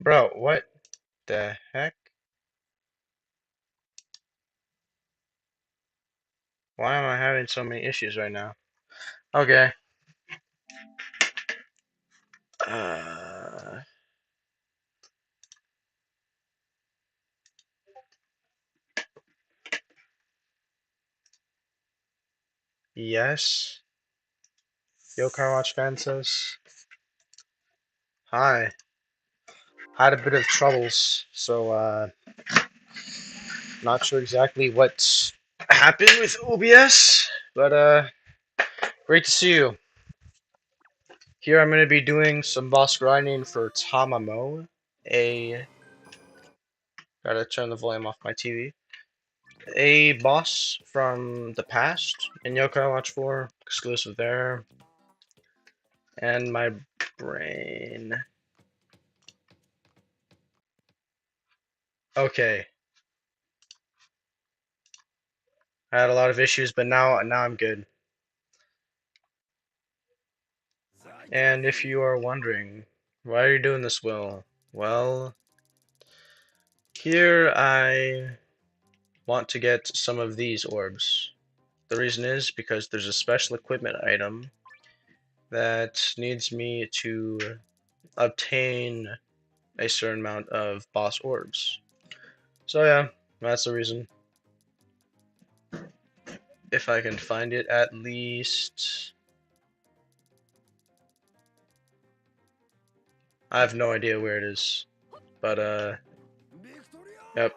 Bro, what the heck? Why am I having so many issues right now? Okay. Uh, yes. Yokai Watch fan says. Hi. Had a bit of troubles, so not sure exactly what happened with OBS, but great to see you. Here I'm gonna be doing some boss grinding for Tamamo, a gotta turn the volume off my TV. A boss from the past in Yokai Watch 4, exclusive there. And my brain. Okay. I had a lot of issues, but now I'm good. And if you are wondering, why are you doing this, Will? Well, here I want to get some of these orbs. The reason is because there's a special equipment item that needs me to obtain a certain amount of boss orbs. So yeah, that's the reason. If I can find it at least. I have no idea where it is. But yep.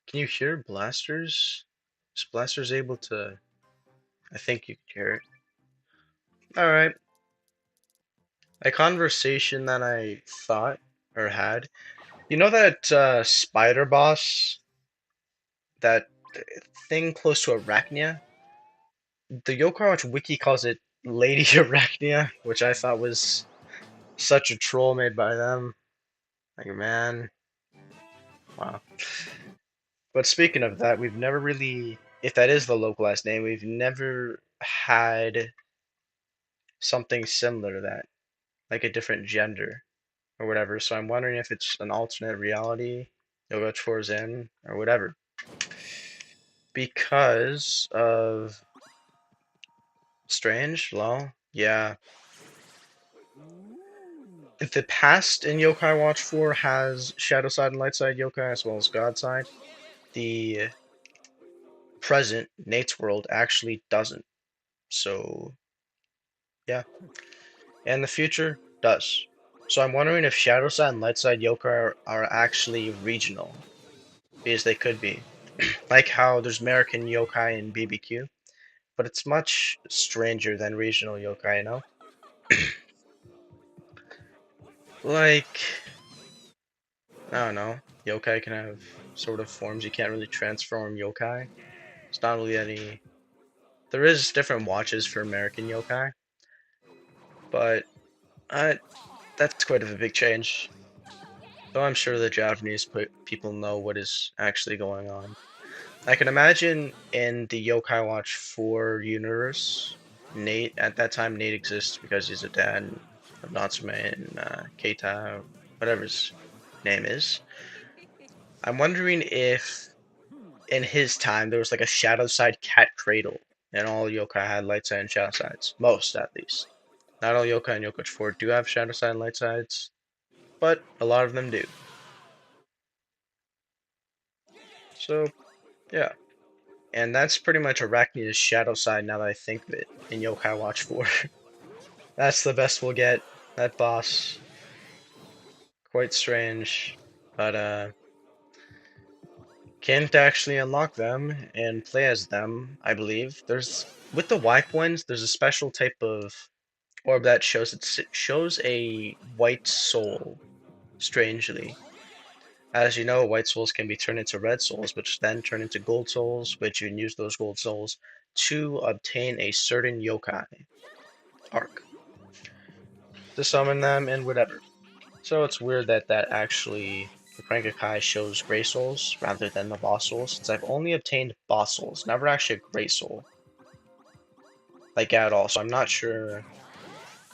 Can you hear blasters? Is blasters able to? I think you can hear it. All right. A conversation that I thought or had. You know that spider boss, that thing close to Arachnia? The Yokai Watch wiki calls it Lady Arachnia, which I thought was such a troll made by them. Like, man, wow. But speaking of that, we've never really, if that is the localized name, we've never had something similar to that, like a different gender or whatever. So I'm wondering if it's an alternate reality, Yoga 4's in, or whatever. Because of Strange, lol. Yeah. If the past in Yokai Watch 4 has Shadow Side and Light Side Yokai as well as God Side, the present, Nate's World, actually doesn't. So, yeah. And the future does. So I'm wondering if Shadow Side and Light Side Yokai are actually regional, because they could be. Like how there's American Yokai in BBQ, but it's much stranger than regional Yokai, you know? Like, I don't know, Yokai can have sort of forms. You can't really transform Yokai. It's not really any. There is different watches for American Yokai, but that's quite of a big change. Though I'm sure the Japanese people know what is actually going on. I can imagine in the Yokai Watch 4 universe, Nate, at that time, Nate exists because he's a dad of Natsume and Keita, whatever his name is. I'm wondering if in his time there was like a Shadow Side Cat Cradle, and all Yokai had light side and shadow sides. Most, at least. Not all Yokai and Yokai 4 do have shadow side and light sides, but a lot of them do. So, yeah. And that's pretty much Arachnia's shadow side now that I think of it in Yokai Watch 4. That's the best we'll get. That boss. Quite strange. But can't actually unlock them and play as them, I believe. There's with the wipe ones, there's a special type of orb that shows a white soul, strangely. As you know, white souls can be turned into red souls, which then turn into gold souls, which you can use those gold souls to obtain a certain yokai arc to summon them and whatever. So it's weird that actually the Crank-a-Kai shows Grey Souls rather than the Boss Souls, since I've only obtained Boss Souls, never actually a Grey Soul. like at all. So I'm not sure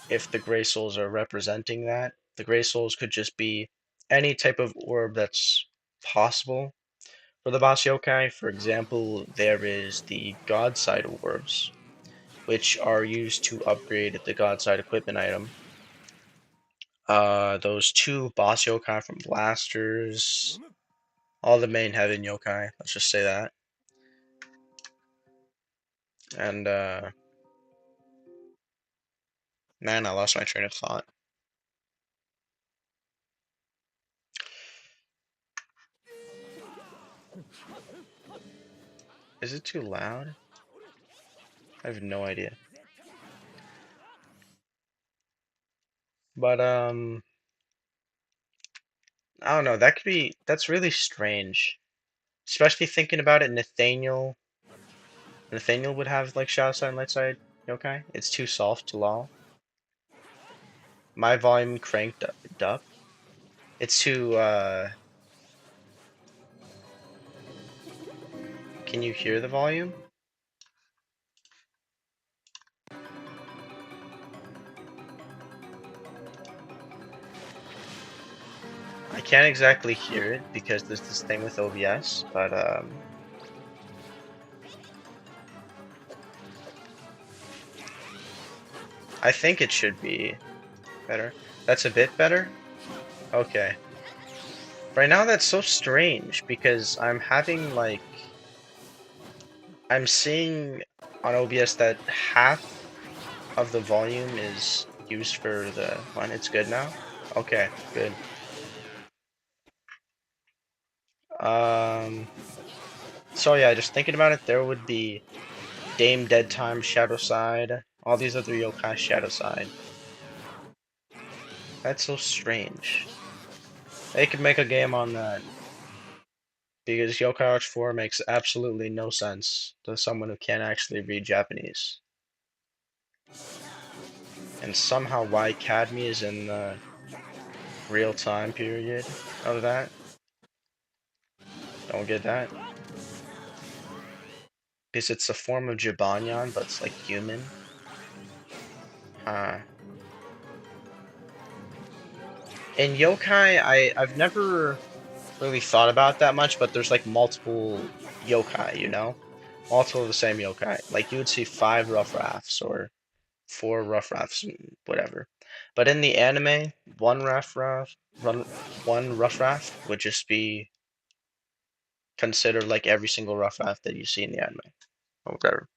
if the Gray Souls are representing that. The Gray Souls could just be any type of orb that's possible for the boss yokai. For example, there is the God Side orbs, which are used to upgrade the God Side equipment item. Those two boss yokai from Blasters, all the main heaven yokai, let's just say that. And, man, I lost my train of thought. Is it too loud? I have no idea. But, I don't know, that's really strange. Especially thinking about it, Nathaniel would have, like, Shadow Side and Light Side yokai. It's too soft to LOL. My volume cranked up. It's too, can you hear the volume? I can't exactly hear it because there's this thing with OBS, but I think it should be better. That's a bit better? Okay. Right now that's so strange because I'm having like I'm seeing on OBS that half of the volume is used for the one. It's good now? Okay, good. Um so yeah, just thinking about it, there would be Dame Dead Time Shadow Side, all these other yokai Shadow Side. That's so strange. They could make a game on that because Yokai Watch 4 makes absolutely no sense to someone who can't actually read Japanese. And somehow why Cadme is in the real time period of that. Don't get that. Because it's a form of Jibanyan, but it's like human. Huh. In yokai, I've never really thought about that much, but there's like multiple yokai, you know? Multiple of the same yokai. Like you would see 5 rough rafts or 4 rough rafts and whatever. But in the anime, one rough raft would just be considered like every single rough raft that you see in the anime. Or whatever.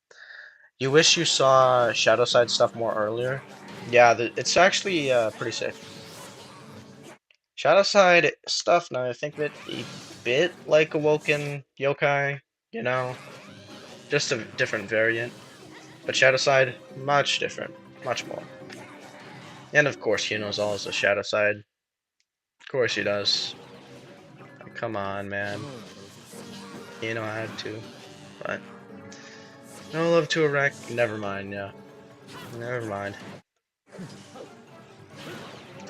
You wish you saw Shadowside stuff more earlier. Yeah, it's actually pretty sick. Shadowside stuff, now I think of it, a bit like Awoken Yokai, you know, just a different variant. But Shadowside, much different, much more. And of course, he knows all is a Shadowside. Of course he does. Come on, man. You know I had to. But no love to a wreck. Never mind, yeah. Never mind.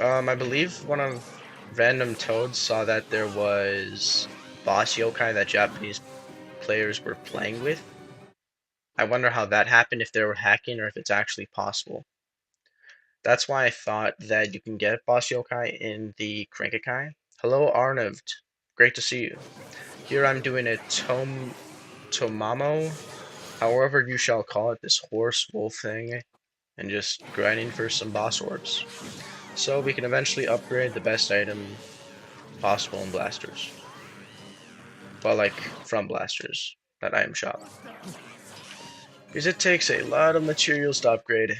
I believe one of Random Toads saw that there was boss yokai that Japanese players were playing with. I wonder how that happened, if they were hacking or if it's actually possible. That's why I thought that you can get boss yokai in the Crankakai. Hello, Arnavd. Great to see you. Here I'm doing a Tamamo, however you shall call it, this horse wolf thing, and just grinding for some boss orbs. So we can eventually upgrade the best item possible in Blasters. Well, like, from Blasters, that item shop. Because it takes a lot of materials to upgrade.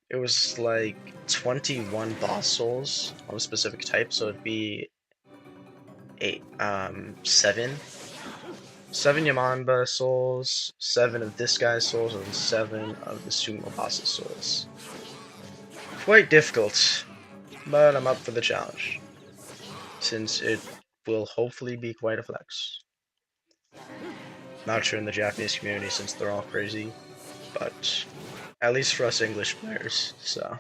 It was like 21 boss souls of a specific type, so it'd be 7 Yamanba souls, 7 of this guy's souls, and 7 of the Sumo boss's souls. Quite difficult, but I'm up for the challenge, since it will hopefully be quite a flex. Not sure in the Japanese community since they're all crazy, but at least for us English players, so.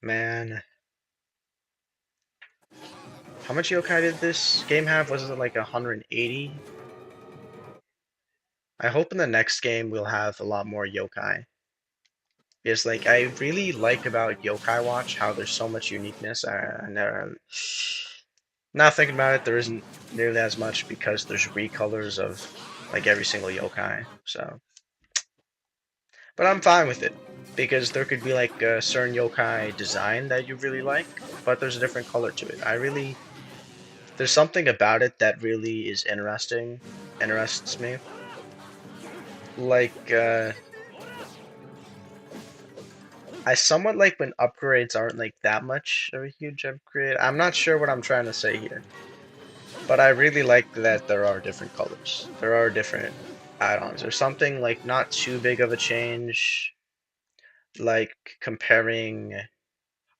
Man. How much yokai did this game have? Was it like 180? I hope in the next game we'll have a lot more yokai. Because like I really like about Yokai Watch how there's so much uniqueness and now thinking about it, there isn't nearly as much because there's recolors of like every single yokai. So, but I'm fine with it because there could be like a certain yokai design that you really like, but there's a different color to it. There's something about it that really is interests me. Like, I somewhat like when upgrades aren't like that much of a huge upgrade. I'm not sure what I'm trying to say here, but I really like that there are different colors. There are different add-ons or something like not too big of a change, like comparing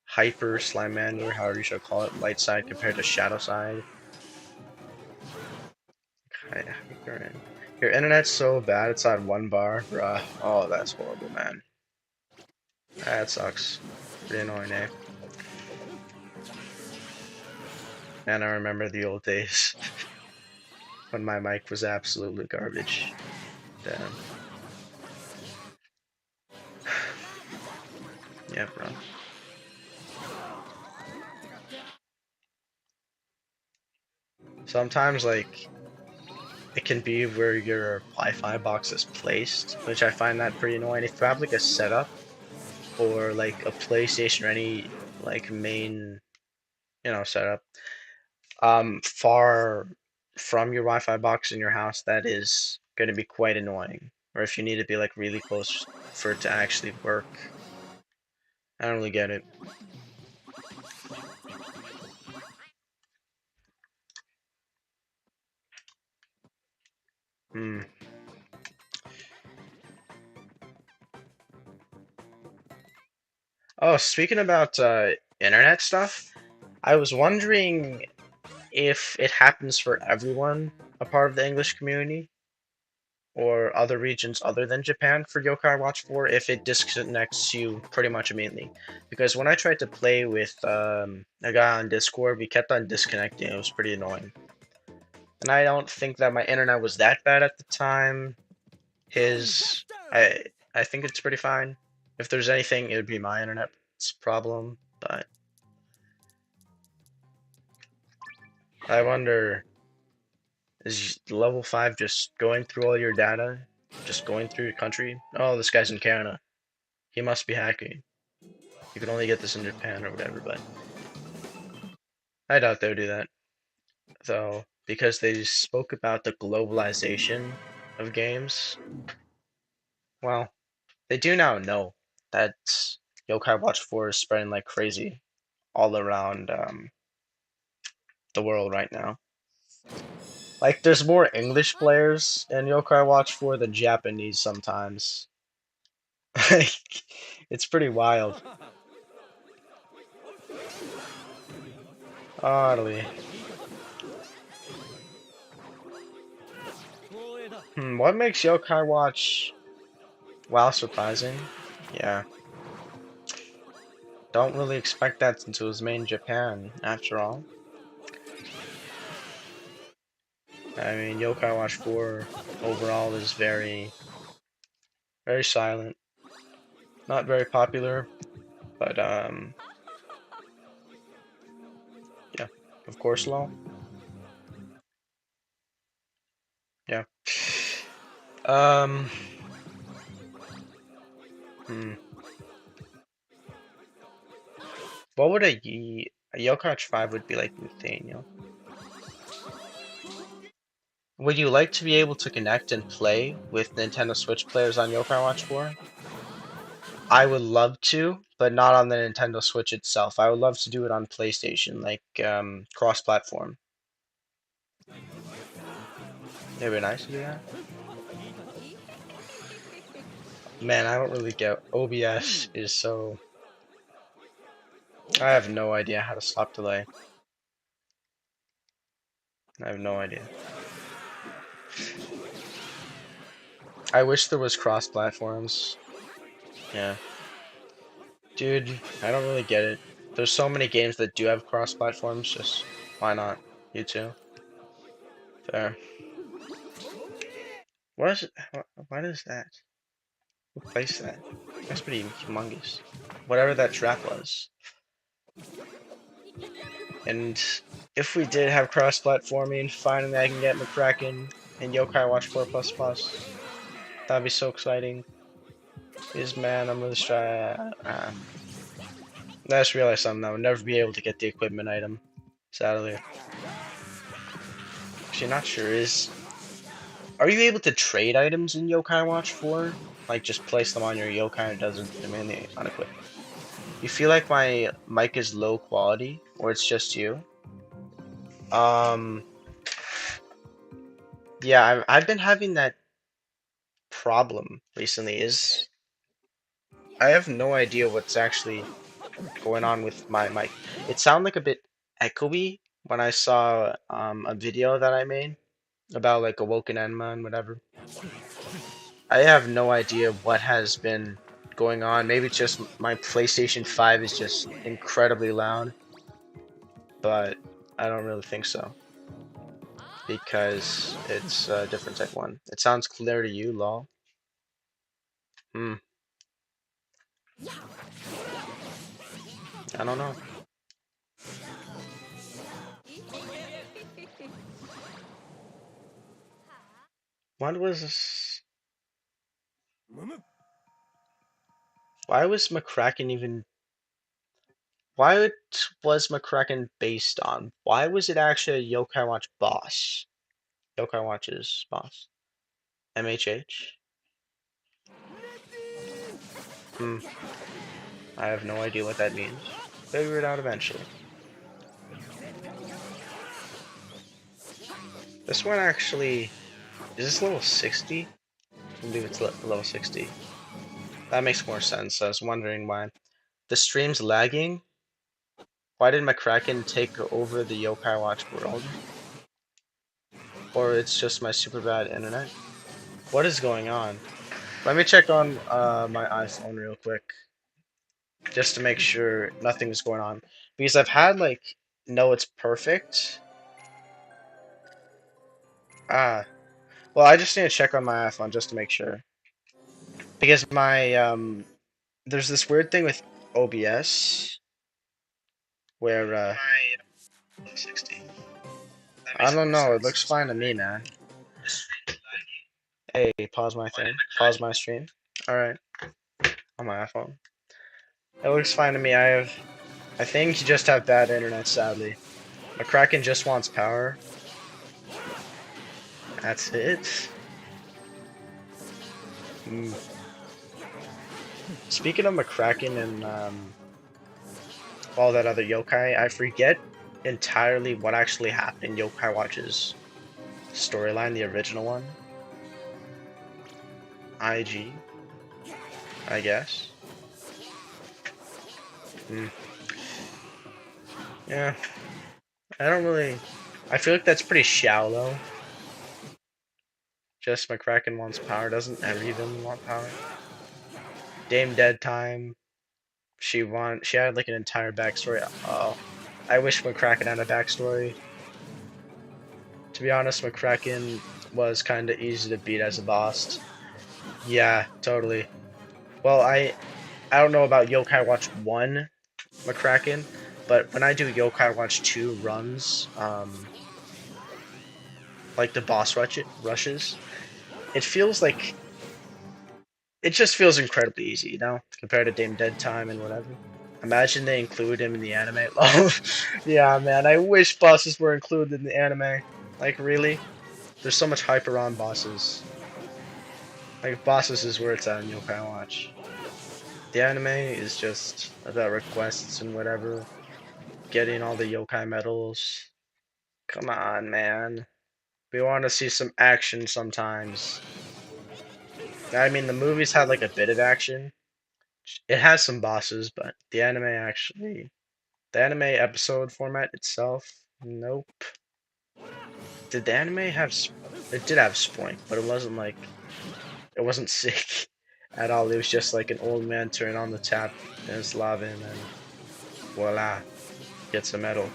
Hyper Slimander, however you should call it, light side compared to shadow side. Your internet's so bad it's on 1 bar, bruh. Oh, that's horrible, man. That sucks. Pretty annoying, eh? Man, I remember the old days when my mic was absolutely garbage. Damn. Yeah, bro. Sometimes, like, it can be where your Wi-Fi box is placed, which I find that pretty annoying. If you have, like, a setup or, like, a PlayStation or any, like, main, setup, far from your Wi-Fi box in your house, that is going to be quite annoying. Or if you need to be, like, really close for it to actually work. I don't really get it. Hmm. Oh, speaking about internet stuff, I was wondering if it happens for everyone a part of the English community or other regions other than Japan for Yokai Watch 4 if it disconnects you pretty much immediately. Because when I tried to play with a guy on Discord, we kept on disconnecting. It was pretty annoying. And I don't think that my internet was that bad at the time. His, I think it's pretty fine. If there's anything, it would be my internet's problem. But I wonder, is level 5 just going through all your data? Just going through your country? Oh, this guy's in Canada. He must be hacking. You can only get this in Japan or whatever, but I doubt they'll do that. Though, because they spoke about the globalization of games, well, they do now know that Yokai Watch 4 is spreading like crazy all around the world right now. Like, there's more English players in Yokai Watch 4 than Japanese sometimes. Like, it's pretty wild. Oddly. What makes Yokai Watch WoW surprising? Yeah. Don't really expect that since it was made in Japan, after all. I mean, Yokai Watch 4 overall is very, very silent. Not very popular, but, yeah. Of course, lol. Yeah. Um, hmm. What would a Yokai Watch 5 would be like with Daniel? Would you like to be able to connect and play with Nintendo Switch players on Yokai Watch 4? I would love to, but not on the Nintendo Switch itself. I would love to do it on PlayStation, like cross-platform. It'd be nice to do that. Man, I don't really get OBS is so. I have no idea how to stop delay. I have no idea. I wish there was cross-platforms. Yeah. Dude, I don't really get it. There's so many games that do have cross-platforms, just why not? You too? Fair. What is it? What is that? Who placed that? That's pretty humongous. Whatever that trap was. And if we did have cross-platforming, finally I can get McCracken and Yokai Watch 4++. That'd be so exciting. Is man, I'm really trying. I just realized something. I would never be able to get the equipment item. Sadly. Actually, not sure. Are you able to trade items in Yokai Watch 4? Like, just place them on your yokai and it doesn't demand the unequip. You feel like my mic is low quality, or it's just you? Um, yeah, I've been having that problem recently. I have no idea what's actually going on with my mic. It sounded like a bit echoey when I saw a video that I made about like Awoken Enma and whatever. I have no idea what has been going on. Maybe it's just my PlayStation 5 is just incredibly loud, but I don't really think so because it's a different type one. It sounds clear to you, lol. Hmm, I don't know. What was this? Why was McCracken even? Was McCracken based on? Why was it actually a Yokai Watch boss? Yokai Watch's boss. MHH? Hmm, I have no idea what that means. Figure it out eventually. This one actually, is this level 60? I believe it's level 60. That makes more sense. I was wondering why. The stream's lagging? Why did McCracken take over the Yokai Watch world? Or it's just my super bad internet? What is going on? Let me check on my iPhone real quick, just to make sure nothing's going on. Because I've had like, no, it's perfect. Ah, well, I just need to check on my iPhone just to make sure. Because my there's this weird thing with OBS where I don't know, it looks fine to me, man. Hey, pause my thing. Pause my stream. Alright, on my iPhone. It looks fine to me. I think you just have bad internet, sadly. McCracken just wants power. That's it. Hmm. Speaking of McCracken and all that other yokai, I forget entirely what actually happened in Yokai Watch's storyline, the original one. IG, I guess. Hmm. Yeah, I don't really. I feel like that's pretty shallow. Just McCracken wants power. Doesn't everyone want power? Dame Dead Time. She had like an entire backstory. Oh, I wish McCracken had a backstory. To be honest, McCracken was kind of easy to beat as a boss. Yeah, totally. Well, I don't know about Yokai Watch 1 McCracken, but when I do Yokai Watch 2 runs, like the boss rushes, it feels like it just feels incredibly easy, you know, compared to Dame Dead Time and whatever. Imagine they include him in the anime. Oh, yeah, man. I wish bosses were included in the anime. Like, really? There's so much hype around bosses. Like, bosses is where it's at in Yokai Watch. The anime is just about requests and whatever. Getting all the yokai medals. Come on, man. We want to see some action sometimes. I mean, the movies had like a bit of action. It has some bosses, but the anime actually, the anime episode format itself, nope. Did the anime have? It did have Spoink, but it wasn't like it wasn't sick at all. It was just like an old man turning on the tap and it's lava, and then voila, gets a medal,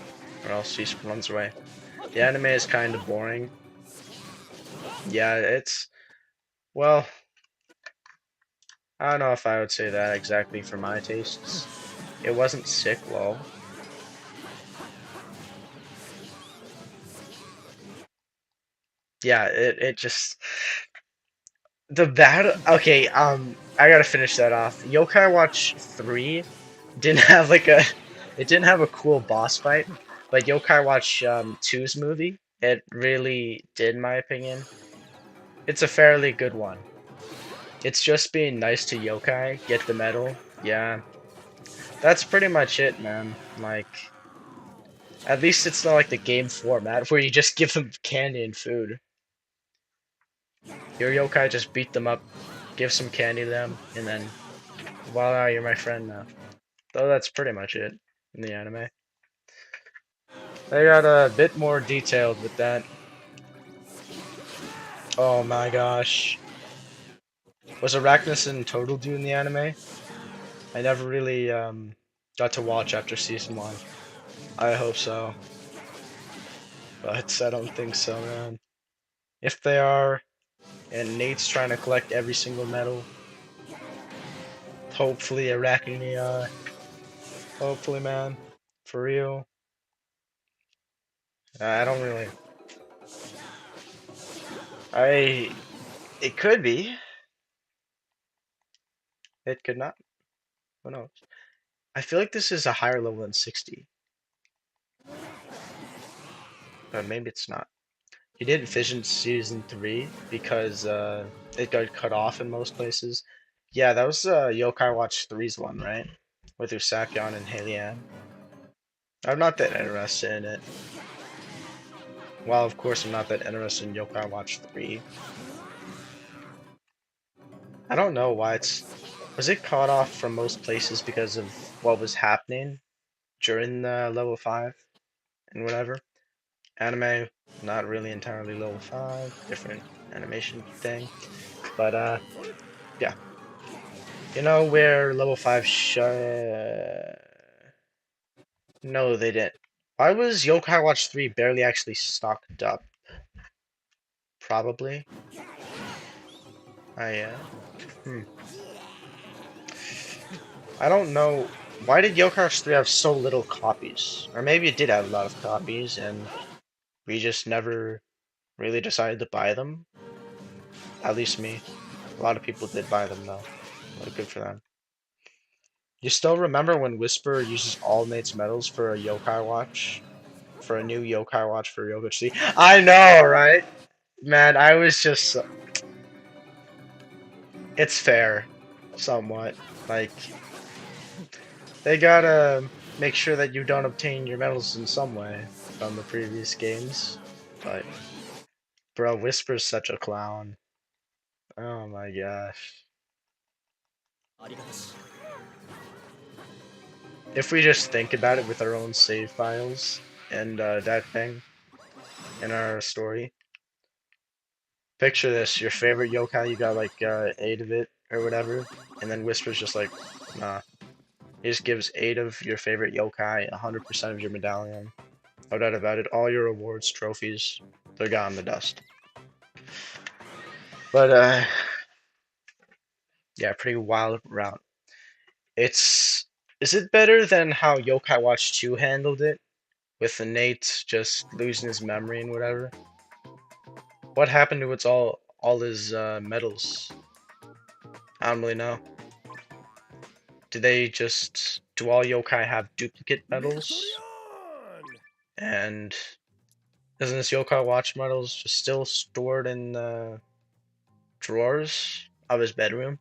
or else he runs away. The anime is kind of boring. Yeah, Well, I don't know if I would say that exactly for my tastes. It wasn't sick, lol. Yeah, it just the battle. Okay, I gotta finish that off. Yokai Watch 3 didn't have like a, it didn't have a cool boss fight, but Yokai Watch 2's movie, it really did, in my opinion. It's a fairly good one. It's just being nice to yokai, get the medal. Yeah, that's pretty much it, man. Like, at least it's not like the game format where you just give them candy and food. Your yokai just beat them up, give some candy to them, and then voila, you're my friend now. Though that's pretty much it in the anime. They got a bit more detailed with that. Oh my gosh. Was Arachnus and Total Dude in the anime? I never really got to watch after season one. I hope so, but I don't think so, man. If they are, and Nate's trying to collect every single medal, hopefully Arachne, hopefully, man, for real. I don't really. I. It could be. It could not. Who knows? I feel like this is a higher level than 60, but maybe it's not. He didn't finish season 3 because it got cut off in most places. Yeah, that was Yokai Watch 3's one, right? With Usakyan and Helian. I'm not that interested in it. Well, of course, I'm not that interested in Yokai Watch 3. I don't know why it's. Was it cut off from most places because of what was happening during the level 5 and whatever? Anime, not really entirely level 5, different animation thing. But, yeah. You know where level 5 No, they didn't. Why was Yokai Watch 3 barely actually stocked up? Probably. Hmm. I don't know. Why did Yokai Watch 3 have so little copies? Or maybe it did have a lot of copies and we just never really decided to buy them. At least me. A lot of people did buy them though. Well, good for them. You still remember when Whisper uses all Nate's medals for a Yokai Watch? For a new Yokai Watch for Yokai 3? I know, right? Man, I was just. It's fair. Somewhat. Like, they gotta make sure that you don't obtain your medals in some way from the previous games. But, bro, Whisper's such a clown. Oh my gosh. If we just think about it with our own save files and that thing in our story, picture this: your favorite yokai, you got like 8 of it or whatever, and then Whisper's just like, nah. He just gives 8 of your favorite yokai 100% of your medallion. No doubt about it. All your awards, trophies, they're gone in the dust. But yeah, pretty wild route. It's is it better than how Yokai Watch 2 handled it? With the Nate just losing his memory and whatever? What happened to all his medals? I don't really know. Do all yokai have duplicate medals? And isn't this yokai watch medals just still stored in the drawers of his bedroom?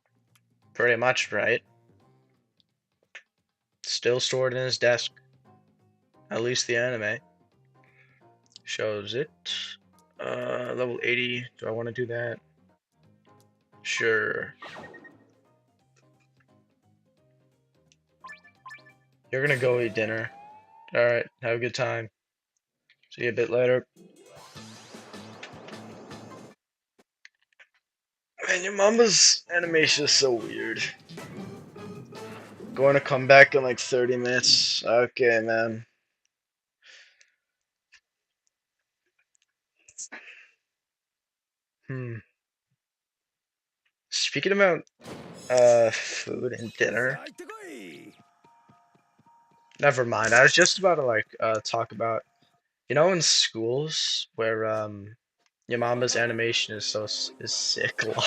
Pretty much, right? Still stored in his desk. At least the anime shows it. Level 80. Do I want to do that? Sure. You're gonna go eat dinner. Alright, have a good time. See you a bit later. Man, your mama's animation is so weird. Going to come back in like 30 minutes. Okay, man. Hmm. Speaking about food and dinner, never mind. I was just about to like talk about in schools where your mama's animation is is sick. Lol.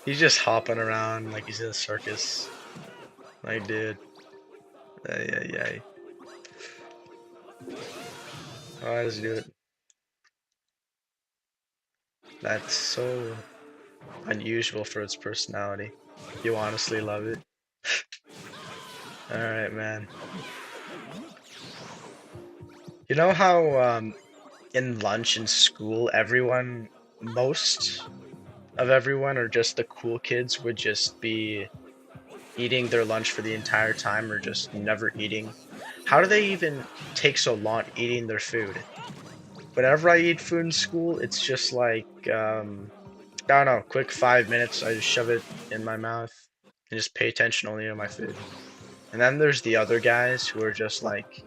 He's just hopping around like he's in a circus. Like, dude, ay, ay, ay. Why does he do it? That's so unusual for its personality. You honestly love it. All right, man. You know how in lunch in school, most of everyone, or just the cool kids, would just be eating their lunch for the entire time or just never eating. How do they even take so long eating their food? Whenever I eat food in school, it's just like, I don't know, quick 5 minutes. I just shove it in my mouth and just pay attention only to my food. And then there's the other guys who are just like,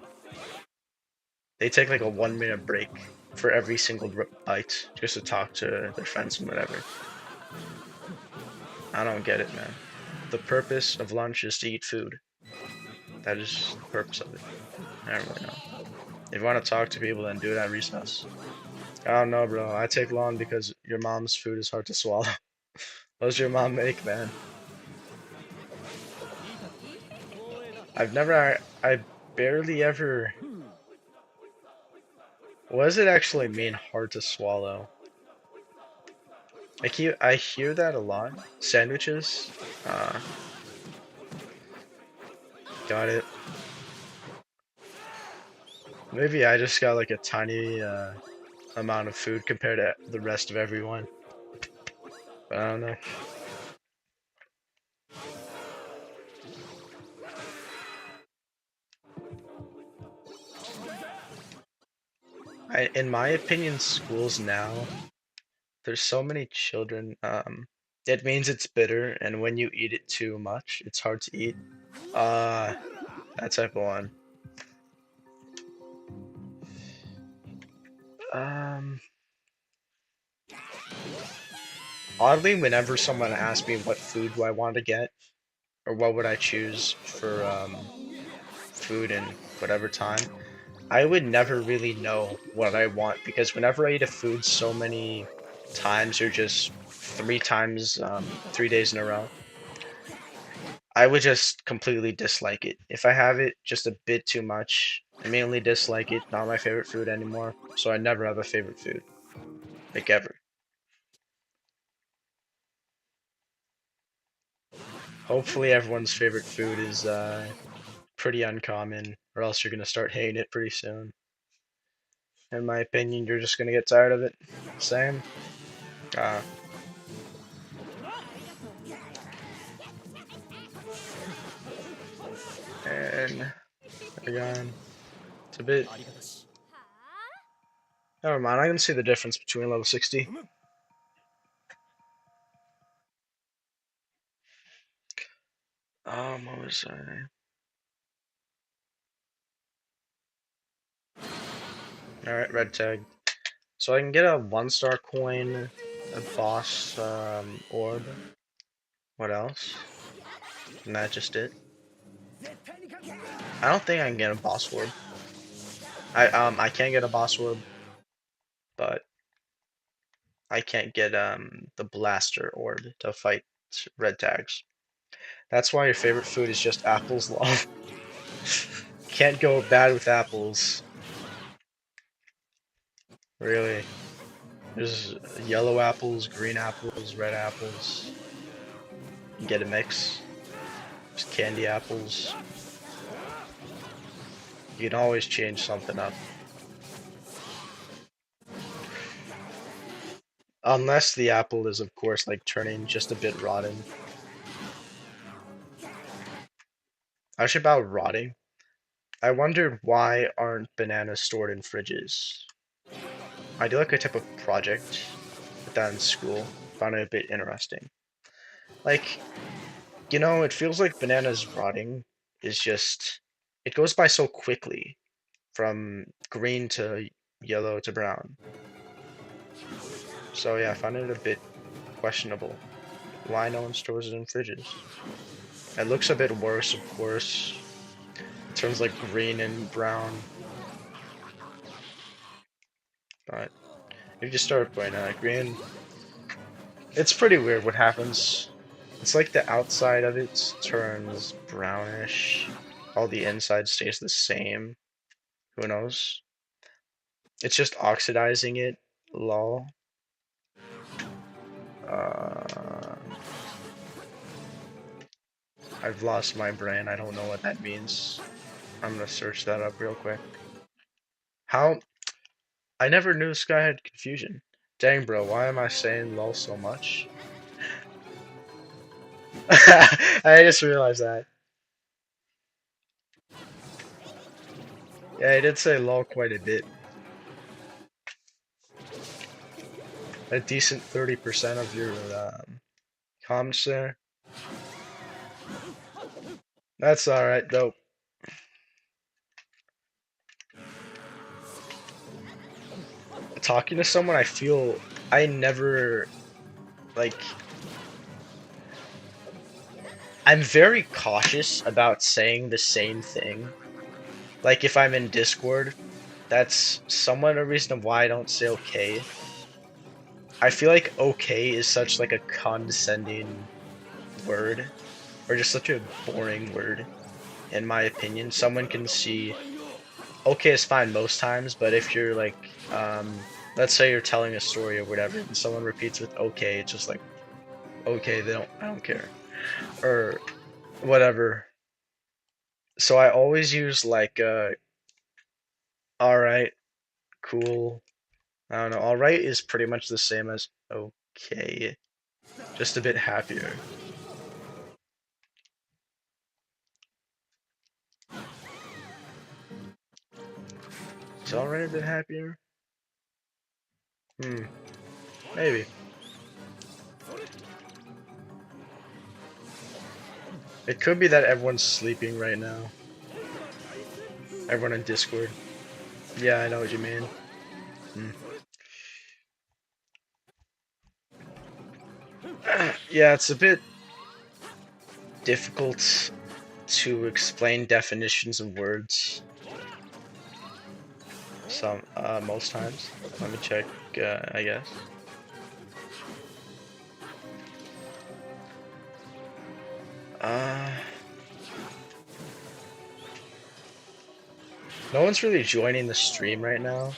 they take like a 1 minute break for every single bite just to talk to their friends and whatever. I don't get it, man. The purpose of lunch is to eat food. That is the purpose of it. I don't really know. If you want to talk to people, then do it at recess. I don't know, bro. I take long because your mom's food is hard to swallow. What does your mom make, man? I barely ever. What does it actually mean, hard to swallow? I hear that a lot. Sandwiches. Uh, got it. Maybe I just got like a tiny amount of food compared to the rest of everyone. But I don't know. In my opinion, schools now, there's so many children. It means it's bitter, and when you eat it too much, it's hard to eat. Uh, that type of one. Um, Oddly, whenever someone asks me what food do I want to get, or what would I choose for food in whatever time, I would never really know what I want because whenever I eat a food so many times or just 3 times, 3 days in a row, I would just completely dislike it. If I have it just a bit too much, I mainly dislike it, not my favorite food anymore, so I never have a favorite food, like ever. Hopefully everyone's favorite food is pretty uncommon, or else you're gonna start hating it pretty soon. In my opinion, you're just gonna get tired of it. Same. Uh, and again, it's a bit. Never mind. I can see the difference between level 60. What was I? All right, red tag. So I can get a 1 star coin, a boss orb. What else? And that just it. I don't think I can get a boss orb. I can get a boss orb, but I can't get the blaster orb to fight red tags. That's why your favorite food is just apples, lol. Can't go bad with apples. Really. There's yellow apples, green apples, red apples. You get a mix. There's candy apples. You can always change something up. Unless the apple is, of course, like turning just a bit rotten. Actually, about rotting, I wondered why aren't bananas stored in fridges? I do like a type of project with that in school. Found it a bit interesting. Like, it feels like bananas rotting is just, it goes by so quickly from green to yellow to brown. So yeah, I found it a bit Questionable. Why no one stores it in fridges? It looks a bit worse, of course. It turns like green and brown. But if you start putting green, it's pretty weird what happens. It's like the outside of it turns brownish. All the inside stays the same. Who knows? It's just oxidizing it. Lol. Uh, I've lost my brain. I don't know what that means. I'm gonna search that up real quick. How? I never knew this guy had confusion. Dang, bro, why am I saying lol so much? I just realized that. Yeah, I did say lol quite a bit. A decent 30% of your comments there. That's alright, though. Talking to someone, I feel I never, like, I'm very cautious about saying the same thing. Like, if I'm in Discord, that's somewhat a reason why I don't say okay. I feel like okay is such like a condescending word, or just such a boring word, in my opinion. Someone can see okay is fine most times, but if you're like, let's say you're telling a story or whatever, and someone repeats with okay, it's just like, okay, I don't care, or whatever. So I always use like, all right, cool. I don't know. All right is pretty much the same as okay, just a bit happier. Is all right a bit happier? Hmm, maybe. It could be that everyone's sleeping right now. Everyone in Discord. Yeah, I know what you mean. Hmm. Yeah, it's a bit difficult to explain definitions of words. Most times. Let me check, I guess. Uh, no one's really joining the stream right now.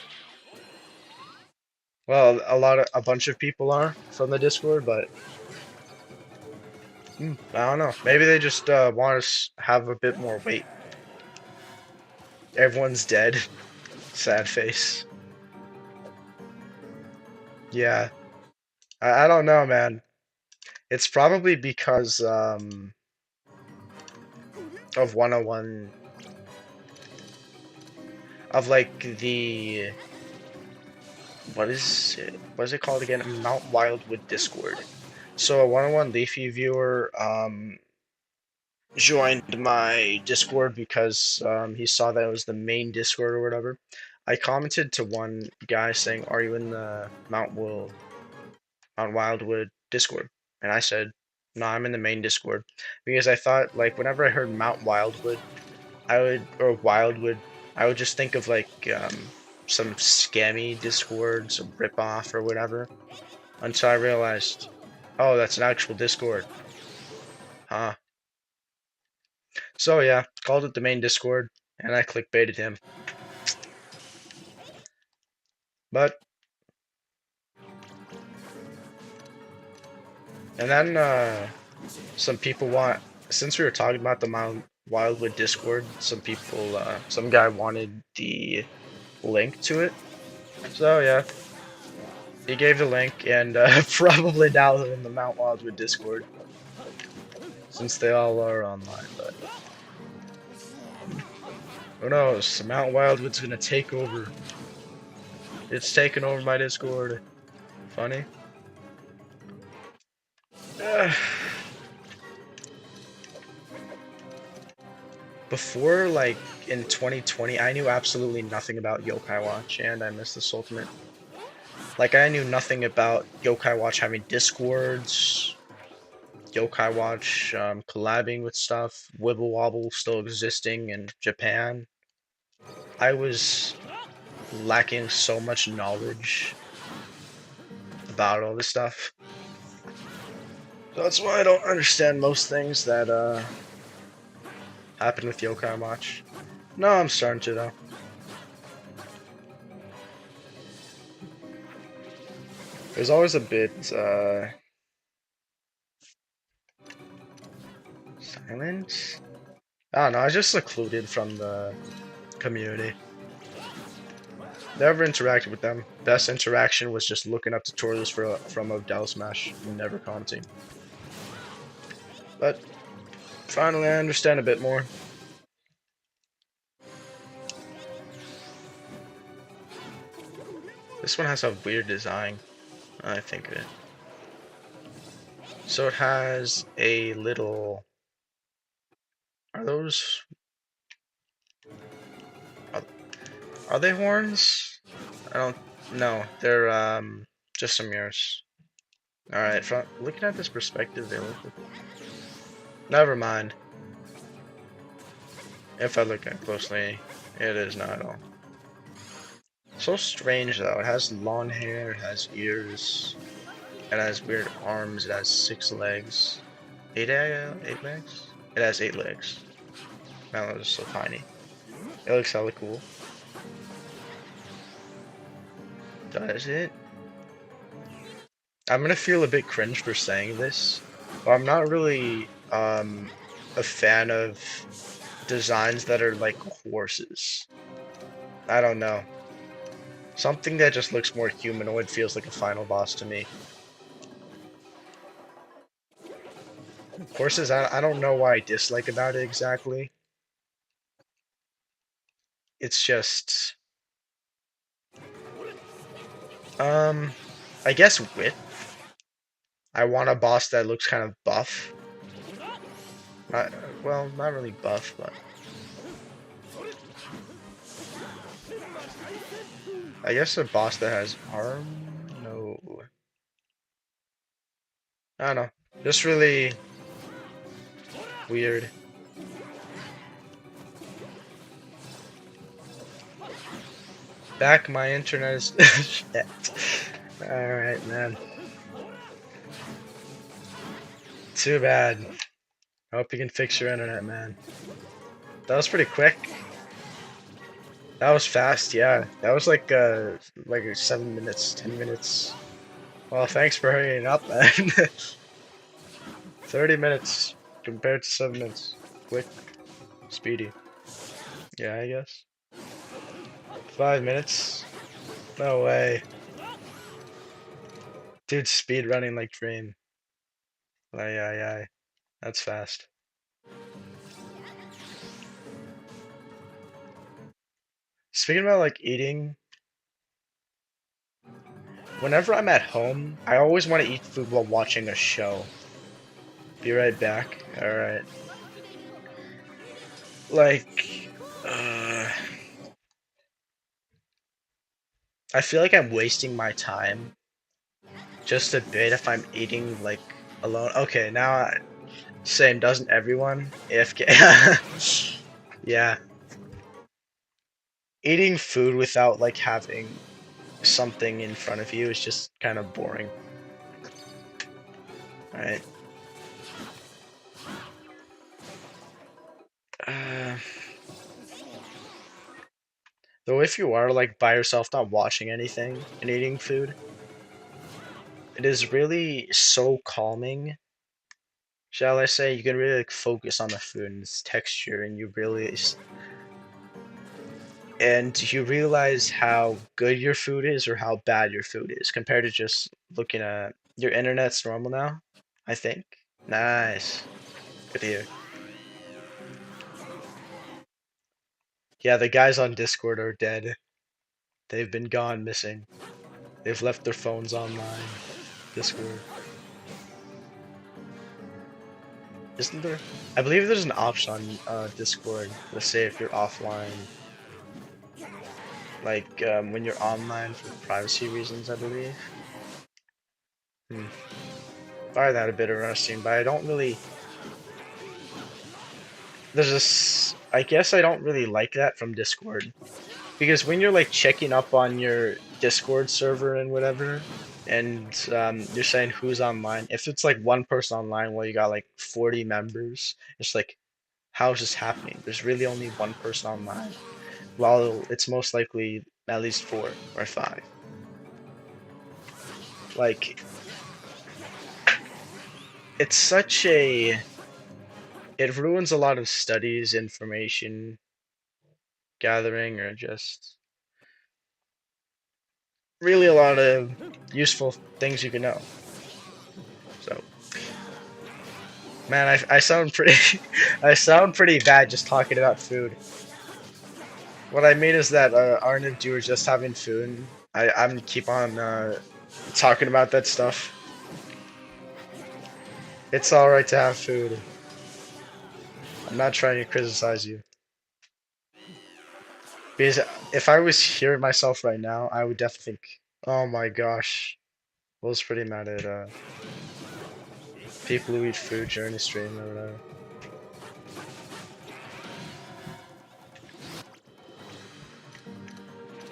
Well, a bunch of people are from the Discord, but I don't know. Maybe they just want us have a bit more weight. Everyone's dead. Sad face. Yeah, I don't know, man. It's probably because of 101, of like the what is it called again? Mount Wildwood Discord. So a 101 Leafy viewer joined my Discord because he saw that it was the main Discord or whatever. I commented to one guy saying, "Are you in the Mount Wildwood Discord?" And I said, "No, I'm in the main Discord," because I thought like whenever I heard Mount Wildwood, Wildwood, I would just think of like some scammy Discord, some ripoff or whatever. Until I realized, oh, that's an actual Discord, huh? So yeah, called it the main Discord, and I clickbaited him. But and then some people want, since we were talking about the Mount Wildwood Discord, some guy wanted the link to it. So yeah, he gave the link, and probably now they're in the Mount Wildwood Discord, since they all are online. But who knows? Mount Wildwood's gonna take over. It's taken over my Discord. Funny. Before, like, in 2020, I knew absolutely nothing about Yokai Watch, and I missed this ultimate. Like, I knew nothing about Yokai Watch having Discords, Yokai Watch collabing with stuff, Wibble Wobble still existing in Japan. I was lacking so much knowledge about all this stuff. So that's why I don't understand most things that happen with Yokai Watch. No, I'm starting to though. There's always a bit silent. I don't know, I was just secluded from the community. Never interacted with them. Best interaction was just looking up tutorials from Odell Smash and never commenting. But finally I understand a bit more. This one has a weird design, I think of it. So it has a little... Are those... Are they horns? I don't know. They're just some mirrors. Alright, from looking at this perspective, they look... Never mind. If I look at it closely, it is not at all. So strange though. It has long hair, it has ears, it has weird arms, it has 6 legs. 8 legs? It has 8 legs. Man, that is so tiny. It looks hella cool. Does it? I'm gonna feel a bit cringe for saying this, but I'm not really a fan of designs that are like horses. I don't know. Something that just looks more humanoid feels like a final boss to me. Horses, I don't know why I dislike about it exactly. It's just... I guess width. I want a boss that looks kind of buff. Not, well, not really buff, but... I guess a boss that has arm? No. I don't know. Just really weird. Back, my internet is shit. Alright, man. Too bad. I hope you can fix your internet, man. That was pretty quick. That was fast, yeah. That was like 7 minutes, 10 minutes. Well, thanks for hurrying up, man. 30 minutes compared to 7 minutes. Quick, speedy. Yeah, I guess. 5 minutes? No way. Dude, speed running like Dream. Aye, aye, aye. That's fast. Speaking about like eating, whenever I'm at home, I always want to eat food while watching a show. Be right back. Alright. Like, I feel like I'm wasting my time just a bit if I'm eating like alone. Okay, now same, doesn't everyone? AFK. Yeah. Eating food without like having something in front of you is just kind of boring. Alright. Though if you are like by yourself not watching anything and eating food, it is really so calming. Shall I say, you can really like focus on the food and its texture and you realize how good your food is or how bad your food is compared to just looking at your internet's normal now, I think. Nice. Good to hear. Yeah, the guys on Discord are dead. They've been gone missing. They've left their phones online. Discord. Isn't there? I believe there's an option on Discord to say if you're offline. Like when you're online for privacy reasons, I believe. Hmm. Find that a bit interesting, but I don't really. There's this. I guess I don't really like that from Discord because when you're like checking up on your Discord server and whatever, and you're saying who's online, if it's like one person online while you got like 40 members, it's like, how is this happening? There's really only one person online, while it's most likely at least four or five. Like, it's such a. It ruins a lot of studies, information gathering, or just really a lot of useful things you can know. So, man, I sound pretty I sound pretty bad just talking about food. What I mean is that Arnav, you were just having food. I'm gonna keep on talking about that stuff. It's all right to have food. I'm not trying to criticize you. Because if I was hearing myself right now, I would definitely think, oh my gosh, I was pretty mad at people who eat food during the stream or whatever.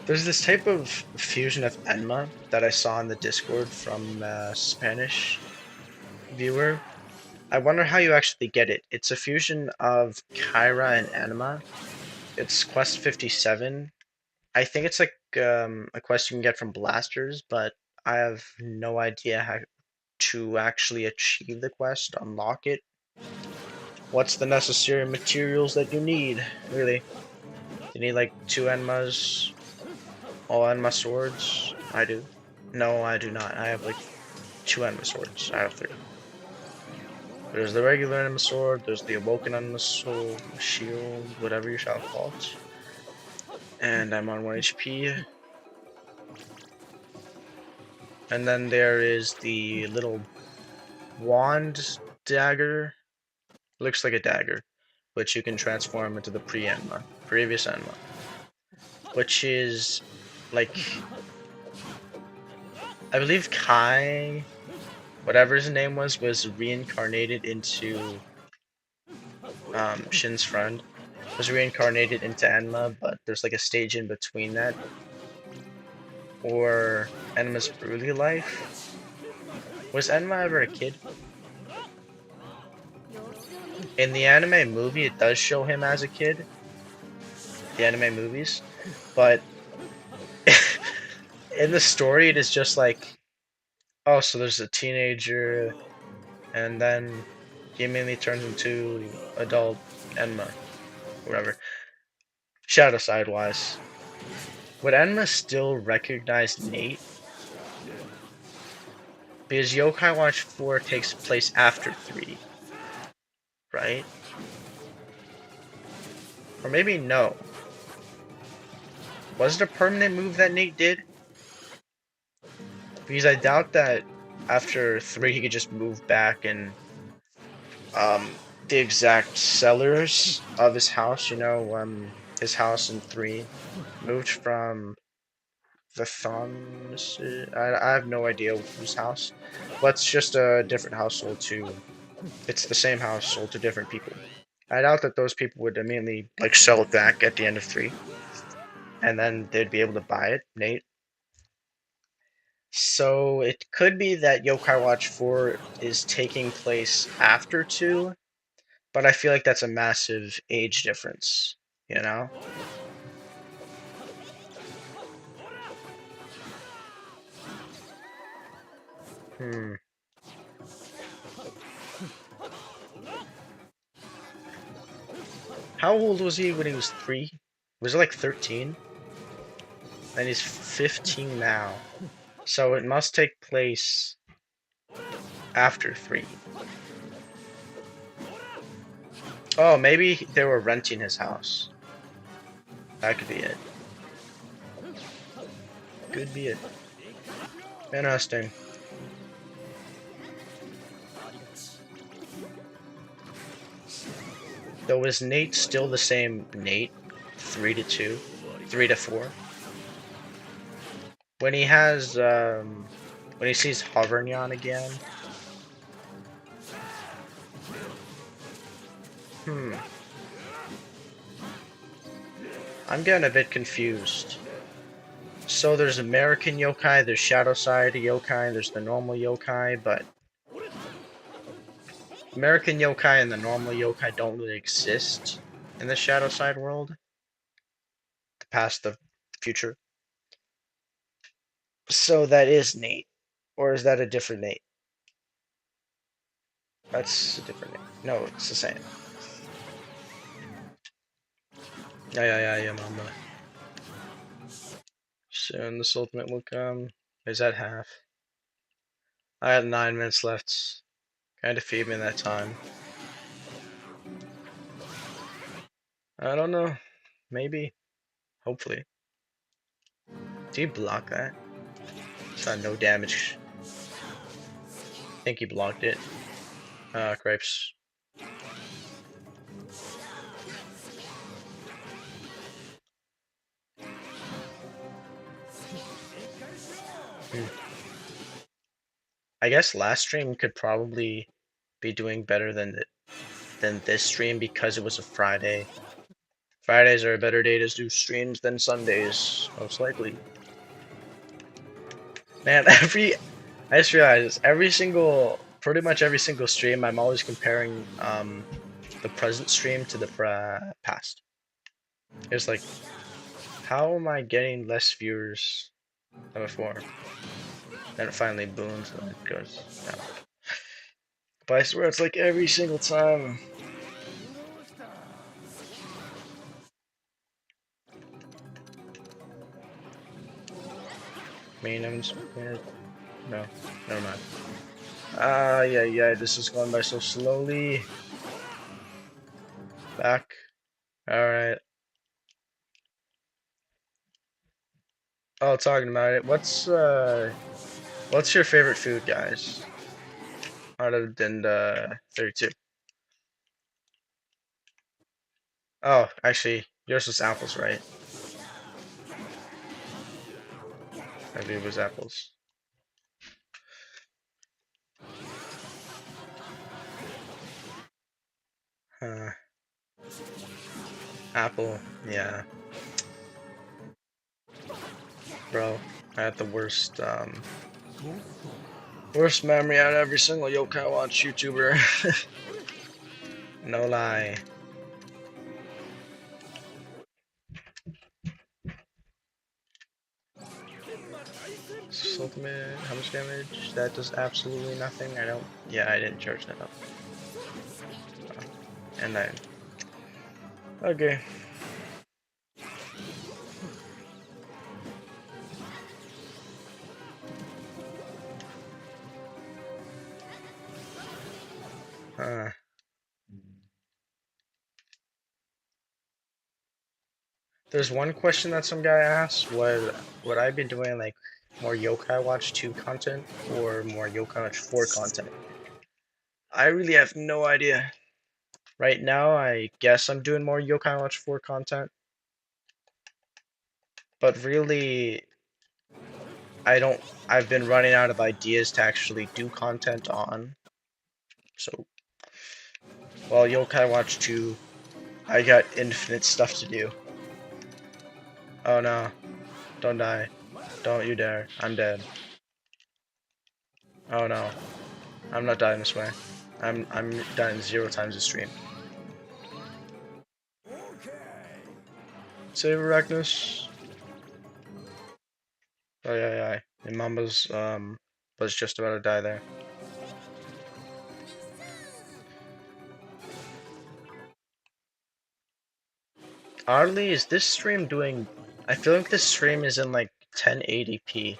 There's this type of fusion of enma that I saw in the Discord from a Spanish viewer. I wonder how you actually get it. It's a fusion of Kyra and Anima. It's quest 57. I think it's like a quest you can get from blasters, but I have no idea how to actually achieve the quest, unlock it. What's the necessary materials that you need, really? You need like two Enmas, all Enma swords. I do. No, I do not. I have like two Enma swords out of three. There's the regular Enma sword, there's the awoken Enma sword, shield, whatever you shall call it. And I'm on 1 HP. And then there is the little wand dagger. Looks like a dagger, which you can transform into the previous Enma, which is like, I believe Kai, whatever his name was reincarnated into Shin's friend, was reincarnated into Enma, but there's like a stage in between that, or Enma's early life. Was Enma ever a kid? In the anime movie, it does show him as a kid, the anime movies, but in the story, it is just like, oh, so there's a teenager, and then he immediately turns into adult Enma, whatever. Shadow Sidewise. Would Enma still recognize Nate? Because Yokai Watch 4 takes place after 3, right? Or maybe no. Was it a permanent move that Nate did? Because I doubt that after 3 he could just move back and the exact cellars of his house, his house in 3 moved from the thumbs. I have no idea whose house. But it's just a different household to. It's the same house sold to different people. I doubt that those people would immediately like sell it back at the end of 3, and then they'd be able to buy it, Nate. So it could be that Yokai Watch 4 is taking place after 2, but I feel like that's a massive age difference, you know? Hmm. How old was he when he was 3? Was it like 13? And he's 15 now. So it must take place after 3. Oh, maybe they were renting his house. That could be it. Could be it. Interesting. Though is Nate still the same Nate? 3 to 2? 3 to 4? When he has when he sees Hovernyan again. I'm getting a bit confused. So there's American yokai, there's Shadow Side yokai, there's the normal yokai, but American yokai and the normal yokai don't really exist in the Shadow Side world. The past, the future. So that is Nate. Or is that a different Nate? That's a different Nate. No, it's the same. Yeah, mama. Soon this ultimate will come. Is that half? I have 9 minutes left. Kind of feed me that time. I don't know. Maybe. Hopefully. Do you block that? It's not no damage. I think he blocked it. Crepes. I guess last stream could probably be doing better than this stream because it was a Friday. Fridays are a better day to do streams than Sundays, most likely. Man, I just realized pretty much every single stream, I'm always comparing the present stream to the past. It's like, how am I getting less viewers than before? Then it finally booms and it goes down. But I swear it's like every single time. Main items. No, never mind. Yeah, this is going by so slowly. Back. Alright. Oh, talking about it. What's your favorite food, guys? Other than the 32. Oh, actually, yours was apples, right? I believe it was apples. Uh, Apple, yeah. Bro, I had the worst memory out of every single Yokai Watch YouTuber. No lie. Ultimate, how much damage? That does absolutely nothing. Yeah, I didn't charge that up. And then, okay. There's one question that some guy asked, would I be doing like more Yokai Watch 2 content or more Yokai Watch 4 content? I really have no idea. Right now, I guess I'm doing more Yokai Watch 4 content. But really, I've been running out of ideas to actually do content on. So, while Yokai Watch 2, I got infinite stuff to do. Oh no, don't die. Don't you dare. I'm dead. Oh no, I'm not dying this way. I'm dying 0 times the stream. Save Arachnus. Oh yeah. And Mamba's was just about to die there. Oddly, is this stream doing... I feel like this stream is in like 1080p.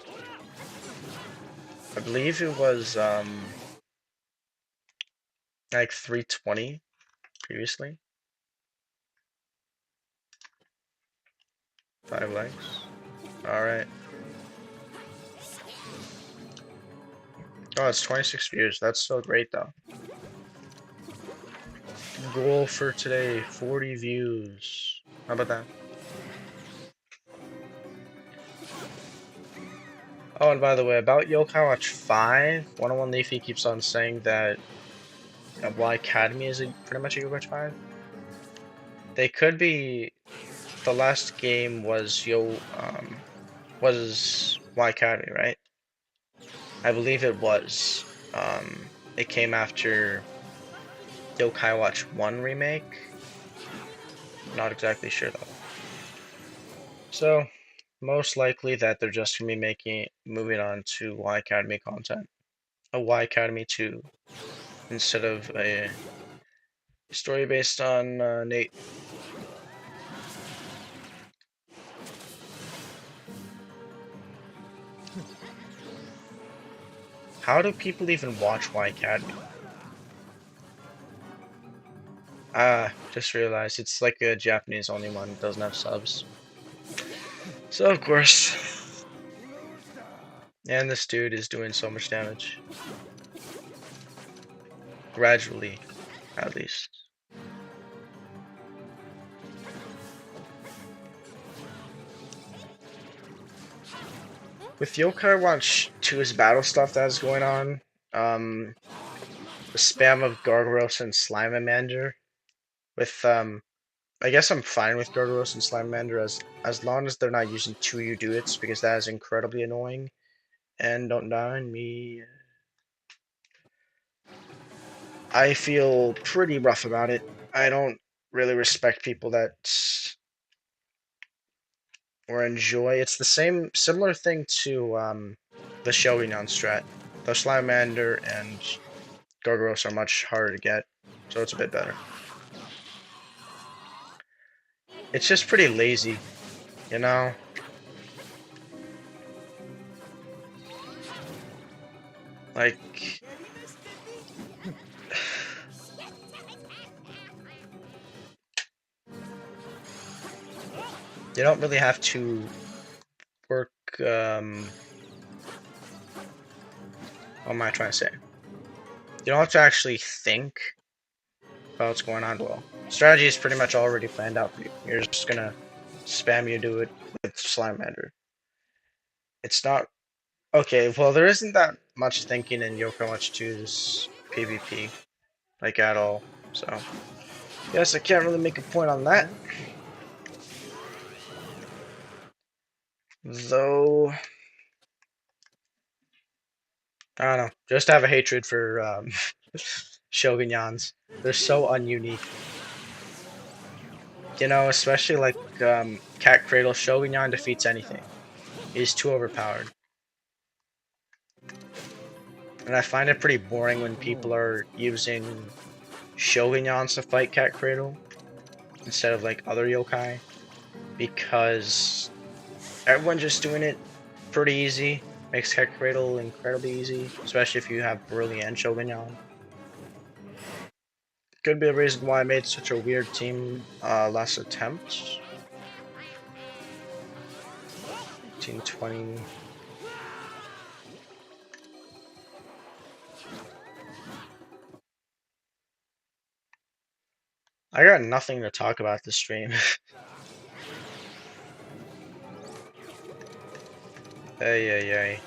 I believe it was like 320 previously. 5 likes. Alright. Oh, it's 26 views. That's so great though. Goal for today, 40 views. How about that? Oh, and by the way, about Yokai Watch 5, 101 Leafy keeps on saying that Y Academy is pretty much a Yokai Watch 5. They could be. The last game was Y Academy, right? I believe it was. It came after Yokai Watch 1 remake. Not exactly sure though. So, most likely that they're just gonna be moving on to Y Academy content. A Y Academy 2 instead of a story based on Nate. How do people even watch Y Academy? Just realized it's like a Japanese only one, it doesn't have subs. So of course, and this dude is doing so much damage. Gradually, at least. With Yokai Watch 2's battle stuff that's going on, the spam of Gargoyles and Slimemander, with I guess I'm fine with Gargoyles and Slimemander as long as they're not using two Uduits because that is incredibly annoying. And don't die on me. I feel pretty rough about it. I don't really respect people that or enjoy. It's the similar thing to the Shogunyan strat. The Slimemander and Gargoyles are much harder to get, so it's a bit better. It's just pretty lazy, you know? Like, you don't really have to work, what am I trying to say? You don't have to actually think about what's going on well. Strategy is pretty much already planned out for you. You're just gonna spam you do it with Slimemander. It's not okay, well there isn't that much thinking in Yokai Watch 2's PvP, like at all. So yes, I can't really make a point on that. Though I don't know. Just have a hatred for Shogunyans. They're so ununique. You know, especially like Cat Cradle Shogunyan defeats anything. He's too overpowered. And I find it pretty boring when people are using Shogunyans to fight Cat Cradle instead of like other yokai because everyone's just doing it pretty easy. Makes Cat Cradle incredibly easy, especially if you have Brilliant Shogunyan. Could be a reason why I made such a weird team last attempt. 1820. I got nothing to talk about this stream. Hey.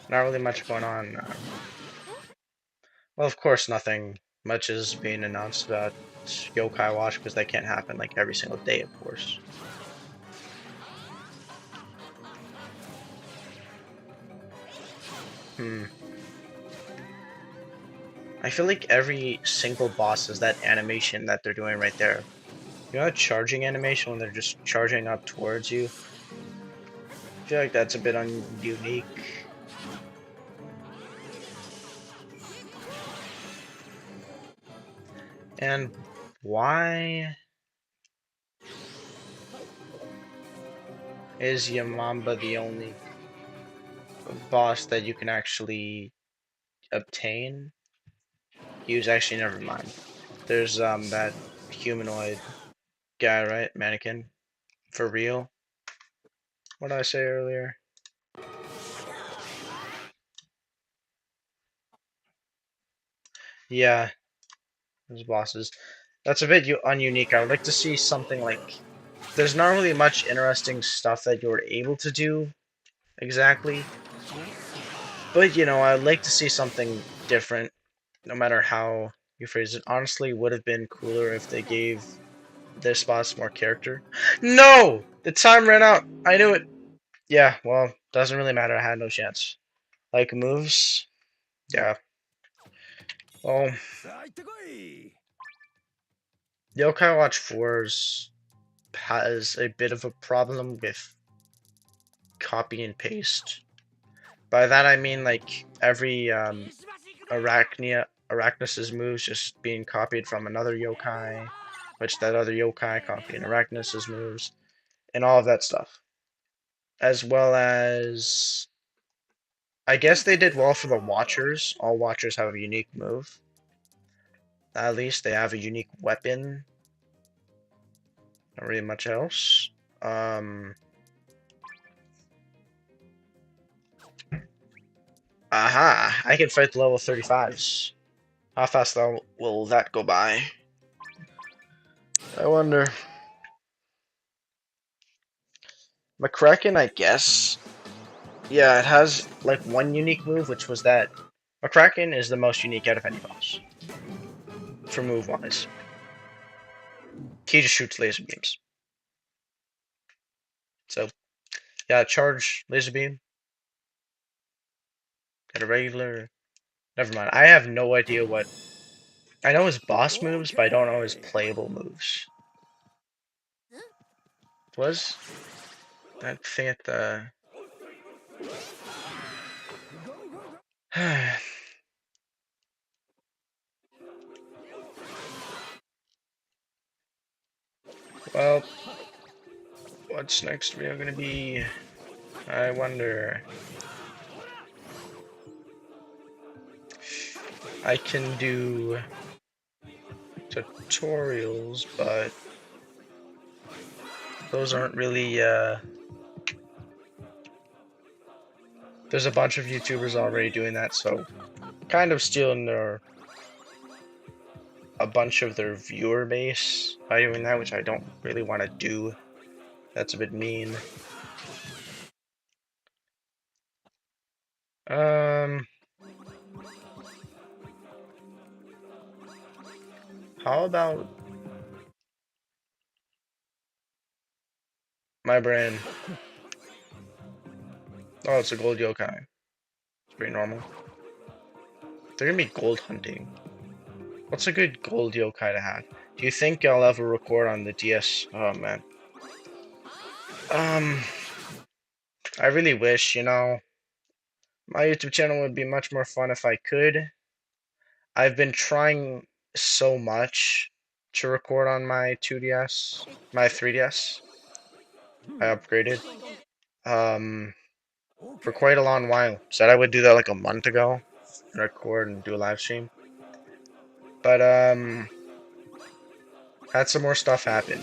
Not really much going on. Well, of course, nothing much is being announced about Yokai Watch because that can't happen like every single day, of course. I feel like every single boss has that animation that they're doing right there. You know that charging animation when they're just charging up towards you? I feel like that's a bit unique. And why is Yamamba the only boss that you can actually obtain? Use actually never mind. There's that humanoid guy, right? Mannequin. For real? What did I say earlier? Yeah, those bosses. That's a bit ununique. I would like to see something like there's not really much interesting stuff that you're able to do exactly. But you know, I'd like to see something different, no matter how you phrase it. Honestly, would have been cooler if they gave their spots more character. No! The time ran out. I knew it. Yeah, well, doesn't really matter. I had no chance. Like moves, yeah. Well, Yokai Watch 4's has a bit of a problem with copy and paste. By that I mean like every Arachnus's moves just being copied from another yokai, which that other yokai copying Arachnus's moves, and all of that stuff. As well as I guess they did well for the Watchers. All Watchers have a unique move. At least they have a unique weapon. Not really much else. Aha! I can fight the level 35s. How fast will that go by? I wonder. McCracken, I guess. Yeah, it has like one unique move, which was that McCracken is the most unique out of any boss for move wise. He just shoots laser beams. So yeah, charge laser beam. Got a regular. Never mind. I have no idea what. I know his boss moves, but I don't know his playable moves. Was that thing at the? Well, what's next video gonna be? I wonder. I can do tutorials, but those aren't really, there's a bunch of YouTubers already doing that, so kind of stealing a bunch of their viewer base by doing that, which I don't really want to do. That's a bit mean. How about my brain? Oh, it's a gold yokai. It's pretty normal. They're gonna be gold hunting. What's a good gold yokai to have? Do you think I'll ever record on the DS? Oh man. I really wish, you know, my YouTube channel would be much more fun if I could. I've been trying so much to record on my 2DS, my 3DS. I upgraded. For quite a long while. Said I would do that like a month ago, record and do a live stream. But had some more stuff happen.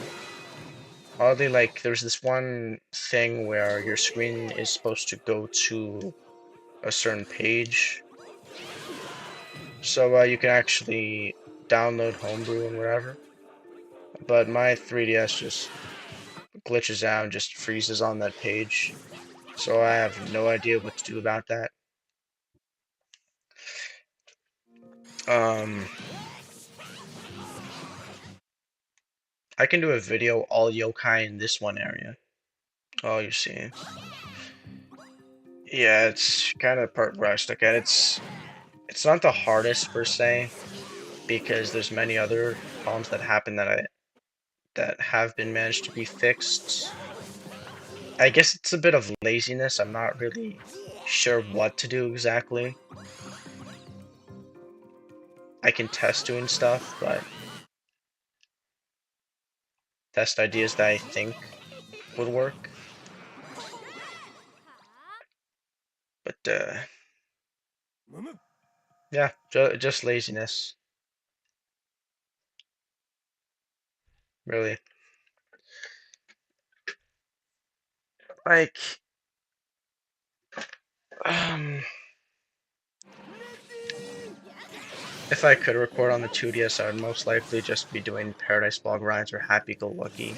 Oddly, like there's this one thing where your screen is supposed to go to a certain page, so you can actually download homebrew and whatever. But my 3DS just glitches out and just freezes on that page, so I have no idea what to do about that. I can do a video all yokai in this one area. Oh, you see. Yeah, it's kind of the part where I stuck at. It's not the hardest per se, because there's many other problems that happen that have been managed to be fixed. I guess it's a bit of laziness. I'm not really sure what to do exactly. I can test doing stuff, but test ideas that I think would work. But yeah, just laziness, really. Like, um, if I could record on the 2DS, I would most likely just be doing Paradise Vlog rides or Happy Go Lucky.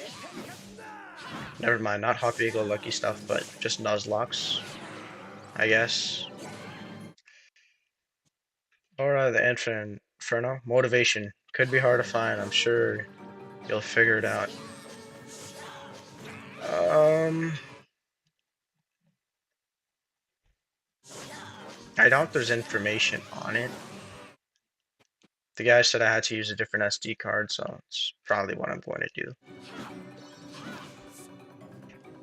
Never mind, not Happy Go Lucky stuff, but just Nuzlocke, I guess. Or the Inferno. Motivation. Could be hard to find. I'm sure you'll figure it out. Um, I doubt there's information on it. The guy said I had to use a different SD card, so it's probably what I'm going to do.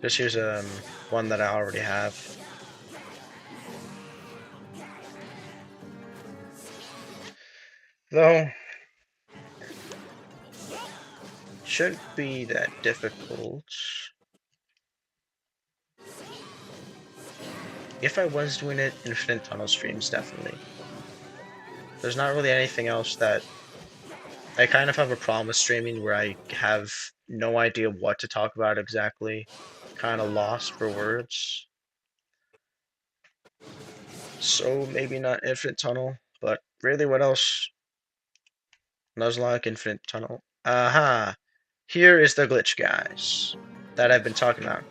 Just use one that I already have. Though, shouldn't be that difficult. If I was doing it, Infinite Tunnel streams, definitely. There's not really anything else that... I kind of have a problem with streaming where I have no idea what to talk about exactly. Kind of lost for words. So maybe not Infinite Tunnel, but really what else? Nuzlocke, Infinite Tunnel. Aha! Here is the glitch, guys, that I've been talking about.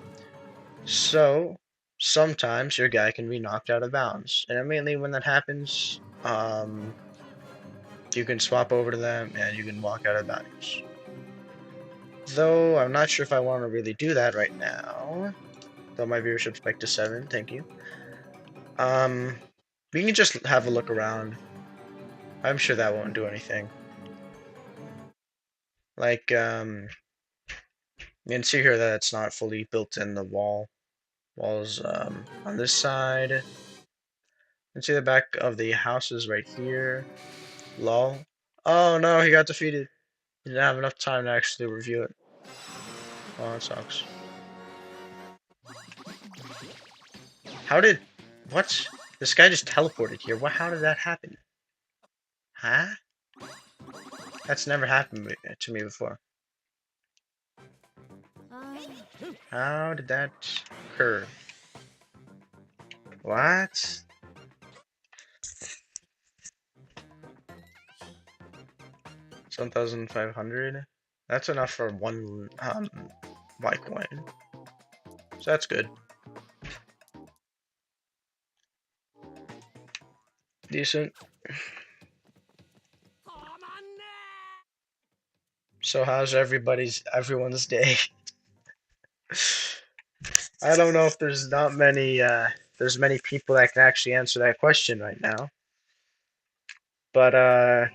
So, sometimes your guy can be knocked out of bounds. And immediately when that happens, you can swap over to them and you can walk out of bounds. Though, I'm not sure if I want to really do that right now. Though my viewership's back to 7, thank you. We can just have a look around. I'm sure that won't do anything. Like, you can see here that it's not fully built in the walls, on this side. You can see the back of the houses right here. Lol. Oh no, he got defeated. He didn't have enough time to actually review it. Oh, that sucks. How did... What? This guy just teleported here. How did that happen? Huh? That's never happened to me before. How did that occur? What? 7,500? That's enough for one Y coin. So that's good. Decent. So how's everyone's day? I don't know if there's not many there's many people that can actually answer that question right now. But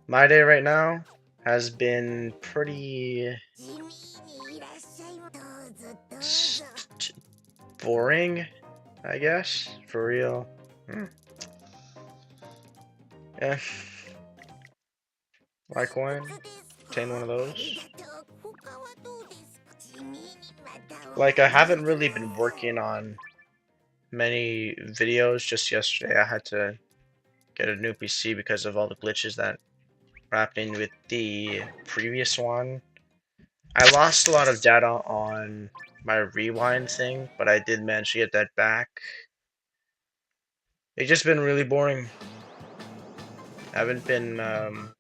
my day right now has been pretty boring, I guess, for real. Yeah. Litecoin, obtain one of those. Like, I haven't really been working on many videos. Just yesterday I had to get a new PC because of all the glitches that were happening with the previous one. I lost a lot of data on my rewind thing, but I did manage to get that back. It's just been really boring. I haven't been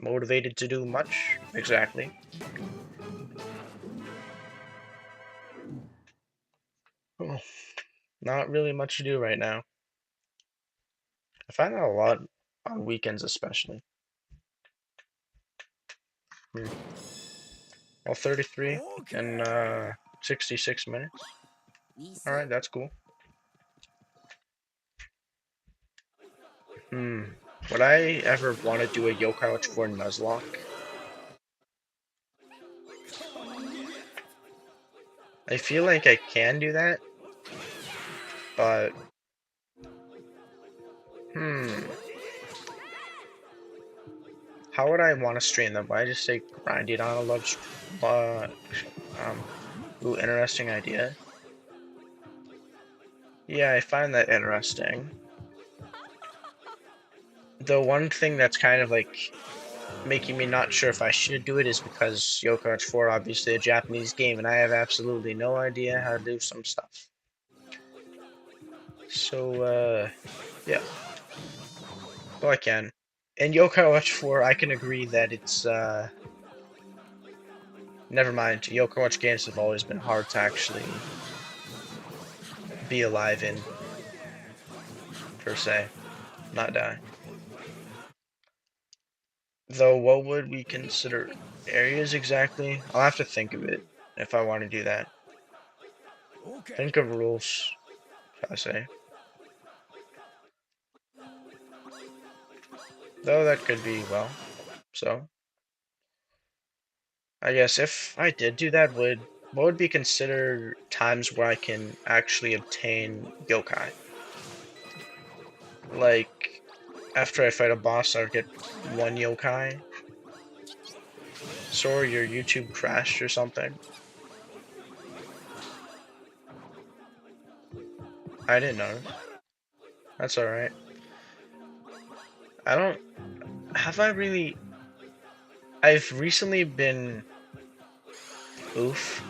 motivated to do much, exactly. Oh, not really much to do right now. I find that a lot on weekends especially. Well, 33 and 66 minutes. Alright, that's cool. Would I ever want to do a Yokai Watch for Nuzlocke? I feel like I can do that, but how would I want to stream them? Would I just say grind it on a love ooh, interesting idea. Yeah, I find that interesting. The one thing that's kind of like making me not sure if I should do it is because Yokai Watch 4 obviously a Japanese game and I have absolutely no idea how to do some stuff. So, yeah. Well, I can. In Yokai Watch 4, I can agree that it's, never mind. Yokai Watch games have always been hard to actually be alive in, per se. not die. Though, what would we consider areas exactly? I'll have to think of it if I want to do that. Think of rules, I say. Though that could be, well, so. I guess if I did do that, what would be considered times where I can actually obtain yokai? Like, after I fight a boss, I would get one yokai. So your YouTube crashed or something. I didn't know. That's alright. I don't... Have I really... I've recently been... Oof.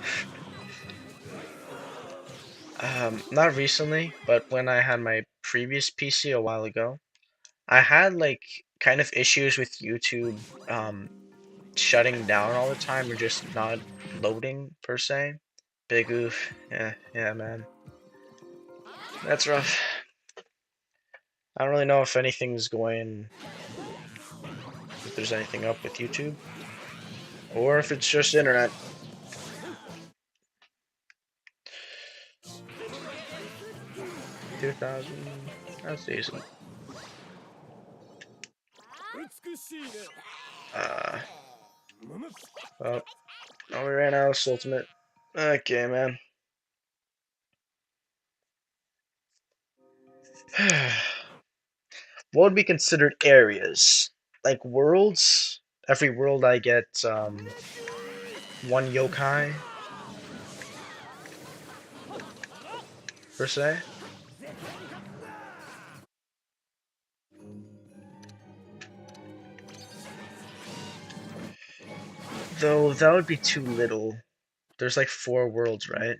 Not recently, but when I had my previous PC a while ago, I had, like, kind of issues with YouTube, shutting down all the time or just not loading, per se. Big oof. Yeah, yeah, man. That's rough. I don't really know if anything's going... If there's anything up with YouTube. Or if it's just internet. 2,000. That's decent. Uh, oh, oh, we ran out of ultimate. Okay, man. What would be considered areas? Like worlds? Every world I get one yokai, per se. Though that would be too little. There's like 4 worlds, right?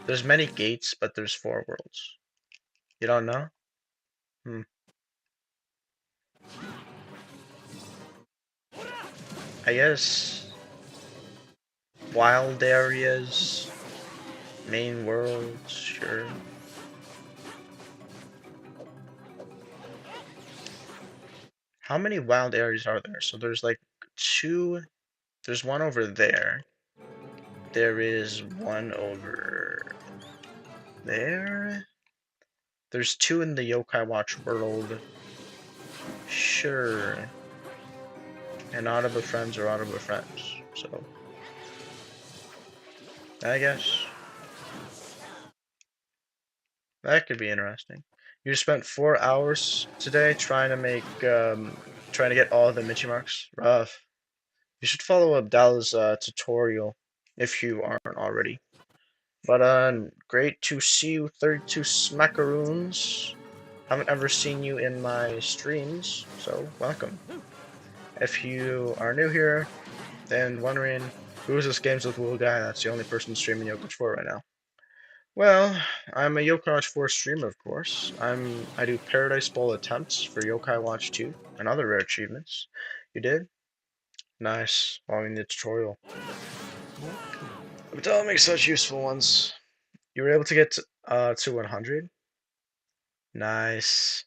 There's many gates, but there's 4 worlds. You don't know? Hmm. I guess wild areas, main worlds, sure. How many wild areas are there? So there's like 2, there's one over there. There is one over there. There's 2 in the Yokai Watch world. Sure. And Audible Friends are Audible Friends. So, I guess that could be interesting. You spent 4 hours today trying to make, trying to get all the Michi marks. Rough. You should follow Abdal's tutorial if you aren't already. But great to see you, 32 smackaroons. Haven't ever seen you in my streams, so welcome. If you are new here and wondering who is this Games with Will guy, that's the only person streaming Yokoch 4 right now. Well, I'm a Yokai 4 streamer, of course. I do Paradise Bowl attempts for Yokai Watch 2 and other rare achievements. You did? Nice. Following the tutorial. But don't make such useful ones. You were able to get to 100? Nice.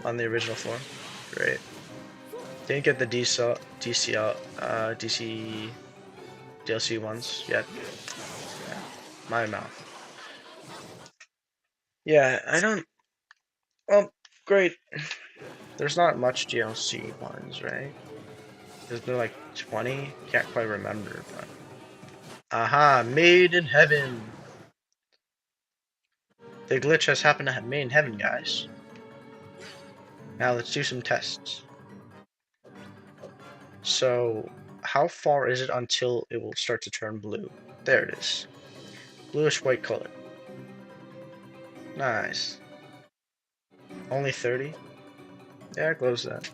On the original form. Great. Didn't get the DC DLC ones yet. Yeah. My mouth. Yeah, I don't... Well, great. There's not much DLC ones, right? There's been like 20? Can't quite remember, but... Aha! Made in heaven! The glitch has happened to made in heaven, guys. Now let's do some tests. So, how far is it until it will start to turn blue? There it is. Bluish white color. Nice. Only 30? Yeah, close that.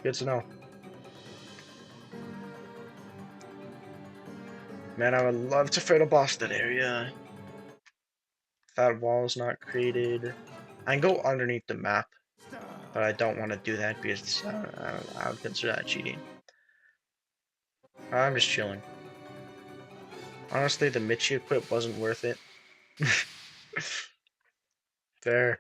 Good to know. Man, I would love to fight a boss that area. That wall's not created. I can go underneath the map, but I don't want to do that because I would consider that cheating. I'm just chilling. Honestly, the Michi equip wasn't worth it. Fair.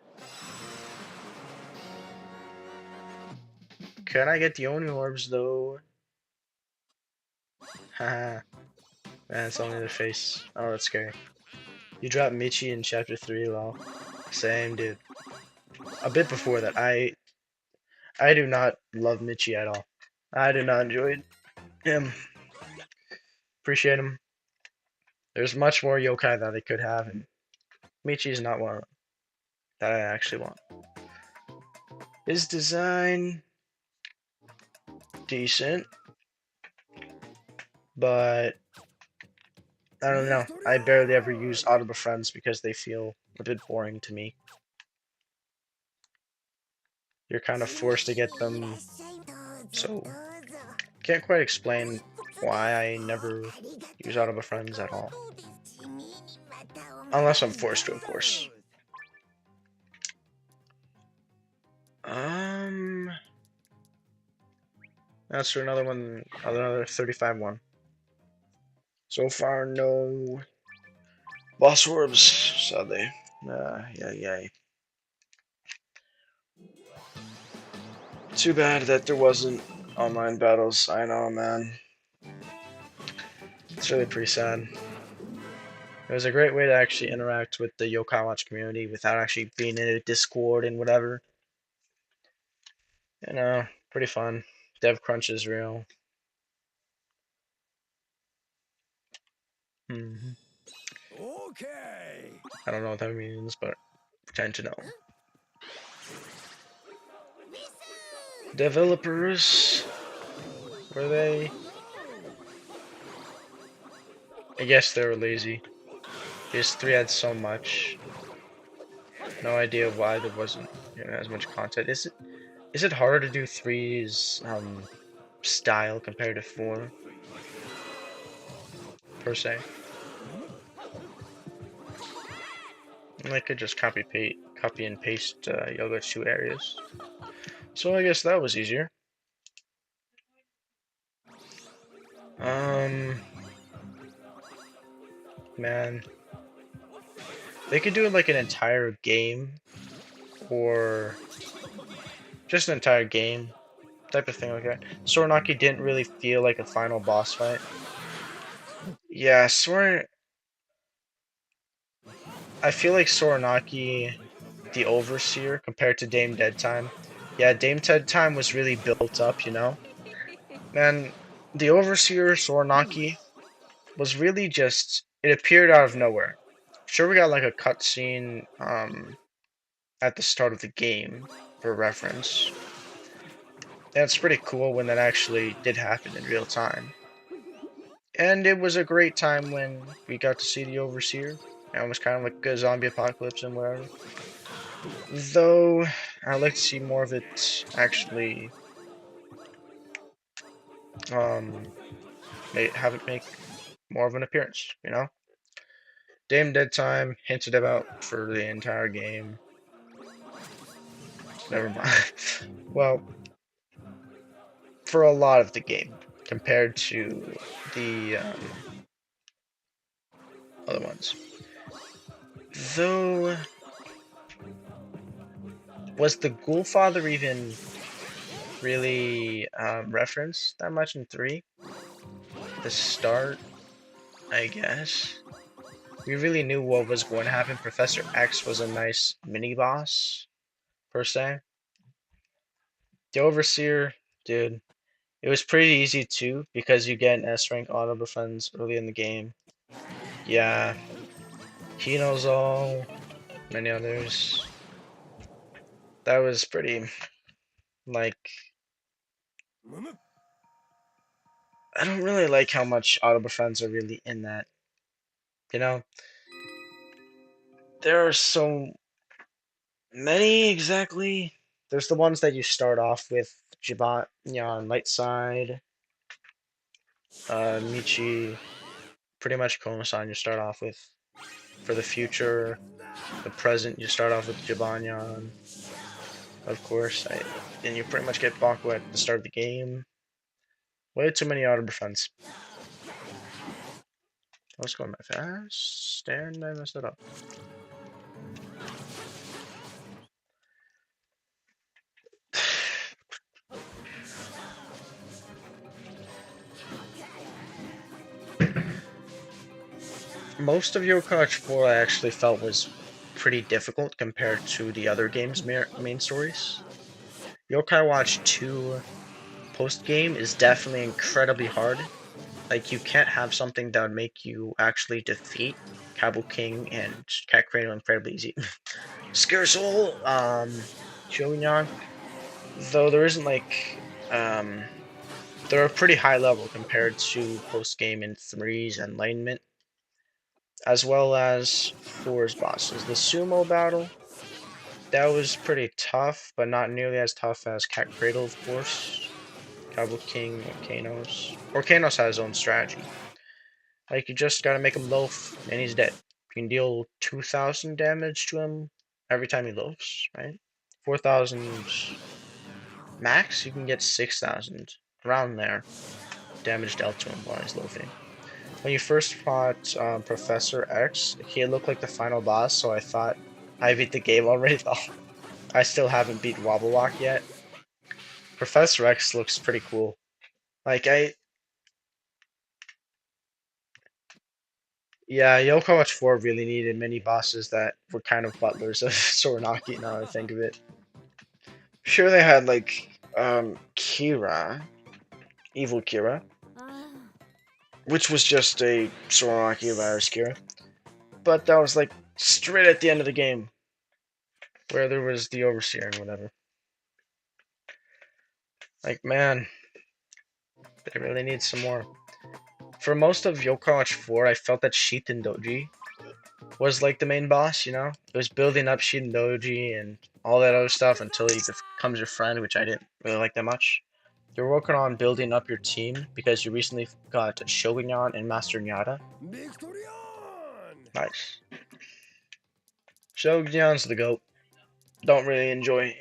Can I get the Oni orbs though? Haha. Man, it's only their face. Oh, that's scary. You dropped Michi in chapter 3, lol. Same, dude. A bit before that, I do not love Michi at all. I do not enjoy him. Appreciate him. There's much more yokai that they could have, and Michi's not one of them that I actually want. His design, decent, but I don't know. I barely ever use Audible Friends because they feel a bit boring to me. You're kind of forced to get them, so can't quite explain why I never use Audible Friends at all. Unless I'm forced to, of course. Um, that's for another one, another 35 one. So far, no boss orbs, sadly. Yeah. Too bad that there wasn't online battles. I know, man. It's really pretty sad. It was a great way to actually interact with the Yokai Watch community without actually being in a Discord and whatever. You know, pretty fun. Dev crunch is real. Hmm. Okay. I don't know what that means, but pretend to know. Developers, were they? I guess they were lazy. PS3 had so much. No idea why there wasn't, as much content. Is it harder to do three's style compared to four per se? And I could just copy and paste Yoga 2 areas. So I guess that was easier. Um, man, they could do it like an entire game, or just an entire game type of thing like that. Soranaki didn't really feel like a final boss fight. Yeah, I feel like Soranaki, the Overseer, compared to Dame Dead Time. Yeah, Dame Dead Time was really built up, you know? Man, the Overseer Soranaki was really just, it appeared out of nowhere. Sure, we got like a cutscene at the start of the game for reference. And it's pretty cool when that actually did happen in real time. And it was a great time when we got to see the Overseer. And it was kind of like a zombie apocalypse and whatever. Though, I'd like to see more of it actually um, have it make more of an appearance, you know? Dame Dead Time hinted about for the entire game. Never mind. Well, for a lot of the game compared to the other ones. Though, was the Ghoulfather even really referenced that much in 3? The start, I guess. We really knew what was going to happen. Professor X was a nice mini boss, per se. The Overseer, dude, it was pretty easy too, because you get an S rank auto defense early in the game. Yeah, he knows all, many others. That was pretty, like, I don't really like how much auto defense are really in that. You know, there are so many exactly. There's the ones that you start off with Jibat, on light side, Michi, pretty much Konosan you start off with. For the future, the present you start off with Jibanyan, of course. And you pretty much get Baku at the start of the game. Way too many auto defense. I was going my fast, and I messed it up. Most of Yokai Watch 4 I actually felt was pretty difficult compared to the other game's main stories. Yokai Watch 2 post game is definitely incredibly hard. Like, you can't have something that would make you actually defeat Cabo King and Cat Cranial incredibly easy. Scare Soul, Shogunyan, though there isn't like, um, they're a pretty high level compared to post game in 3's Enlightenment, as well as 4's bosses. The sumo battle, that was pretty tough, but not nearly as tough as Cat Cradle, of course. Cabo King, Orkanos. Orkanos has his own strategy. Like, you just gotta make him loaf, and he's dead. You can deal 2,000 damage to him every time he loafs, right? 4,000 max, you can get 6,000, around there, damage dealt to him while he's loafing. When you first fought Professor X, he looked like the final boss, so I thought I beat the game already, though. I still haven't beat Wobble Walk yet. Professor X looks pretty cool. Like, yeah, Yoko Watch 4 really needed mini bosses that were kind of butlers of Soranaki, now that I think of it. Sure, they had, like, Kira, Evil Kira, which was just a Soranaki virus Kira. But that was, like, straight at the end of the game, where there was the Overseer and whatever. Like, man, they really need some more. For most of Yoko Watch 4, I felt that Shiten Doji was like the main boss, you know? It was building up Shiten Doji and all that other stuff until he becomes your friend, which I didn't really like that much. You're working on building up your team because you recently got Shogunyan and Master Nyata. Victorion! Nice. Shogunyan's the GOAT. Don't really enjoy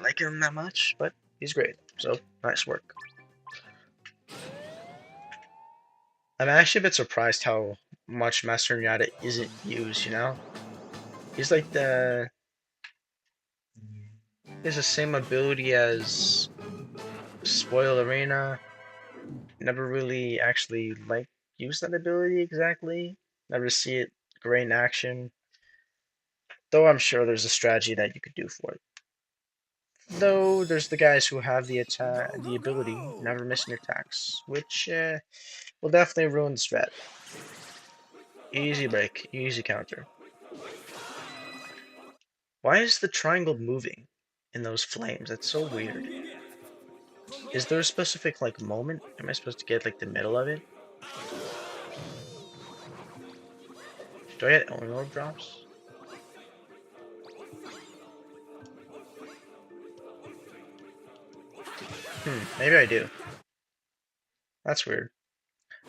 like him that much, but he's great. So, nice work. I'm actually a bit surprised how much Master Nyata isn't used, you know? He's like he has the same ability as Spoil Arena. Never really actually like use that ability exactly. Never see it great in action. Though I'm sure there's a strategy that you could do for it. Though there's the guys who have the ability, Go! never missing attacks, which will definitely ruin the strat. Easy break, easy counter. Why is the triangle moving in those flames? That's so weird. Is there a specific like moment? Am I supposed to get like the middle of it? Do I get Eleanor drops? Maybe I do. That's weird.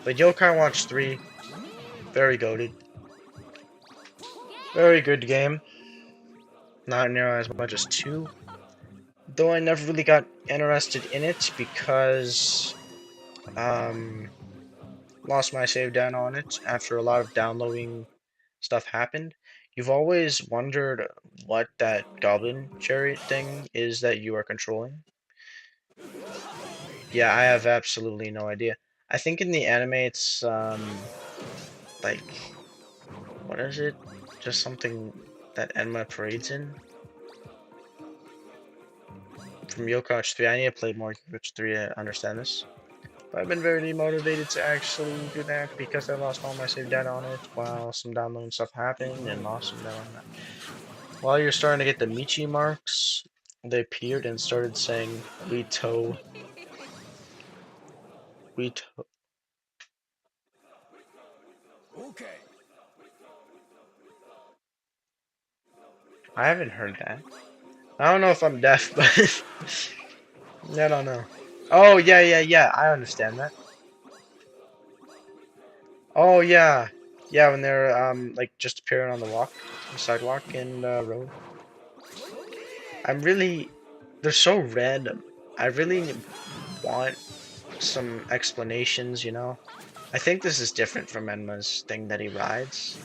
But Yokai Watch 3, very goated. Very good game. Not near as much as 2. Though I never really got interested in it because um lost my save down on it after a lot of downloading stuff happened. You've always wondered what that goblin chariot thing is that you are controlling. Yeah, I have absolutely no idea. I think in the anime it's like, what is it? Just something that Enma parades in. From Yokoch 3, I need to play more Yokoch 3 to understand this. But I've been very demotivated to actually do that because I lost all my save data on it while some downloading stuff happened and lost some data on that. While you're starting to get the Michi marks, they appeared and started saying, "We tow, we tow." Okay. I haven't heard that. I don't know if I'm deaf, but I don't know. Oh, yeah, yeah, yeah, I understand that. Oh, yeah. Yeah, when they're, like, just appearing on the sidewalk and, road. I'm really, they're so random. I really want some explanations, you know? I think this is different from Enma's thing that he rides.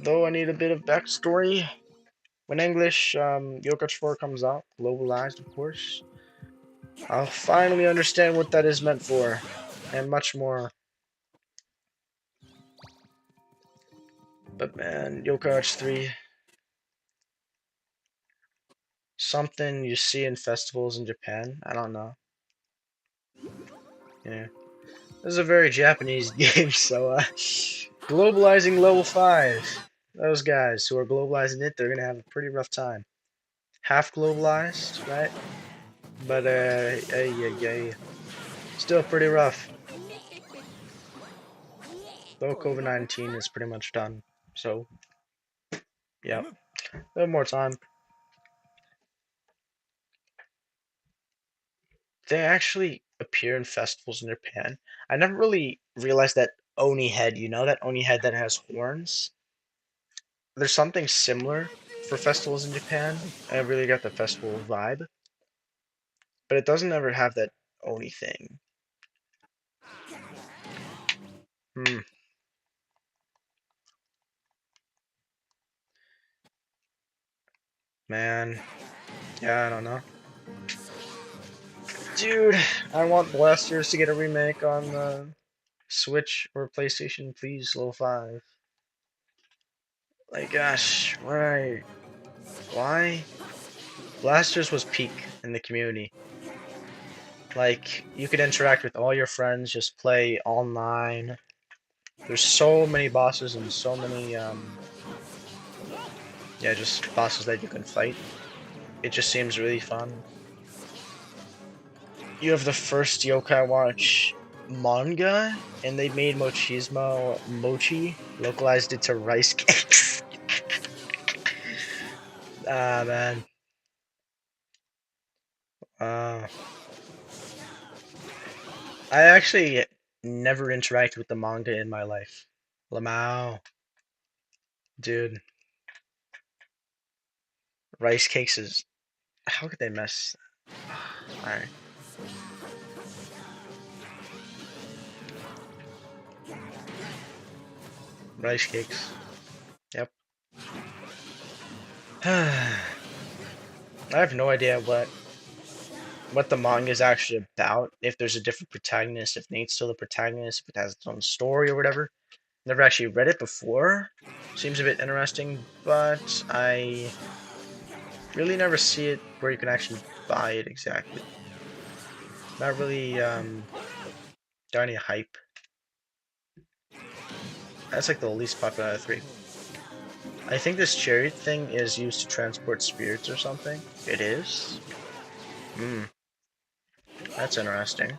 Though I need a bit of backstory. When English Yokoch 4 comes out, globalized, of course, I'll finally understand what that is meant for, and much more. But man, Yokai Watch 3, something you see in festivals in Japan. I don't know. Yeah. This is a very Japanese game, so globalizing level 5. Those guys who are globalizing it, they're gonna have a pretty rough time. Half globalized, right? But yeah, still pretty rough. Though COVID-19 is pretty much done. So, yeah, a little more time. They actually appear in festivals in Japan. I never really realized that Oni head, that Oni head that has horns? There's something similar for festivals in Japan. I really got the festival vibe, but it doesn't ever have that Oni thing. Hmm, man. Yeah, I don't know. Dude, I want Blasters to get a remake on the Switch or PlayStation, please, Level 5. Like, gosh, why? Why? Blasters was peak in the community. Like, you could interact with all your friends, just play online. There's so many bosses and so many, yeah, just bosses that you can fight. It just seems really fun. You have the first Yokai Watch manga, and they made Mochismo Mochi, localized it to rice cakes. Ah, man. Uh, I actually never interacted with the manga in my life. Lamau, dude, rice cakes is. How could they mess? Alright, rice cakes. Yep. I have no idea what the manga is actually about. If there's a different protagonist, if Nate's still the protagonist, if it has its own story or whatever. Never actually read it before. Seems a bit interesting, but I really never see it where you can actually buy it exactly. Not really got any hype. That's like the least popular out of three. I think this chariot thing is used to transport spirits or something. It is? Hmm, that's interesting.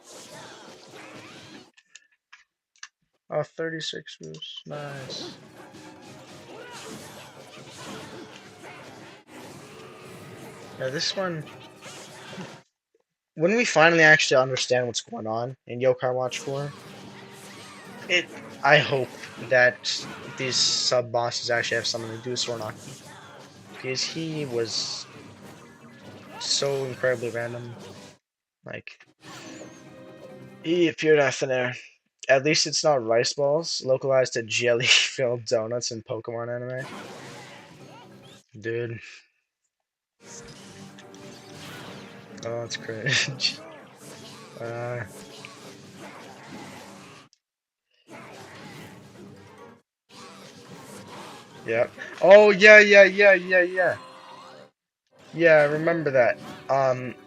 Oh, 36 moves. Nice. Yeah, this one, when we finally actually understand what's going on in Yokai Watch 4, it I hope that these sub bosses actually have something to do with Sornaki. Because he was so incredibly random. Like, he appeared out of there. At least it's not rice balls localized to jelly filled donuts in Pokemon anime. Dude. Oh, that's cringe. Uh, yep. Oh, yeah. Yeah, I remember that.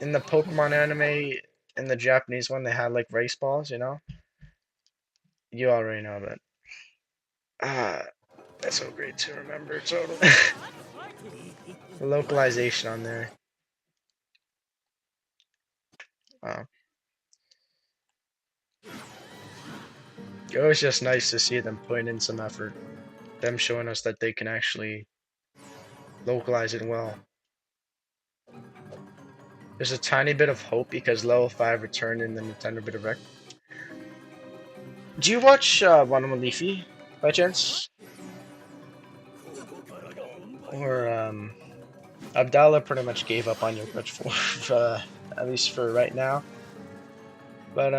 In the Pokemon anime, in the Japanese one, they had like rice balls. You already know that. Ah, that's so great to remember, totally. The localization on there. Oh. It was just nice to see them putting in some effort. Them showing us that they can actually localize it well. There's a tiny bit of hope because level 5 returned in the Nintendo Bit of Rec. Do you watch One Leafy by chance? Or Abdallah pretty much gave up on your Crutch 4, at least for right now. But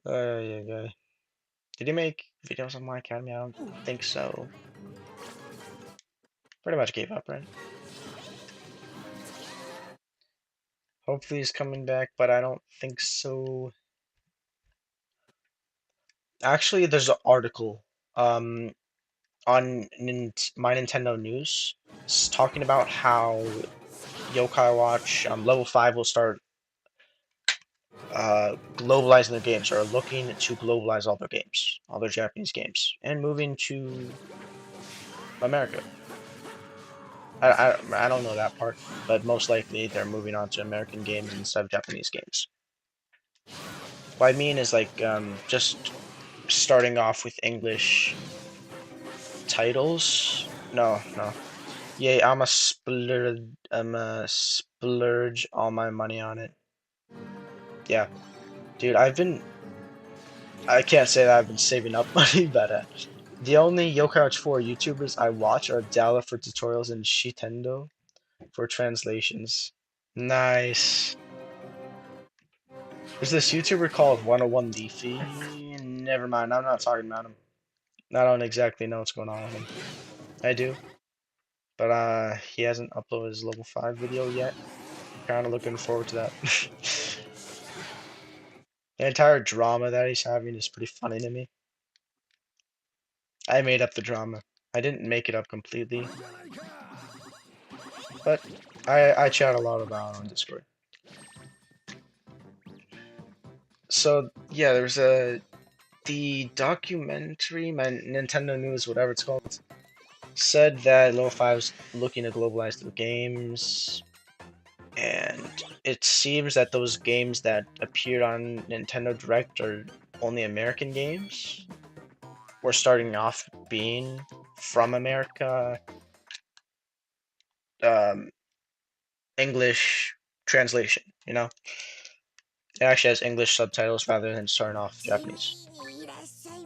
yeah. Did he make videos on My Academy? I don't think so. Pretty much gave up, right? Hopefully he's coming back, but I don't think so. Actually, there's an article. Um, on My Nintendo News talking about how Yokai Watch level 5 will start globalizing their games, or looking to globalize all their games, all their Japanese games, and moving to America. I don't know that part, but most likely they're moving on to American games instead of Japanese games. What I mean is like just starting off with English titles. No, no. Yeah, I'm a splurge all my money on it. Yeah, dude, I can't say that I've been saving up money, but the only Yokai Watch 4 YouTubers I watch are Dala for tutorials and Shitendo for translations. Nice. There's this YouTuber called 101 Leafy. Never mind, I'm not talking about him. I don't exactly know what's going on with him. I do, but he hasn't uploaded his level 5 video yet. Kind of looking forward to that. The entire drama that he's having is pretty funny to me. I made up the drama. I didn't make it up completely, but I chat a lot about it on Discord. So yeah, there's the documentary, my Nintendo News, whatever it's called, said that Level 5's looking to globalize their games, and it seems that those games that appeared on Nintendo Direct are only American games. We're starting off being from America, um, English translation, you know? It actually has English subtitles rather than starting off Japanese.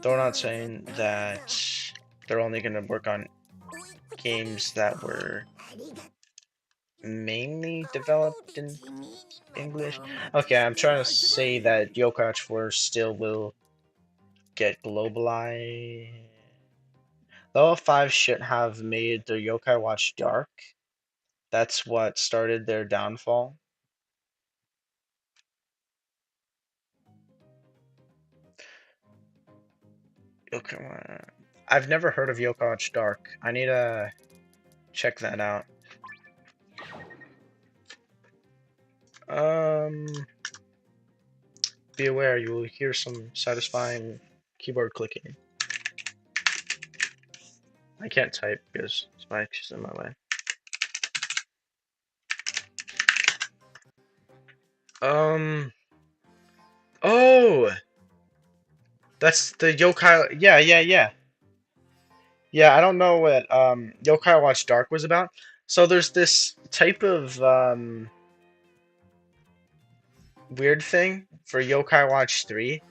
They're not saying that they're only going to work on games that were mainly developed in English. Okay, I'm trying to say that Yokai Watch 4 still will get globalized. Level 5 should have made the Yokai Watch dark. That's what started their downfall. Yokai, I've never heard of Yokai Watch Dark. I need to check that out. Um, be aware you will hear some satisfying keyboard clicking. I can't type because my is in my way. Um. Oh, that's the Yokai. Yeah, yeah, yeah. Yeah, I don't know what Yokai Watch Dark was about. So there's this type of weird thing for Yokai Watch 3.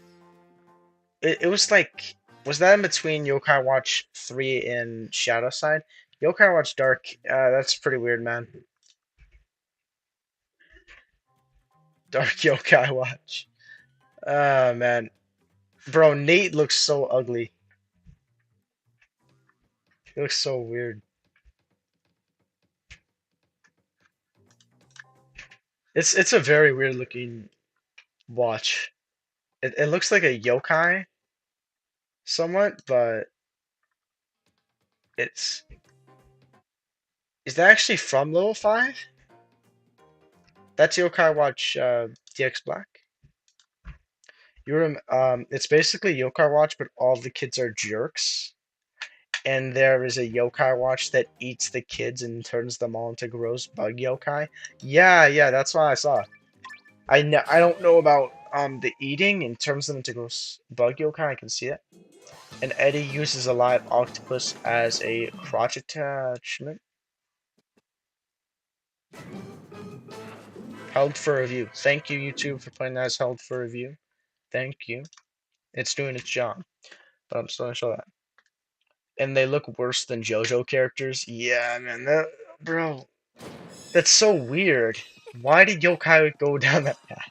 It was like, was that in between Yokai Watch 3 and Shadow Side? Yokai Watch Dark, that's pretty weird, man. Dark Yokai Watch. Ah, man. Bro, Nate looks so ugly. He looks so weird. It's a very weird looking watch. It looks like a yokai somewhat, but it's is that actually from Level 5? That's Yokai Watch DX Black. It's basically Yokai Watch, but all the kids are jerks. And there is a yokai watch that eats the kids and turns them all into gross bug yokai. Yeah, yeah, that's what I saw. I don't know about the eating and turns them into gross bug yokai. I can see it. And Eddie uses a live octopus as a crotch attachment. Held for review. Thank you, YouTube, for putting that as held for review. Thank you. It's doing its job. But I'm still gonna show that. And they look worse than JoJo characters. Yeah, man, bro, that's so weird. Why did yokai go down that path?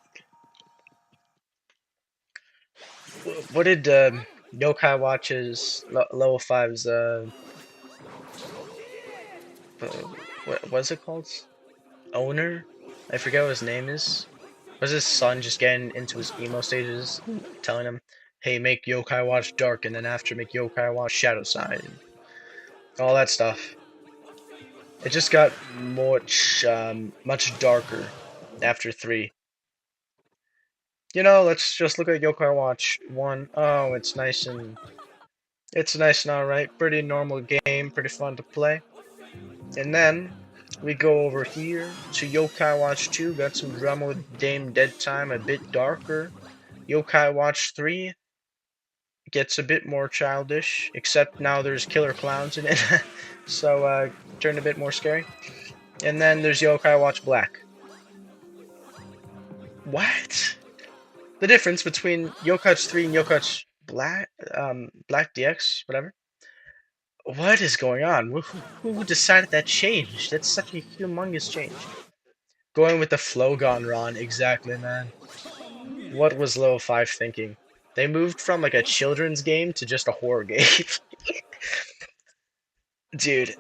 What did Yokai Watch's level 5's what was it called? Owner? I forget what his name is. Was his son just getting into his emo stages, telling him, "Hey, make Yokai Watch dark, and then after make Yokai Watch shadow side." all that stuff. It just got much darker after 3. Let's just look at Yokai Watch 1. Oh, it's nice and alright. Pretty normal game, pretty fun to play. And then we go over here to Yokai Watch 2. Got some drama with Dame Dead Time, a bit darker. Yokai Watch 3 gets a bit more childish, except now there's killer clowns in it. So, turned a bit more scary. And then there's Yokai Watch Black. What? The difference between Yokai Watch 3 and Yokai Watch Black DX, whatever. What is going on? Who decided that change? That's such a humongous change. Going with the flow gone wrong, exactly, man. What was Level 5 thinking? They moved from like a children's game to just a horror game. Dude,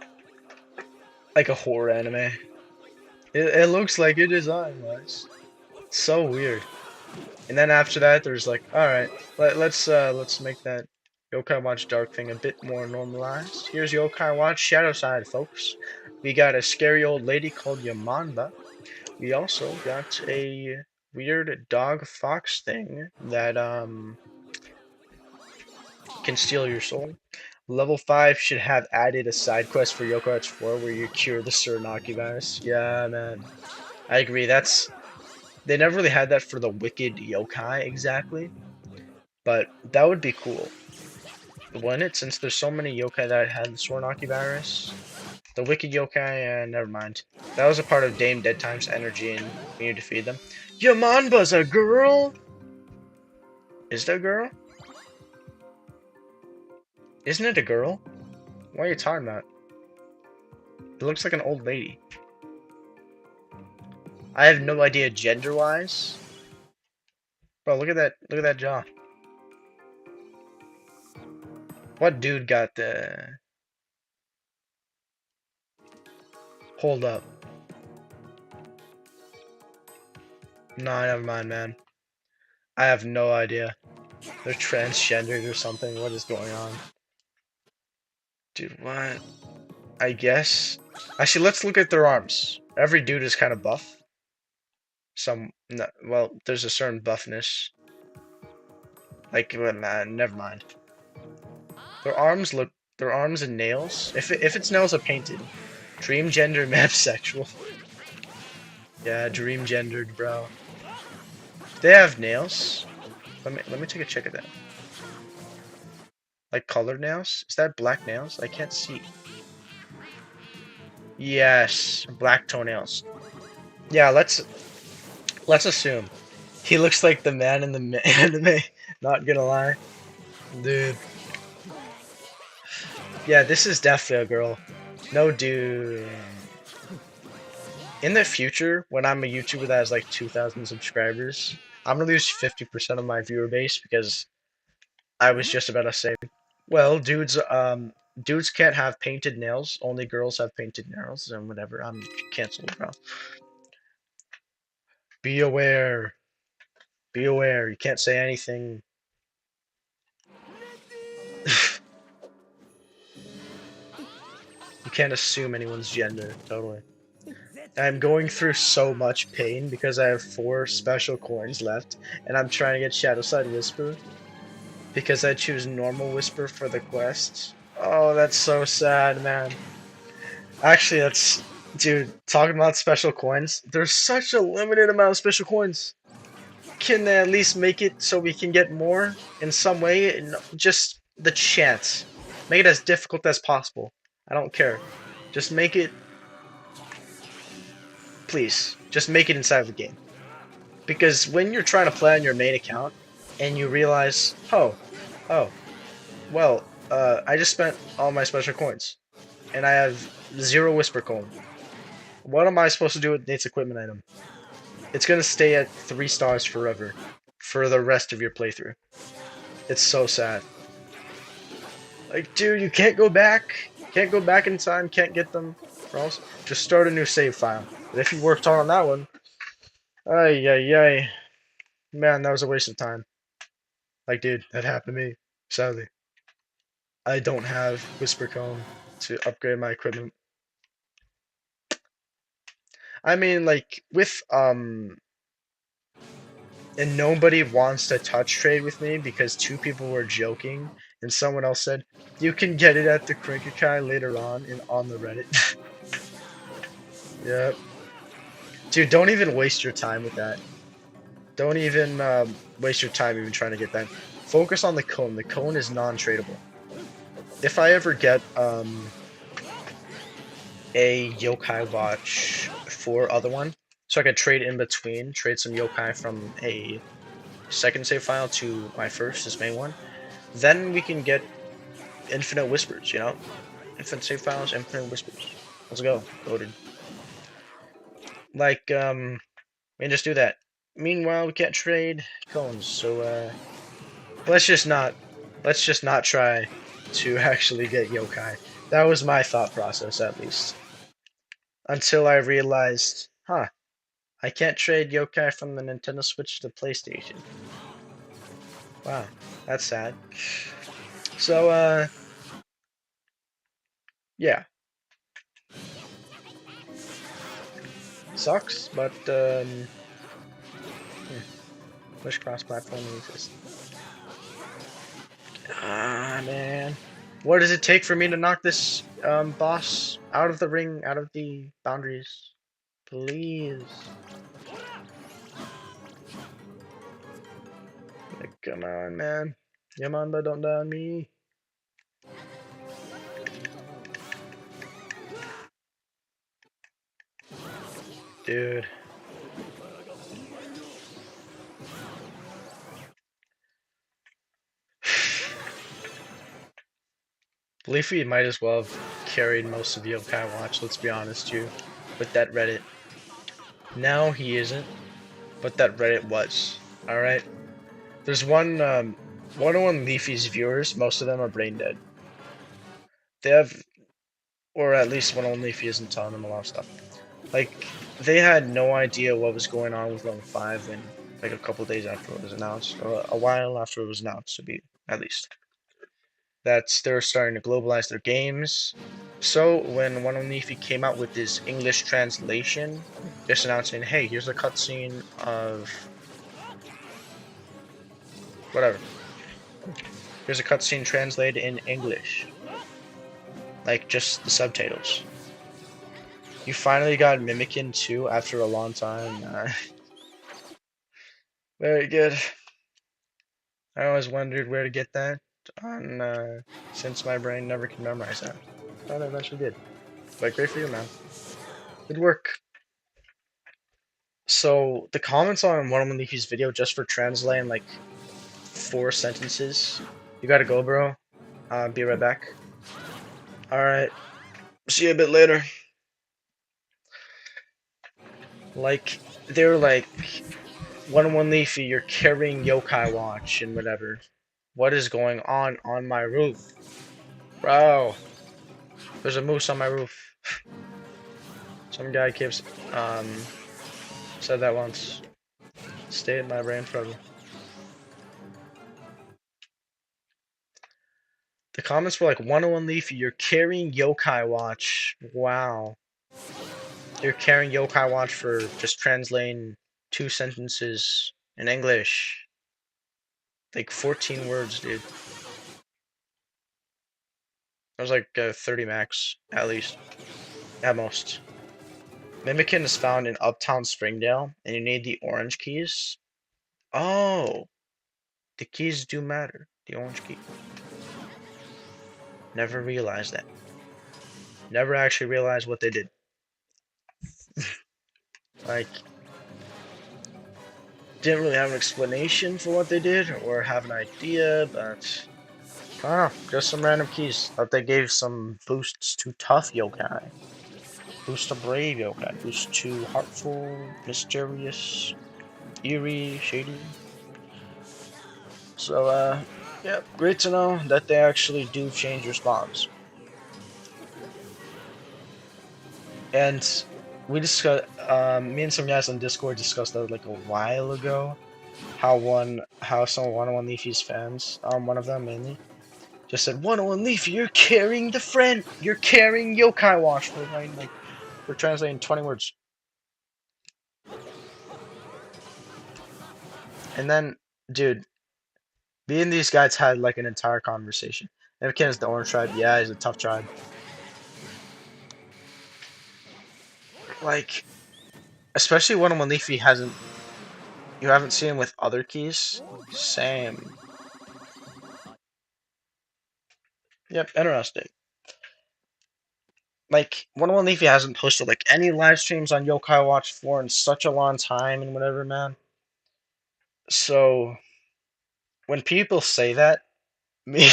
like a horror anime. It looks like it design-wise. So weird. And then after that, there's like, alright, let's make that Yokai Watch Dark thing a bit more normalized. Here's Yokai Watch Shadow Side, folks. We got a scary old lady called Yamanba. We also got a weird dog fox thing that can steal your soul. Level 5 should have added a side quest for Yokai Watch 4 where you cure the Suranaki virus. Yeah, man. I agree. They never really had that for the wicked yokai exactly, but that would be cool. Wouldn't it? Since there's so many yokai that had the Suranaki virus. The wicked yokai, never mind. That was a part of Dame Dead Time's energy and when you defeat them. Yamanba's a girl? Is that a girl? Isn't it a girl? What are you talking about? It looks like an old lady. I have no idea gender-wise. Bro, look at that jaw. What dude got the... Hold up. No, never mind, man. I have no idea. They're transgendered or something. What is going on? Dude, what? I guess. Actually, let's look at their arms. Every dude is kind of buff. No, well, there's a certain buffness. Like, well, nah, never mind. Their arms and nails. If its nails are painted, dream gender map sexual. Yeah, dream gendered, bro. They have nails. Let me take a check of that. Like colored nails? Is that black nails? I can't see. Yes, black toenails. Yeah, let's assume he looks like the man in the anime. Not gonna lie, dude. Yeah, this is definitely a girl. No, dude. In the future, when I'm a YouTuber that has like 2,000 subscribers, I'm gonna lose 50% of my viewer base because I was just about to say, well, dudes can't have painted nails. Only girls have painted nails and whatever. I'm canceled, bro. Be aware. Be aware. You can't say anything. You can't assume anyone's gender. Totally. I'm going through so much pain because I have 4 special coins left, and I'm trying to get Shadowside Whisper because I choose normal Whisper for the quest. Oh, that's so sad, man. Actually, dude, talking about special coins, there's such a limited amount of special coins. Can they at least make it so we can get more in some way? Just the chance. Make it as difficult as possible. I don't care. Just make it, please. Just make it inside of the game. Because when you're trying to play on your main account and you realize, oh, well, I just spent all my special coins and I have 0 Whisper Coin. What am I supposed to do with Nate's equipment item? It's gonna stay at 3 stars forever for the rest of your playthrough. It's so sad. Like, dude, you can't go back. Can't go back in time. Can't get them. Or else, just start a new save file. But if you worked hard on that one, ay, ay, ay. Man, that was a waste of time. Like, dude, that happened to me. Sadly. I don't have Whisper Cone. to upgrade my equipment. I mean, like with and nobody wants to touch trade with me because two people were joking, and someone else said you can get it at the Crinkakai later on in on the Reddit. Yep, dude, don't even waste your time with that. Don't even waste your time even trying to get that. Focus on the cone. The cone is non-tradable. If I ever get a yokai watch for other one, so I could trade in between, trade some yokai from a second save file to my first, this main one, then we can get infinite whispers, you know? Infinite save files, infinite whispers. Let's go, loaded. Like, we can just do that. Meanwhile, we can't trade cones, so let's just not try to actually get yokai. That was my thought process, at least. Until I realized, huh, I can't trade yokai from the Nintendo Switch to the PlayStation. Wow, that's sad. So, yeah, sucks, but wish cross-platform exists. Ah, man. What does it take for me to knock this boss out of the ring, out of the boundaries? Please. Like, come on, man. Come on, but don't die on me. Dude. Leafy might as well have carried most of the Yokai Watch, let's be honest, too. With that Reddit. Now he isn't, but that Reddit was. Alright? There's one Leafy's viewers, most of them are brain dead. They have, or at least one on Leafy isn't telling them a lot of stuff. Like, they had no idea what was going on with level 5 in like a couple days after it was announced, or a while after it was announced, to be at least. That they're starting to globalize their games. So when One on Leafy came out with this English translation, just announcing, hey, here's a cutscene of whatever. Here's a cutscene translated in English. Like just the subtitles. You finally got Mimikin 2 after a long time. Very good. I always wondered where to get that on, since my brain never can memorize that. But I eventually did. But great for you, man. Good work. So the comments on One of Leafy's video just for translating like 4 sentences. You gotta go, bro. Be right back. Alright. See you a bit later. Like, they were like, One Leafy, you're carrying Yokai Watch and whatever. What is going on my roof? Bro. There's a moose on my roof. Some guy keeps, said that once. Stay in my brain forever. The comments were like, 101 Leafy, you're carrying Yokai Watch. Wow. You're carrying Yokai Watch for just translating 2 sentences in English. Like 14 words, dude. That was like 30 max, at least. At most. Mimikin is found in Uptown Springdale, and you need the orange keys. Oh! The keys do matter. The orange key. Never realized that. Never actually realized what they did. Like, didn't really have an explanation for what they did, or have an idea, but I don't know, just some random keys. Thought they gave some boosts to tough yokai. Boost to brave yokai. Boost to heartful, mysterious, eerie, shady. So, yeah, great to know that they actually do change your spawns. And we discussed, me and some guys on Discord discussed that like a while ago. How some 101 Leafy's fans, one of them mainly, just said 101 Leafy, you're carrying the friend. You're carrying Yokai Watch for like for translating 20 words. And then, dude, me and these guys had like an entire conversation. Anakin is the Orange Tribe. Yeah, he's a tough tribe. Like, especially 101 Leafy hasn't. You haven't seen him with other keys. Same. Yep, interesting. Like 101 Leafy hasn't posted like any live streams on Yokai Watch 4 in such a long time and whatever, man. So when people say that, me,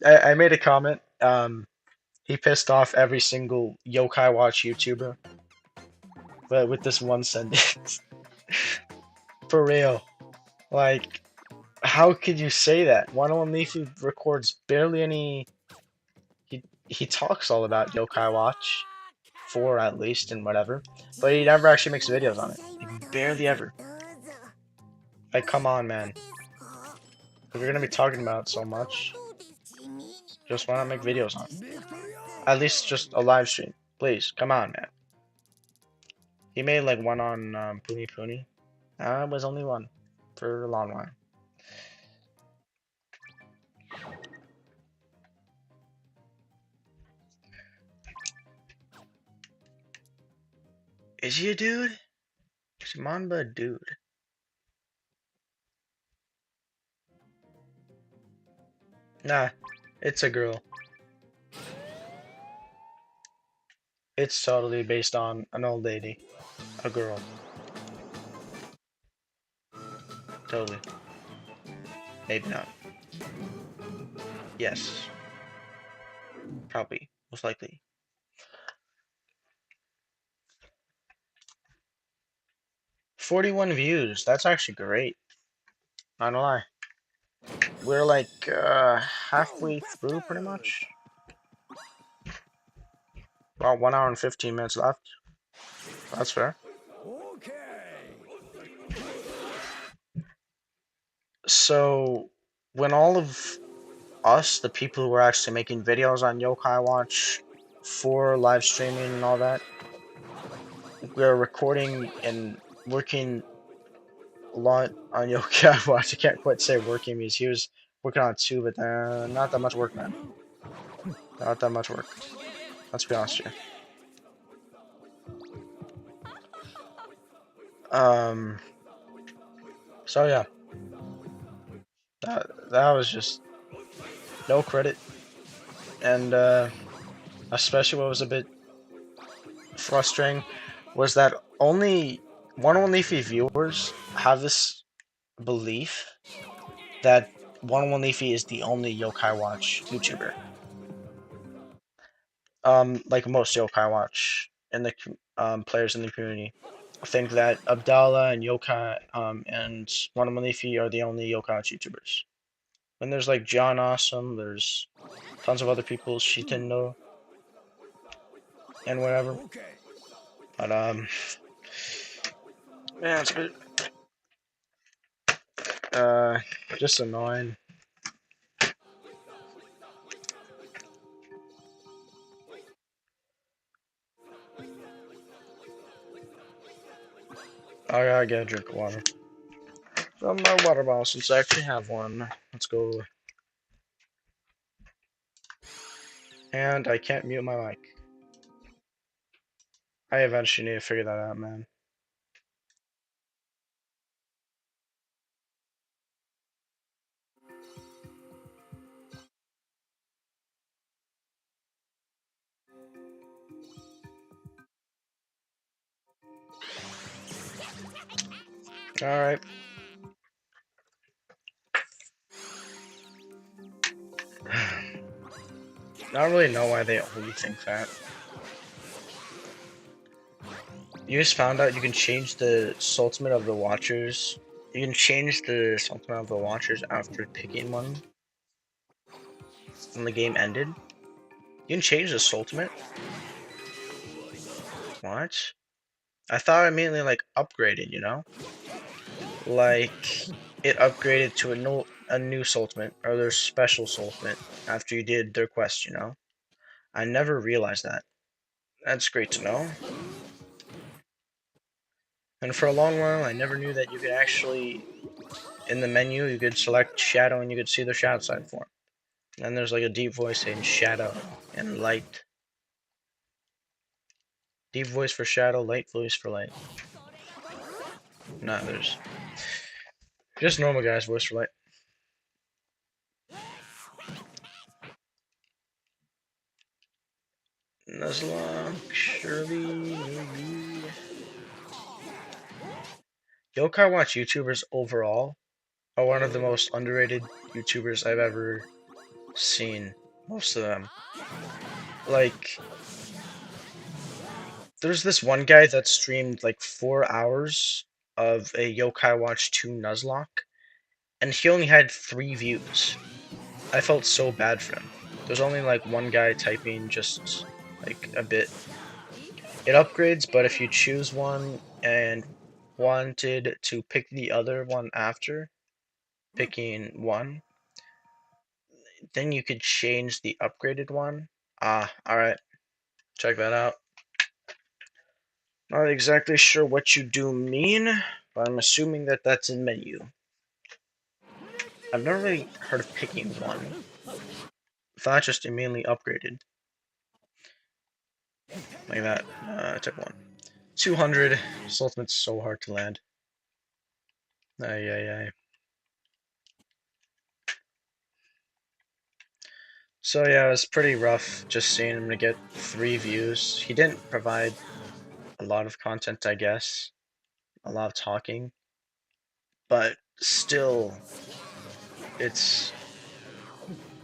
I made a comment. He pissed off every single Yokai Watch YouTuber, but with this one sentence, for real. Like, how could you say that? 101 Leafy records barely any. He talks all about Yokai Watch 4 at least and whatever, but he never actually makes videos on it. Like, barely ever. Like, come on, man. If you're gonna be talking about it so much, just why not make videos on it? At least just a live stream. Please, come on, man. He made like one on Puni Puni. It was only one for a long while. Is he a dude? Is Mamba a dude? Nah, it's a girl. It's totally based on an old lady. A girl. Totally. Maybe not. Yes. Probably. Most likely. 41 views. That's actually great. Not gonna lie. We're like halfway through pretty much. About 1 hour and 15 minutes left. That's fair. So when all of us, the people who are actually making videos on Yokai Watch for live streaming and all that, we're recording and working a lot on Yokai Watch. I can't quite say working because he was working on it too, but not that much work, man. Not that much work. Let's be honest here. Um. So yeah, that was just no credit, and especially what was a bit frustrating was that only Leafy viewers have this belief that 101 Leafy is the only Yokai Watch YouTuber. Like most Yokai Watch and the players in the community think that Abdallah and Yokai and 101 Leafy are the only Yokai Watch YouTubers. Then there's like John Awesome, there's tons of other people, Shitendo and whatever. But yeah, it's a bit just annoying. I gotta get a drink of water. From my water bottle, since I actually have one. Let's go. And I can't mute my mic. I eventually need to figure that out, man. Alright. I don't really know why they only think that. You just found out you can change the Sultimate of the Watchers. You can change the Sultimate of the Watchers after picking one when the game ended. You can change the Sultimate? What? I thought I immediately like upgraded, you know? Like it upgraded to a new Sultimate, or their special Sultimate, after you did their quest, you know? I never realized that. That's great to know. And for a long while, I never knew that you could actually, in the menu, you could select Shadow and you could see the Shadow side form. And there's like a deep voice saying Shadow and Light. Deep voice for Shadow, light voice for Light. Nah, there's just normal guy's voice for Light. Nuzlocke, Shirley, maybe. Yokai Watch YouTubers overall are one of the most underrated YouTubers I've ever seen. Most of them. Like, there's this one guy that streamed like 4 hours of a Yokai Watch 2 Nuzlocke, and he only had 3 views. I felt so bad for him. There's only like one guy typing just like a bit. It upgrades, but if you choose one and wanted to pick the other one after picking one, then you could change the upgraded one. Ah, alright. Check that out. Not exactly sure what you do mean, but I'm assuming that that's in menu. I've never really heard of picking one. Thought just immediately upgraded. Like that. I took one. 200. This ultimate's so hard to land. Ay, ay, ay. So yeah, it was pretty rough just seeing him to get 3 views. He didn't provide a lot of content, I guess. A lot of talking. But still, it's...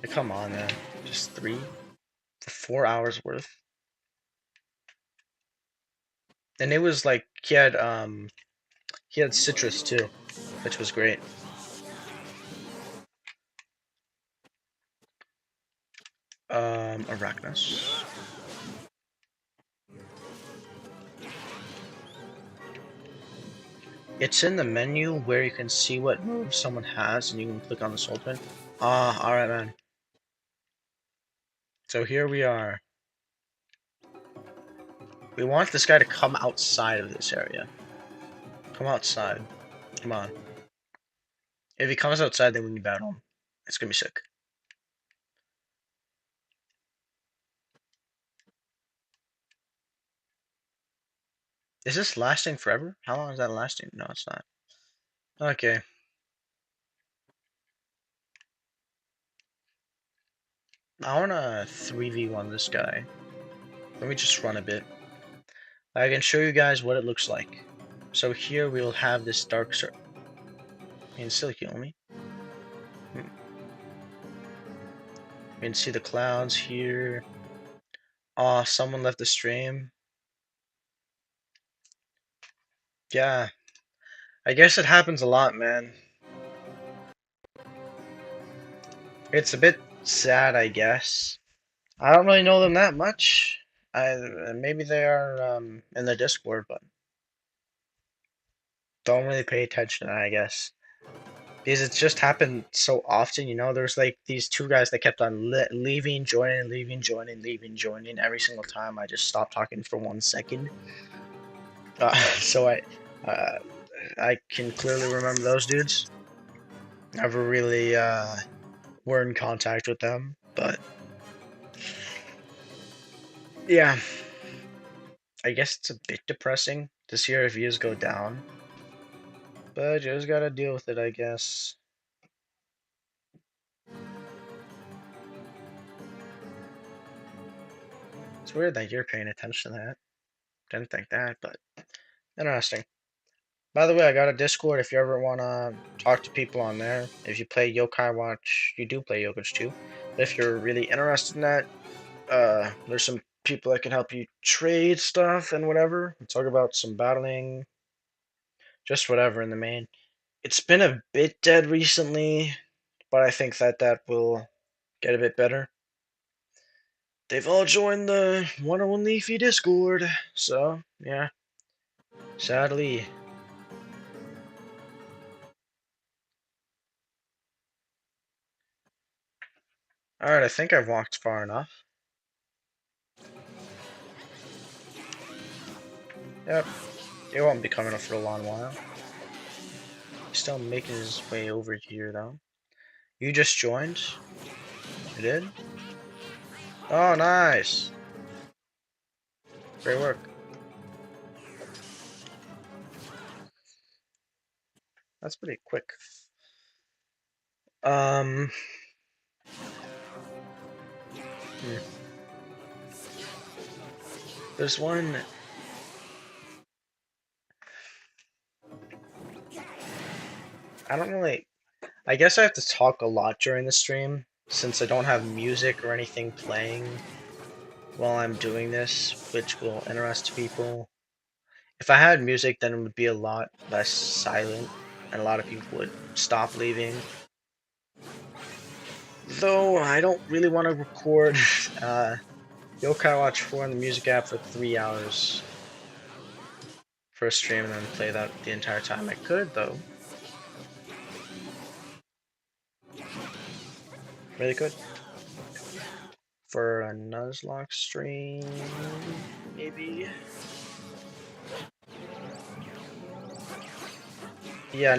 Come on, man. Just 3? For 4 hours worth? And it was like, he had citrus too, which was great. Arachnus. It's in the menu where you can see what moves someone has, and you can click on the Sultan. Ah, alright, man. So here we are. We want this guy to come outside of this area. Come outside. Come on. If he comes outside, then we can battle him. It's gonna be sick. Is this lasting forever? How long is that lasting? No, it's not. Okay. I wanna 3v1 this guy. Let me just run a bit. I can show you guys what it looks like. So here we'll have this dark circle. You can still heal me. You can see the clouds here. Aw, someone left the stream. Yeah, I guess it happens a lot, man. It's a bit sad, I guess. I don't really know them that much. Maybe they are in the Discord, but don't really pay attention to that, I guess. Because it's just happened so often, you know. There's like these 2 guys that kept on leaving, joining, leaving, joining, leaving, joining every single time. I just stopped talking for 1 second. So uh, I can clearly remember those dudes. Never really were in contact with them, but yeah, I guess it's a bit depressing to see our views go down, but just gotta deal with it, I guess. It's weird that you're paying attention to that. Didn't think that, but interesting. By the way, I got a Discord if you ever want to talk to people on there. If you play Yokai Watch, you do play Yokai too. But if you're really interested in that, there's some people that can help you trade stuff and whatever. And talk about some battling, just whatever in the main. It's been a bit dead recently, but I think that that will get a bit better. They've all joined the One on One Leafy Discord, so yeah. Sadly, Alright, I think I've walked far enough. Yep, he won't be coming up for a long while. He's still making his way over here, though. You just joined? You did? Oh, nice! Great work. That's pretty quick. Um, hmm. There's one. I don't really. I guess I have to talk a lot during the stream since I don't have music or anything playing while I'm doing this, which will interest people. If I had music, then it would be a lot less silent, and a lot of people would stop leaving. Though I don't really want to record Yokai Watch 4 on the music app for 3 hours for a stream and then play that the entire time. I could, though. Really could. For a Nuzlocke stream, maybe. Yeah,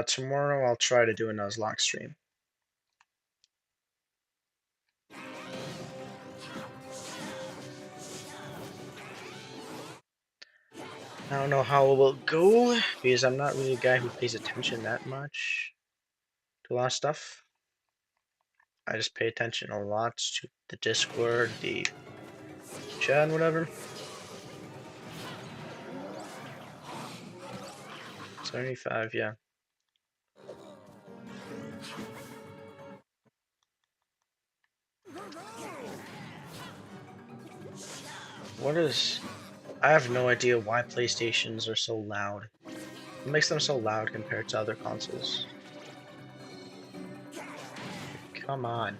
tomorrow I'll try to do a Nuzlocke stream. I don't know how it will go because I'm not really a guy who pays attention that much to a lot of stuff. I just pay attention a lot to the Discord, the chat, and whatever. 75, yeah. What is... I have no idea why PlayStations are so loud. What makes them so loud compared to other consoles? Come on.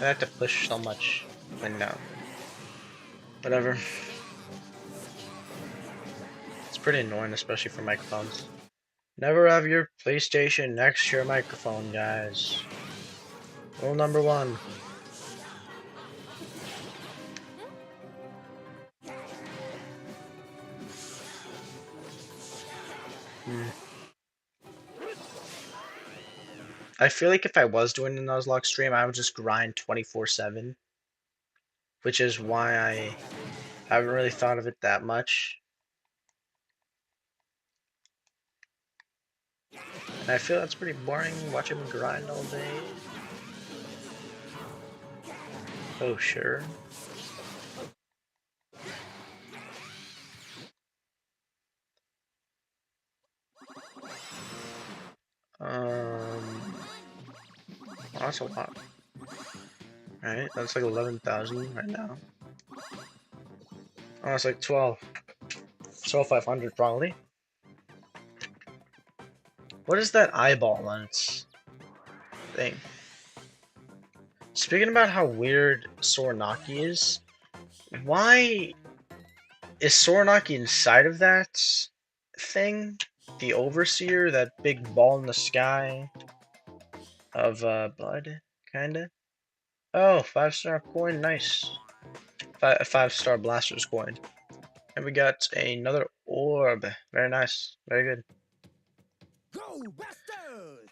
I have to push so much. And no. Whatever. It's pretty annoying, especially for microphones. Never have your PlayStation next to your microphone, guys. Rule number one. I feel like if I was doing a Nuzlocke stream, I would just grind 24/7, which is why I haven't really thought of it that much. And I feel that's pretty boring, watching me grind all day. Oh, sure. Well, that's a lot. Right? That's like 11,000 right now. Oh, it's like 12. 12,500 probably. What is that eyeball on its thing? Speaking about how weird Soranaki is, why is Soranaki inside of that thing? The Overseer, that big ball in the sky of blood, kinda? Oh, 5-star coin, nice. A 5-star blaster's coin. And we got another orb. Very nice. Very good. Go Busters!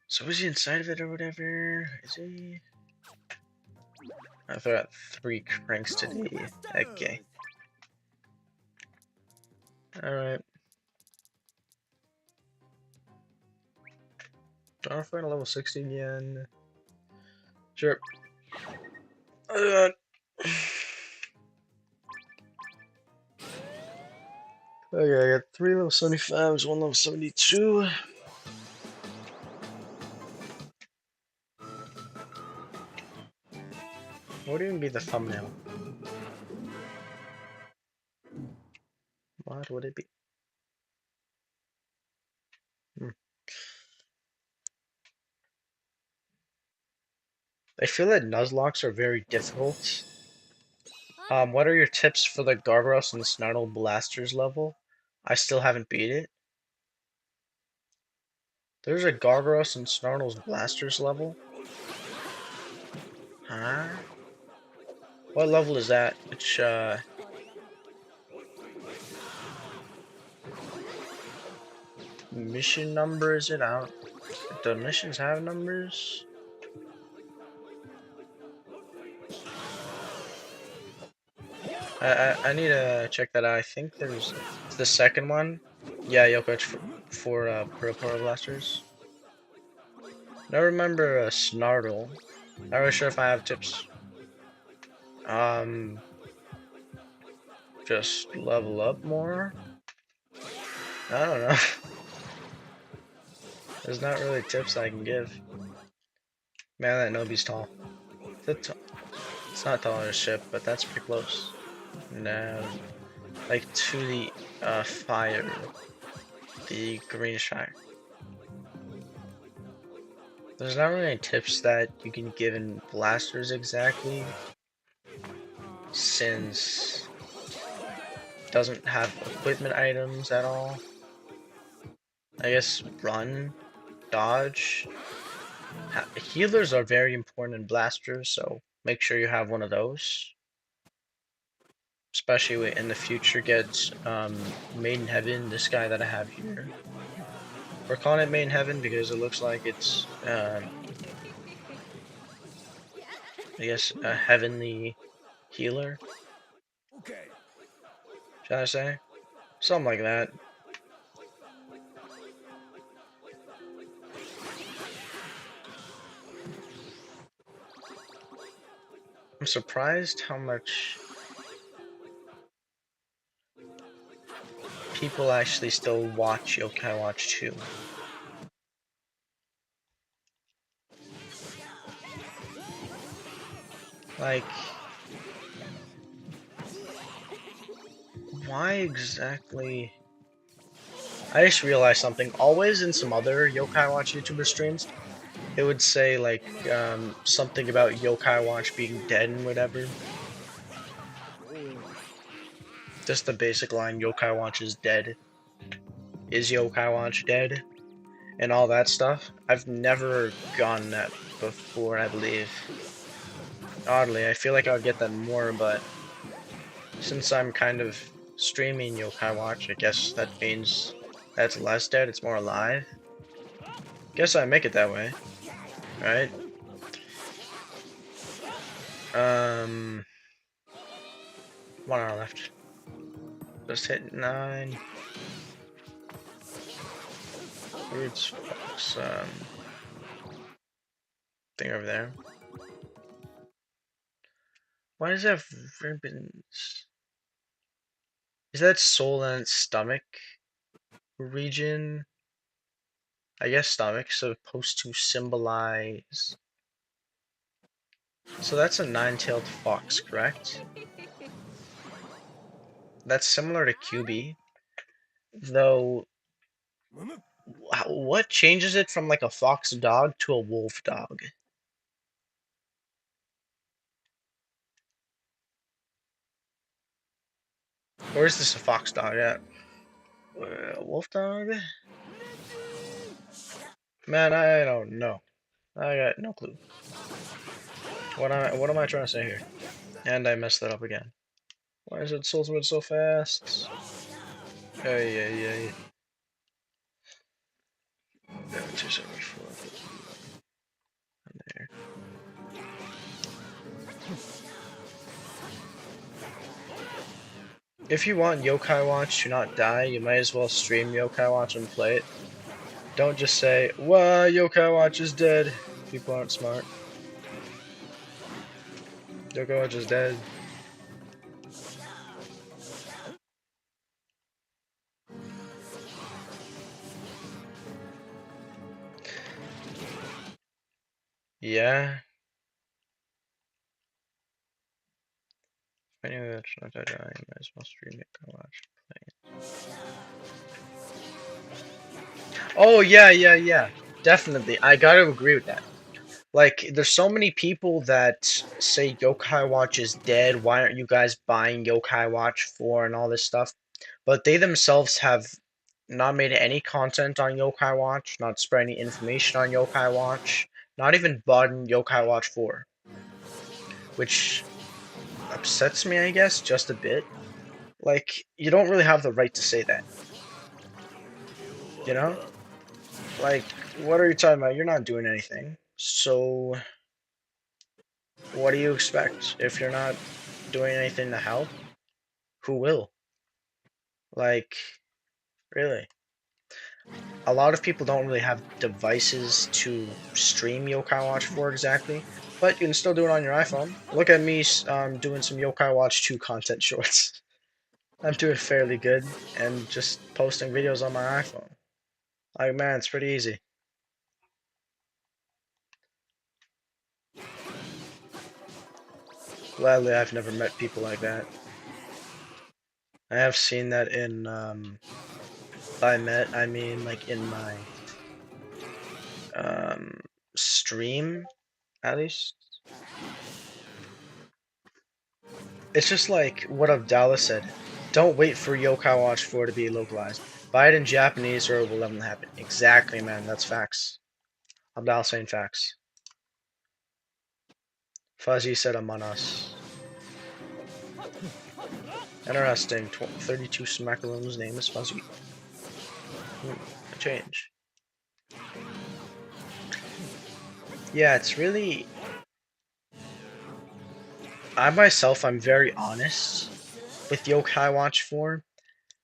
So is he inside of it or whatever? Is he? I threw out 3 cranks Go today. Okay. Busters! Alright. Don't fight a level 60 again. Sure. Uh, okay, I got 3 level 75s, 1 level 72. What would even be the thumbnail? What would it be? Hmm. I feel that Nuzlocks are very difficult. What are your tips for the Gargoyles and Snartle Blasters level? I still haven't beat it. There's a Gargoyles and Snartles Blasters level? Huh? What level is that? Which mission number is it? I don't. Do missions have numbers? I need to check that out. I think there's the second one. Yeah, Yokoch for Purple Blasters. I remember a Snartle. Not really sure if I have tips. Um, just level up more. I don't know. There's not really tips I can give. Man, that Nobi's tall. It's not tall as ship, but that's pretty close. No, like to the fire, the greenish fire. There's not really any tips that you can give in blasters exactly, since it doesn't have equipment items at all. I guess run, dodge. Healers are very important in blasters, so make sure you have one of those. Especially in the future, get Made in Heaven, this guy that I have here. We're calling it Made in Heaven because it looks like it's, I guess, a heavenly healer, Okay. shall I say? Something like that. I'm surprised how much people actually still watch Yokai Watch 2. Like, why exactly? I just realized something. Always in some other Yokai Watch YouTuber streams, it would say like something about Yokai Watch being dead and whatever. Just the basic line, Yokai Watch is dead. Is Yokai Watch dead? And all that stuff. I've never gotten that before, I believe. Oddly, I feel like I would get that more, but since I'm kind of streaming Yokai Watch, I guess that means that's less dead, it's more alive. Guess I make it that way, right? Um, 1 hour left. Just hit 9. Roots Fox, thing over there. Why does it have ribbons? Is that soul and its stomach region? I guess stomach supposed to symbolize. So that's a nine-tailed fox, correct? That's similar to QB, though. What changes it from like a fox dog to a wolf dog? Or is this a fox dog? Yeah, wolf dog? Man, I don't know. I got no clue. What am I trying to say here? And I messed that up again. Why is it soul switch so fast? Hey, hey, hey. 274. There. If you want Yokai Watch to not die, you might as well stream Yokai Watch and play it. Don't just say, "Wow, Yokai Watch is dead." People aren't smart. Yokai Watch is dead. Yeah. Anyway, that's not that die. You might as well stream Yokai Watch. Oh yeah, yeah, yeah. Definitely. I gotta agree with that. Like, there's so many people that say Yokai Watch is dead. Why aren't you guys buying Yokai Watch 4 and all this stuff? But they themselves have not made any content on Yokai Watch, not spread any information on Yokai Watch, not even bought Yokai Watch 4. which upsets me, I guess, just a bit. Like, you don't really have the right to say that, you know? Like, what are you talking about? You're not doing anything. So, what do you expect? If you're not doing anything to help, who will? Like, really? A lot of people don't really have devices to stream Yokai Watch for exactly, but you can still do it on your iPhone. Look at me doing some Yokai Watch 2 content shorts. I'm doing fairly good and just posting videos on my iPhone. Like, man, it's pretty easy. Gladly, I've never met people like that. I have seen that in, by met, I mean, like, in my, um, stream, at least. It's just like what Abdallah said. Don't wait for Yokai Watch 4 to be localized. Buy it in Japanese or it will never happen. Exactly, man. That's facts. Abdallah saying facts. Fuzzy said Among Us. Interesting. 32 Smackaroon's name is Fuzzy. A change. Yeah, it's really... I myself, I'm very honest with Yokai Watch 4.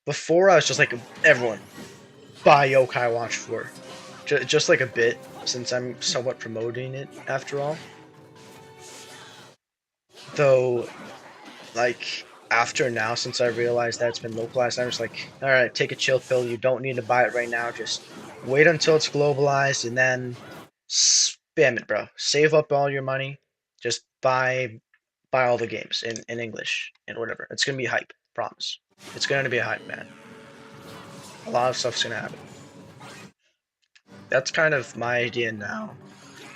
Before, I was just like, everyone, buy Yokai Watch 4. Just like a bit, since I'm somewhat promoting it, after all. Though, like, after now, since I realized that it's been localized, I'm just like, alright, take a chill pill. You don't need to buy it right now. Just wait until it's globalized and then spam it, bro. Save up all your money. Just buy all the games in English and whatever. It's gonna be hype. Promise. It's gonna be a hype, man. A lot of stuff's gonna happen. That's kind of my idea now.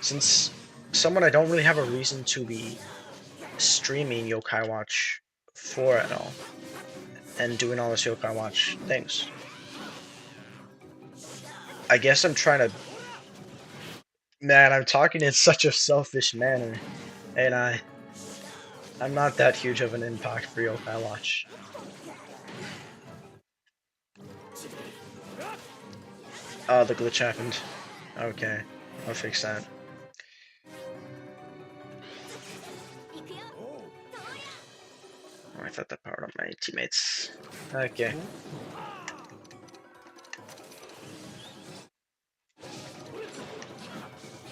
Since someone I don't really have a reason to be streaming Yokai Watch 4 at all. And doing all this Yokai Watch things. I guess I'm trying to... Man, I'm talking in such a selfish manner. And I'm not that huge of an impact for Yokai Watch. Oh, the glitch happened. Okay, I'll fix that. Oh, I thought that powered up my teammates. Okay.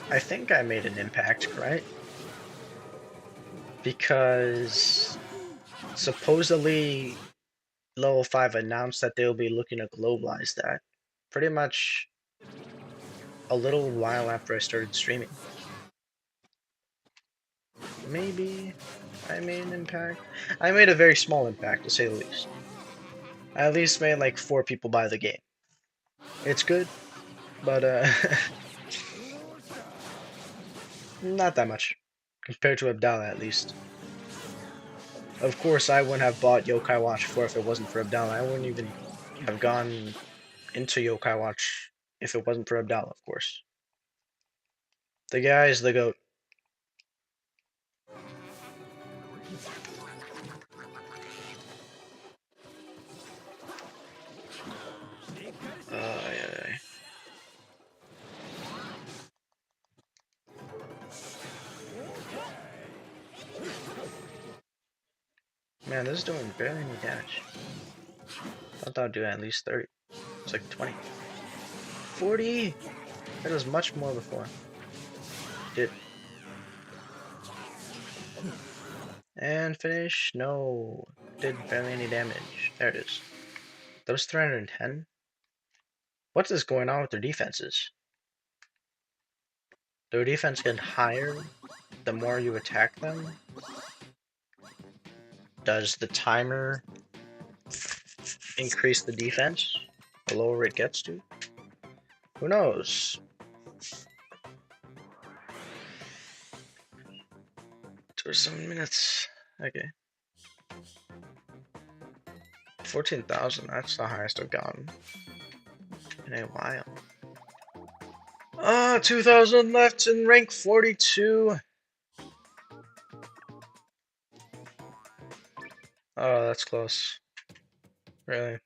I think I made an impact, right? Because supposedly Level 5 announced that they'll be looking to globalize that pretty much a little while after I started streaming. Maybe I made an impact. I made a very small impact, to say the least. I at least made like 4 people buy the game. It's good, but not that much. Compared to Abdallah, at least. Of course, I wouldn't have bought Yokai Watch 4 if it wasn't for Abdallah. I wouldn't even have gone into Yokai Watch if it wasn't for Abdallah, of course. The guy is the GOAT. Yeah. Man, this is doing barely any damage. Thought that would do at least 30. It's like 20. 40! That was much more before. Did. And finish? No. Did barely any damage. There it is. That was 310? What is going on with their defenses? Their defense getting higher the more you attack them? Does the timer increase the defense the lower it gets to? Who knows? 7 minutes. Okay. 14,000, that's the highest I've gotten in a while. 2,000 left in rank 42. Oh, that's close. Really.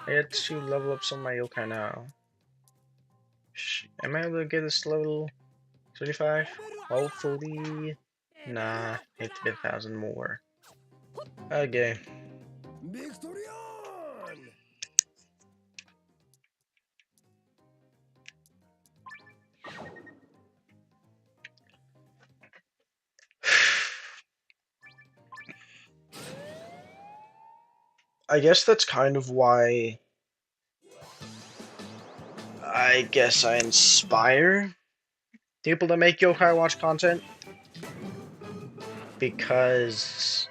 I get to level up some of my yokai now. Am I able to get this level 35? Hopefully. Nah, need to get 1,000 more. Okay. Victory on! I guess that's kind of why I guess I inspire people to make yokai watch content, because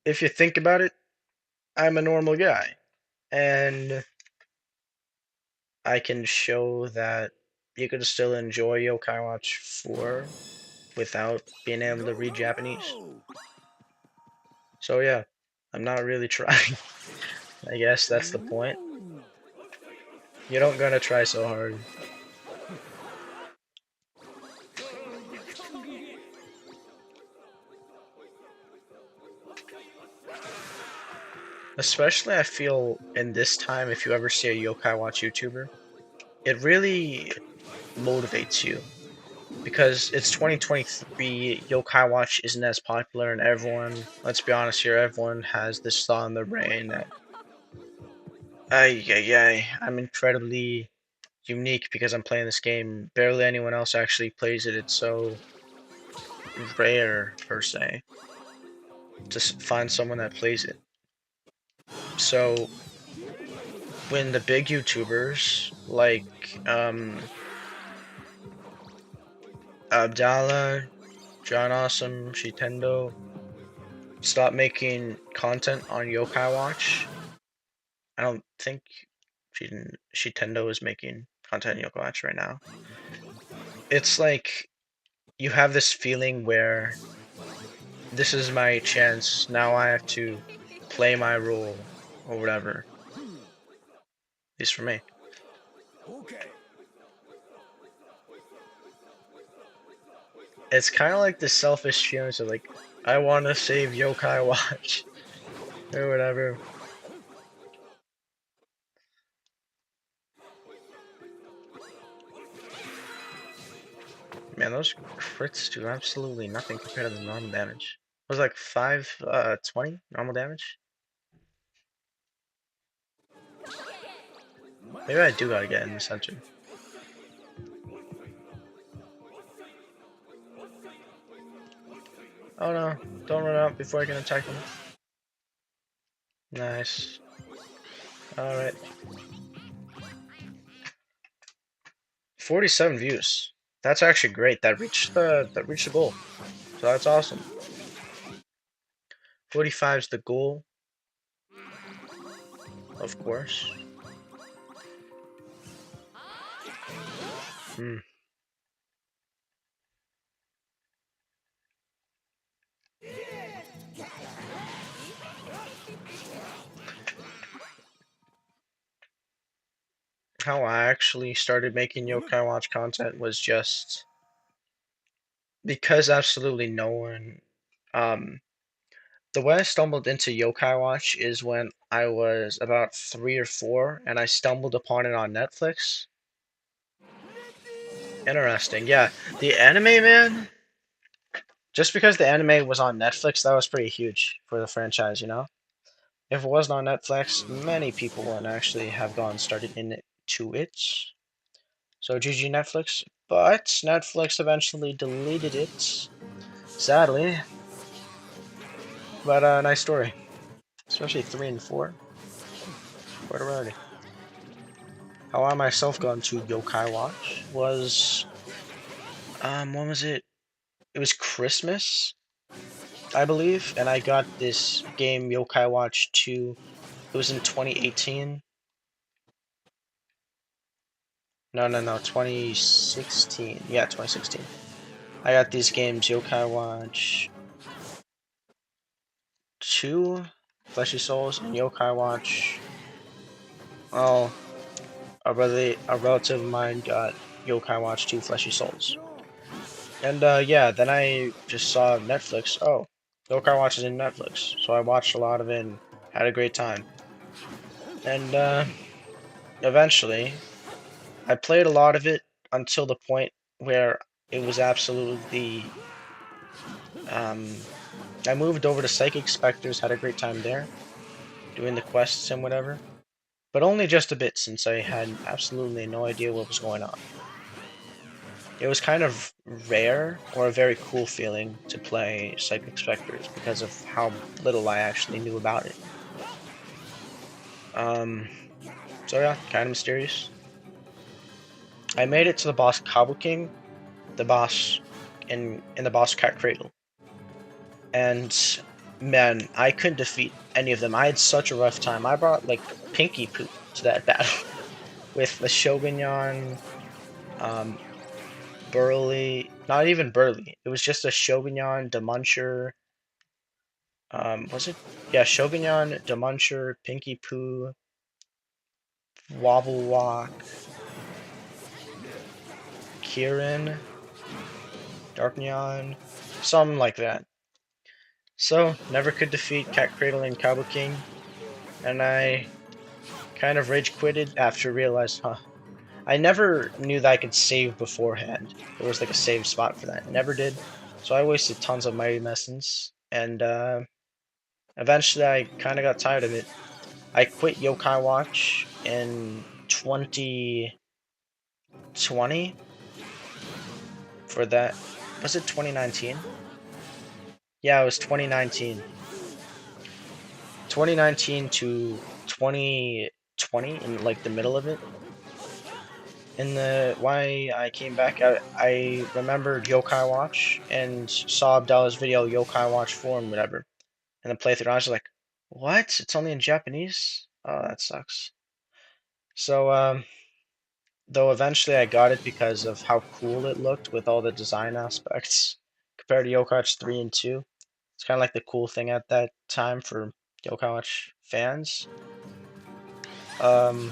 if you think about it, I'm a normal guy and I can show that you can still enjoy yokai watch 4 without being able to Go, read go, Japanese. go! So yeah, I'm not really trying. I guess that's the point. Ooh. You don't gotta try so hard. Especially I feel in this time, if you ever see a yokai watch YouTuber, it really motivates you. Because it's 2023, yokai watch isn't as popular, and everyone, let's be honest here, everyone has this thought in their brain that, I'm incredibly unique because I'm playing this game. Barely anyone else actually plays it. It's so rare, per se, to find someone that plays it. So when the big YouTubers like Abdallah, John Awesome, Shitendo stop making content on Yokai Watch, I don't think Shitendo is making content on Yokai Watch right now. It's like you have this feeling where this is my chance. Now I have to play my role or whatever. At least for me. Okay. It's kind of like the selfish feelings of like, I want to save Yokai Watch or whatever. Man, those crits do absolutely nothing compared to the normal damage. It was like 520 normal damage. Maybe I do gotta get in the center. Oh no, don't run out before I can attack them. Nice. Alright. 47 views. That's actually great. That reached the goal. So that's awesome. 45 is the goal, of course. Hmm. How I actually started making Yokai Watch content was just because absolutely no one. Um, the way I stumbled into Yokai Watch is when I was about 3 or 4, and I stumbled upon it on Netflix. Interesting, yeah. The anime, man. Just because the anime was on Netflix, that was pretty huge for the franchise, you know? If it wasn't on Netflix, many people wouldn't actually have gone started into it. So GG Netflix. But Netflix eventually deleted it, sadly. But nice story. Especially 3 and 4. Quite a rarity. How I myself got into Yokai Watch was when was it? It was Christmas, I believe, and I got this game Yokai Watch 2. It was in 2018. No, 2016. Yeah, 2016. I got these games Yokai Watch 2, Fleshy Souls, and Yokai Watch. Well, a relative of mine got Yokai Watch 2 Fleshy Souls. And yeah, then I just saw Netflix. Oh, Yokai Watch is in Netflix. So I watched a lot of it and had a great time. And eventually, I played a lot of it until the point where it was absolutely. Um, I moved over to Psychic Spectres, had a great time there, doing the quests and whatever. But only just a bit since I had absolutely no idea what was going on. It was kind of rare or a very cool feeling to play Psychic Spectres because of how little I actually knew about it. Um, so yeah, kind of mysterious. I made it to the boss Cobble King, the boss in the boss Cat Cradle, and man, I couldn't defeat any of them. I had such a rough time. I brought like Pinky Poo to that battle with the Shogunyan, um, Burly, not even Burly. It was just a Shogunyan, Demuncher. Was it? Yeah, Shogunyan, Demuncher, Pinky Poo, Wobble Walk, Kirin, Dark Neon, something like that. So, never could defeat Cat Cradle and Cabo King, and I kind of rage quitted after realized, huh, I never knew that I could save beforehand. There was like a save spot for that. Never did. So I wasted tons of mighty essence, and eventually I kind of got tired of it. I quit Yokai Watch in 2020 for that. Was it 2019? Yeah, it was 2019. 2019 to 2020 in like the middle of it. In the why I came back, I remembered Yokai Watch and saw Abdallah's video Yokai Watch 4 and whatever. And the playthrough, I was like, what? It's only in Japanese? Oh, that sucks. So, though eventually I got it because of how cool it looked with all the design aspects compared to Yokai Watch 3 and 2. It's kind of like the cool thing at that time for Yokai Watch fans. Um,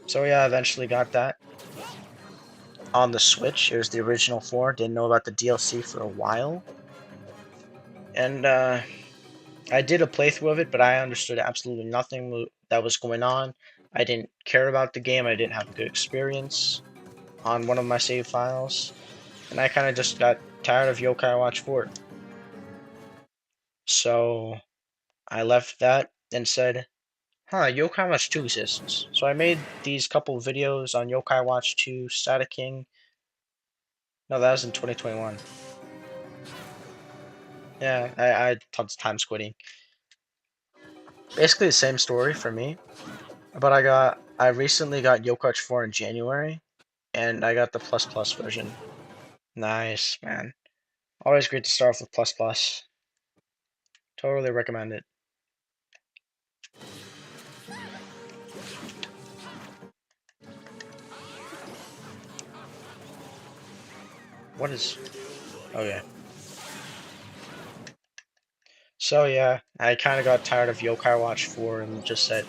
so yeah, I eventually got that on the Switch. It was the original 4. Didn't know about the DLC for a while. And I did a playthrough of it, but I understood absolutely nothing that was going on. I didn't care about the game. I didn't have a good experience on one of my save files. And I kind of just got tired of Yokai Watch 4. So I left that and said, huh, Yokai Watch 2 exists. So I made these couple videos on Yokai Watch 2, Static King. No, that was in 2021. Yeah, I had tons of time quitting. Basically the same story for me. But I recently got Yokai Watch 4 in January, and I got the plus plus version. Nice, man. Always great to start off with plus plus. Totally recommend it. What is? Okay. So yeah, I kind of got tired of Yokai Watch 4 and just said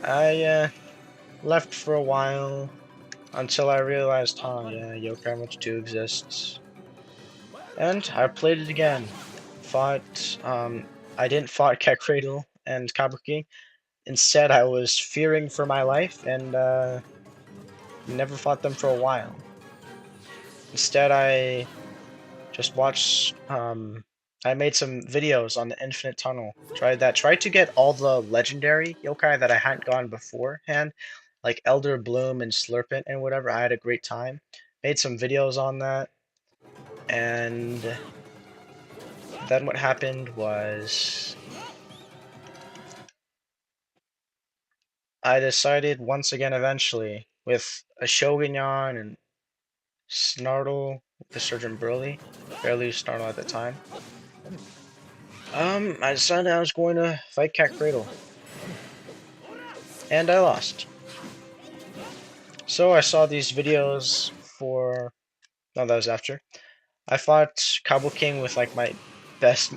I left for a while until I realized, huh, yeah, Yokai Watch 2 exists. And I played it again. Fought I didn't fight Cat Cradle and Kabuki. Instead, I was fearing for my life and never fought them for a while. Instead, I just watched. I made some videos on the Infinite Tunnel. Tried that. Tried to get all the legendary yokai that I hadn't gone beforehand, like Elder Bloom and Slurpent and whatever. I had a great time. Made some videos on that, and then what happened was I decided once again, eventually, with a Shogunyan and Snartle, the Surgeon Burly, barely Snartle at the time. I decided I was going to fight Cat Cradle, and I lost. So I saw these videos for. No, that was after. I fought Cabo King with like my best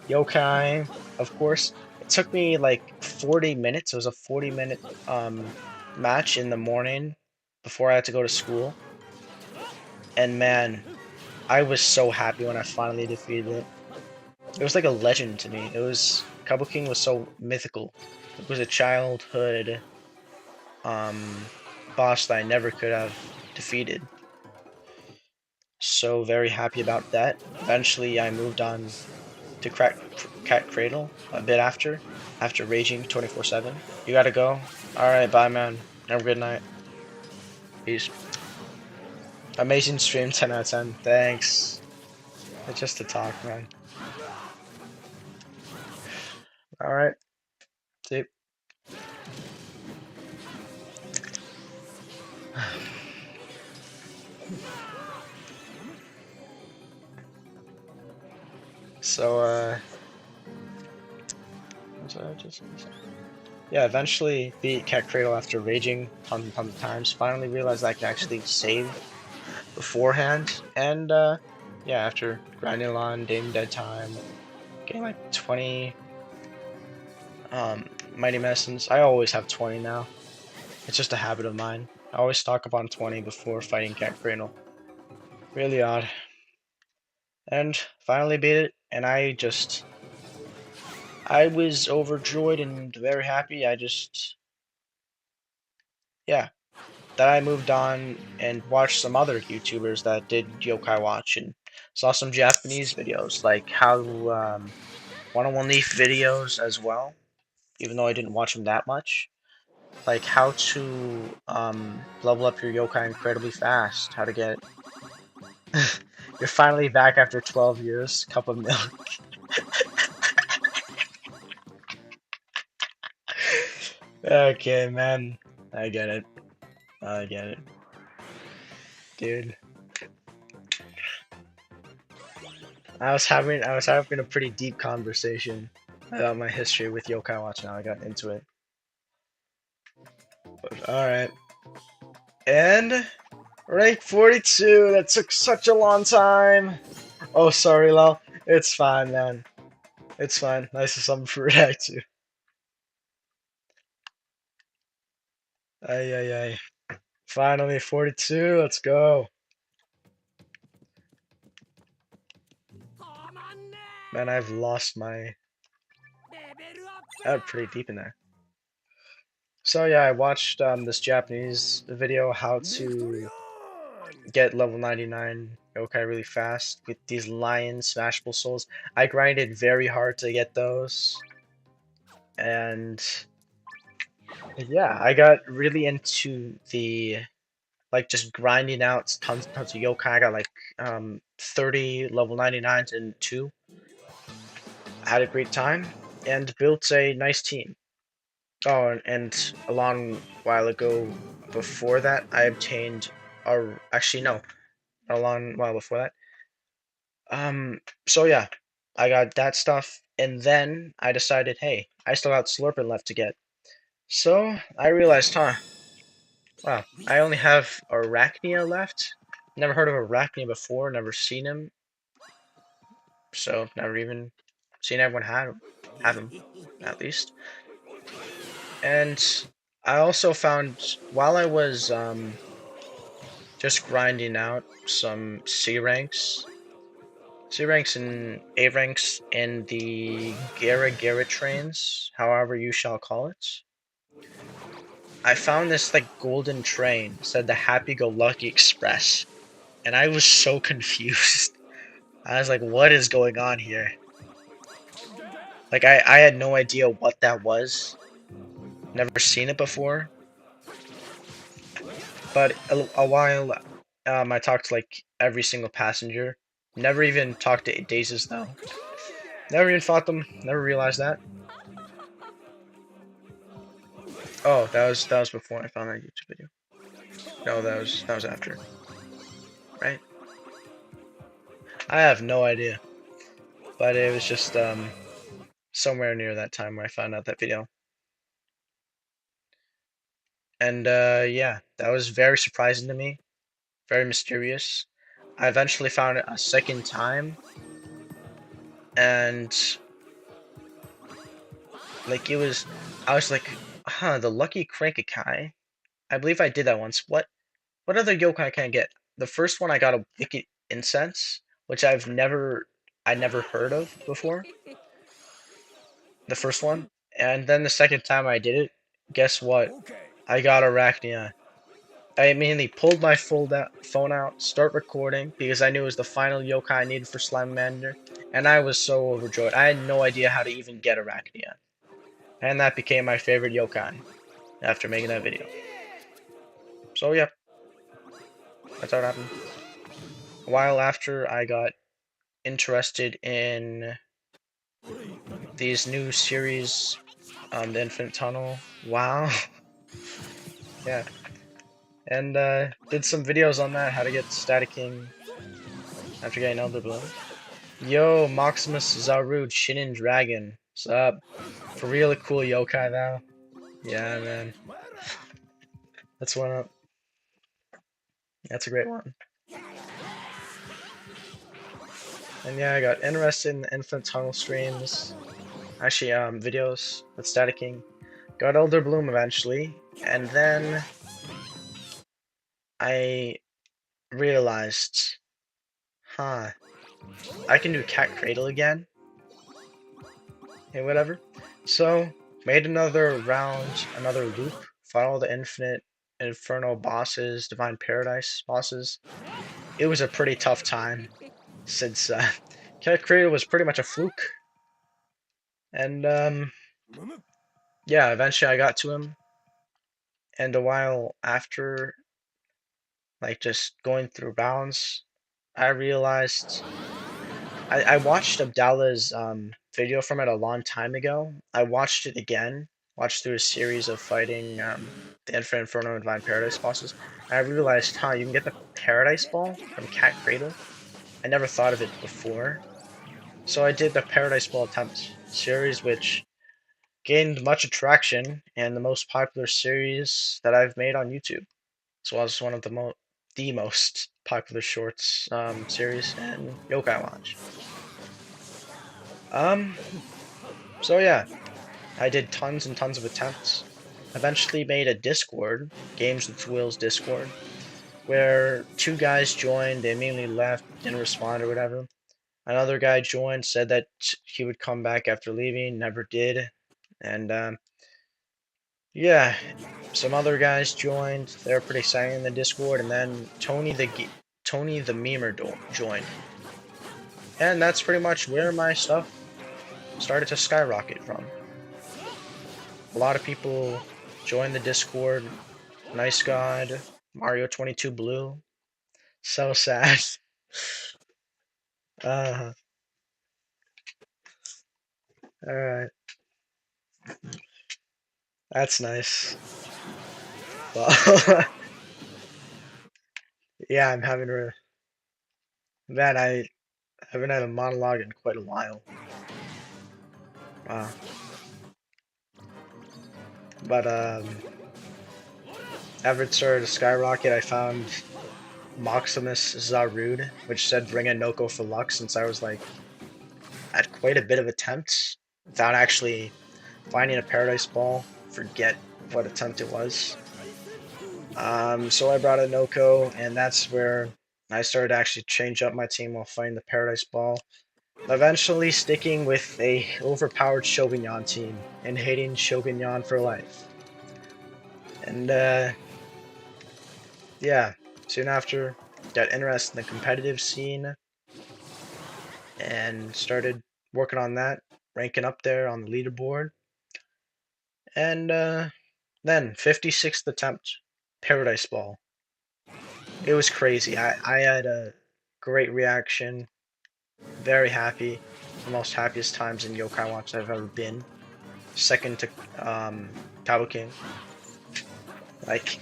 yokai, of course. It took me like 40 minutes. It was a 40-minute match in the morning before I had to go to school. And man, I was so happy when I finally defeated it. It was like a legend to me. It was Kabuking was so mythical. It was a childhood um boss that I never could have defeated. So very happy about that. Eventually I moved on to Cat Cradle a bit after raging 24/7. You gotta go. Alright, bye man. Have a good night. Peace. Amazing stream, 10 out of 10. Thanks. It's just to talk, man. Alright. See. So, what was I just gonna say? Yeah, eventually beat Cat Cradle after raging tons and tons of times. Finally realized I could actually save beforehand. And, yeah, after grinding a lot, dating dead time, getting like 20 Mighty Medicines. I always have 20 now. It's just a habit of mine. I always stock up on 20 before fighting Cat Cradle. Really odd. And finally beat it, and I was overjoyed and very happy. Yeah, then I moved on and watched some other YouTubers that did Yokai Watch and saw some Japanese videos, like how, 101 Leaf videos as well, even though I didn't watch them that much. Like how to, level up your yokai incredibly fast, how to get... You're finally back after 12 years, cup of milk. Okay, man. I get it. I get it. Dude. I was having a pretty deep conversation about my history with Yokai Watch now I got into it. But alright. And rank 42, that took such a long time. Oh sorry, Lol. It's fine, man. It's fine. Nice to something for react to. Ay ay ay. Finally 42, let's go. Man, I've lost my... I got pretty deep in there. So yeah, I watched this Japanese video how ビクトリ to オン get level 99 yokai really fast with these lion smashable souls. I grinded very hard to get those. And yeah, I got really into the like just grinding out tons and tons of yokai. I got like 30 level 99s in 2. I had a great time and built a nice team. Oh, and a long while ago before that, I obtained actually no, a long while before that. So yeah, I got that stuff, and then I decided, hey, I still got Slurpin left to get. So I realized, huh, wow, I only have Arachnia left. Never heard of Arachnia before, never seen him, so never even seen everyone have him, at least. And I also found, while I was just grinding out some C ranks and A ranks in the Gara trains, however you shall call it. I found this like golden train, said the Happy Go Lucky Express, and I was so confused. I was like, what is going on here? Like I had no idea what that was. Never seen it before. But a while I talked to like every single passenger. Never even talked to Daisies though. Never even fought them. Never realized that. Oh, that was before I found that YouTube video. No, that was after. Right? I have no idea. But it was just somewhere near that time where I found out that video. And yeah, that was very surprising to me. Very mysterious. I eventually found it a second time, and like I was like, huh, the Lucky Crankakai. I believe I did that once. What other yokai can I get? the first one I got a wicked incense, which I never heard of before. The first one, and then the second time I did it, guess what? Okay. I got Arachnia. I immediately pulled my phone out, start recording because I knew it was the final yokai I needed for Slime and I was so overjoyed. I had no idea how to even get Arachnia, and that became my favorite yokai after making that video. So yeah, that's how it happened. A while after, I got interested in these new series, the Infinite Tunnel. Wow, yeah, and did some videos on that, how to get Static King after getting Elder Bloom. Yo, Maximus Zarud, Shinin Dragon. What's up? For really cool yokai though. Yeah, man. That's one up. That's a great one. And yeah, I got interested in the Infinite Tunnel streams. Actually, videos with Static King. Got Elder Bloom eventually. And then I realized, huh, I can do Cat Cradle again. Hey, whatever. So, made another round, another loop. Fought all the Infinite Inferno bosses, Divine Paradise bosses. It was a pretty tough time since Cat Cradle was pretty much a fluke. And yeah, eventually I got to him. And a while after, like just going through rounds, I realized I watched Abdallah's video from it a long time ago. I watched it again, watched through a series of fighting the Infinite Inferno and Divine Paradise bosses. I realized, huh, you can get the Paradise Ball from Cat Cradle. I never thought of it before. So I did the Paradise Ball attempt series, which gained much attraction and the most popular series that I've made on YouTube, as well as one of the most popular shorts series in Yokai Watch. Um, so yeah, I did tons and tons of attempts. Eventually made a Discord, Games with Wheels Discord, where two guys joined, they immediately left, didn't respond or whatever. Another guy joined, said that he would come back after leaving, never did. And yeah, some other guys joined. They were pretty excited in the Discord, and then Tony the Memer joined, and that's pretty much where my stuff started to skyrocket from. A lot of people joined the Discord. Nice God, Mario 22 Blue. So sad. Uh, all right, that's nice. Well, yeah, I'm having a man. I haven't had a monologue in quite a while. Wow. But after it started to skyrocket, I found Maximus Zarud, which said bring a Noko for luck, since I was like at quite a bit of attempts without actually finding a Paradise Ball. Forget what attempt it was. So I brought a Noko, and that's where I started to actually change up my team while finding the Paradise Ball. Eventually sticking with a overpowered Shogunyan team and hating Shogunyan for life. And yeah, soon after, got interested in the competitive scene and started working on that, ranking up there on the leaderboard. And then 56th attempt, Paradise Ball. It was crazy. I had a great reaction, very happy, the most happiest times in Yokai Watch I've ever been. Second to Tabo King. Like,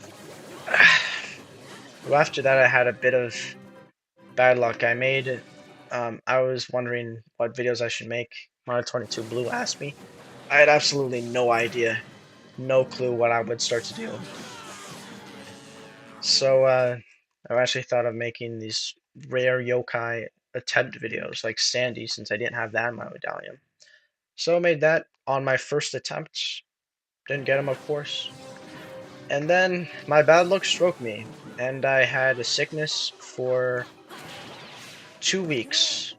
well, after that, I had a bit of bad luck. I was wondering what videos I should make. Mario 22 Blue asked me. I had absolutely no idea, no clue what I would start to do. So I actually thought of making these rare yokai attempt videos like Sandy, since I didn't have that in my medallion. So I made that on my first attempt. Didn't get him, of course. And then my bad luck struck me. and I had a sickness for 2 weeks.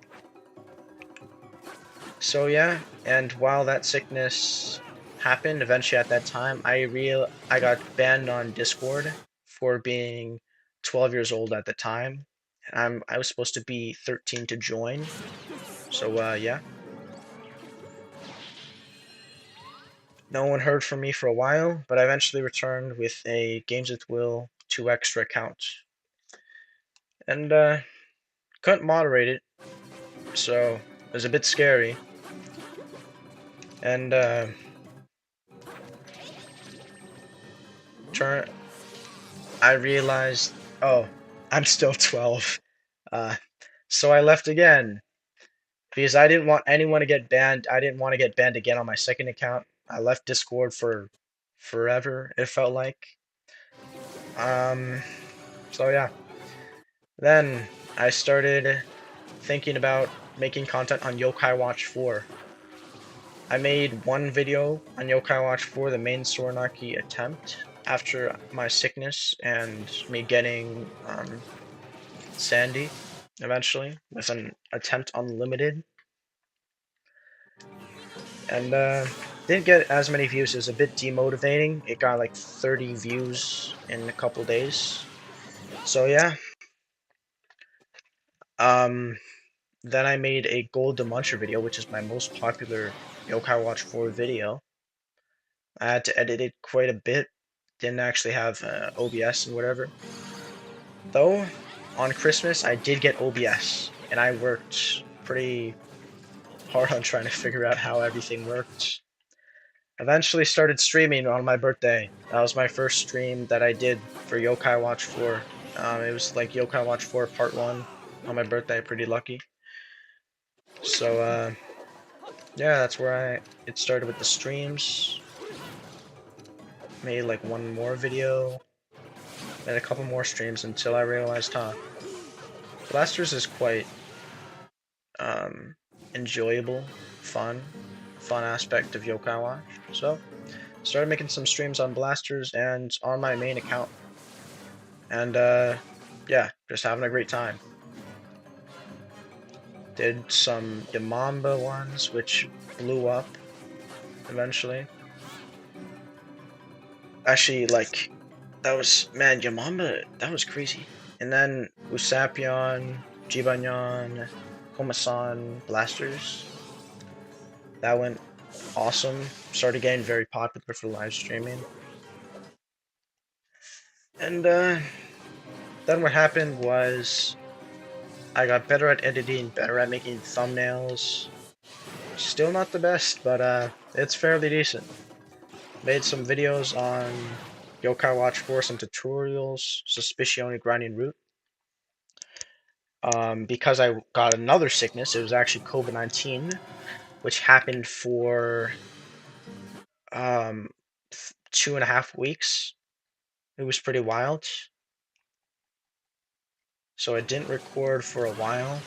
So yeah, and while that sickness happened, eventually at that time, I got banned on Discord for being 12 years old at the time. I was supposed to be 13 to join. So yeah, no one heard from me for a while, but I eventually returned with a Games with Will 2 extra account. And couldn't moderate it, so it was a bit scary. And turn I realized, oh, I'm still 12. Uh, so I left again because I didn't want anyone to get banned. I didn't want to get banned again on my second account. I left Discord for forever, it felt like. Um, so yeah. Then I started thinking about making content on Yokai Watch 4. I made one video on Yokai Watch 4, the main Soranaki attempt, after my sickness and me getting Sandy eventually with an attempt unlimited, and didn't get as many views. It was a bit demotivating. It got like 30 views in a couple days. So yeah. Um, then I made a Gold Demuncher video, which is my most popular Yokai Watch 4 video. I had to edit it quite a bit. Didn't actually have OBS and whatever. Though, on Christmas, I did get OBS, and I worked pretty hard on trying to figure out how everything worked. Eventually started streaming on my birthday. That was my first stream that I did for Yokai Watch 4. It was like Yokai Watch 4 Part 1 on my birthday, pretty lucky. So, yeah, that's where it started with the streams. Made like one more video, made a couple more streams until I realized, huh, Blasters is quite um, enjoyable, fun aspect of Yokai Watch. So, started making some streams on Blasters and on my main account. And yeah, just having a great time. Did some Yamamba ones, which blew up eventually. Actually, like, that was, man, Yamamba, that was crazy. And then Usapion, Jibanyan, Komasan, Blasters. That went awesome. Started getting very popular for live streaming. And then what happened was I got better at editing, better at making thumbnails. Still not the best, but it's fairly decent. Made some videos on Yokai Watch 4, some tutorials, Suspicione grinding root. Because I got another sickness, it was actually COVID-19, which happened for um, 2.5 weeks. It was pretty wild. So I didn't record for a while.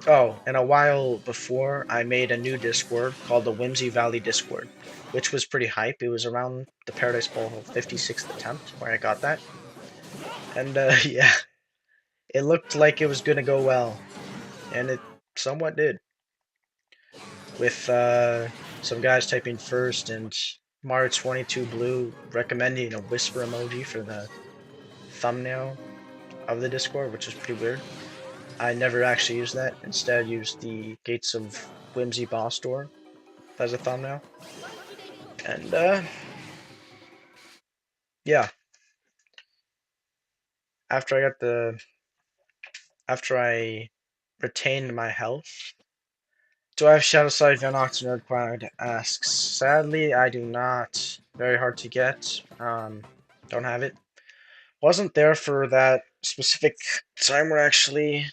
Oh, and a while before, I made a new Discord called the Whimsy Valley Discord, which was pretty hype. It was around the Paradise Ball 56th attempt where I got that. And yeah, it looked like it was going to go well, and it somewhat did. With some guys typing first and Mario22 Blue recommending a whisper emoji for the thumbnail of the Discord, which is pretty weird. I never actually used that. Instead, used the Gates of Whimsy boss door as a thumbnail. And yeah, after I got the after I retained my health. Do I have Shadow Side Venox Nerd Cloud asks. Sadly, I do not. Very hard to get. Don't have it. Wasn't there for that specific time where actually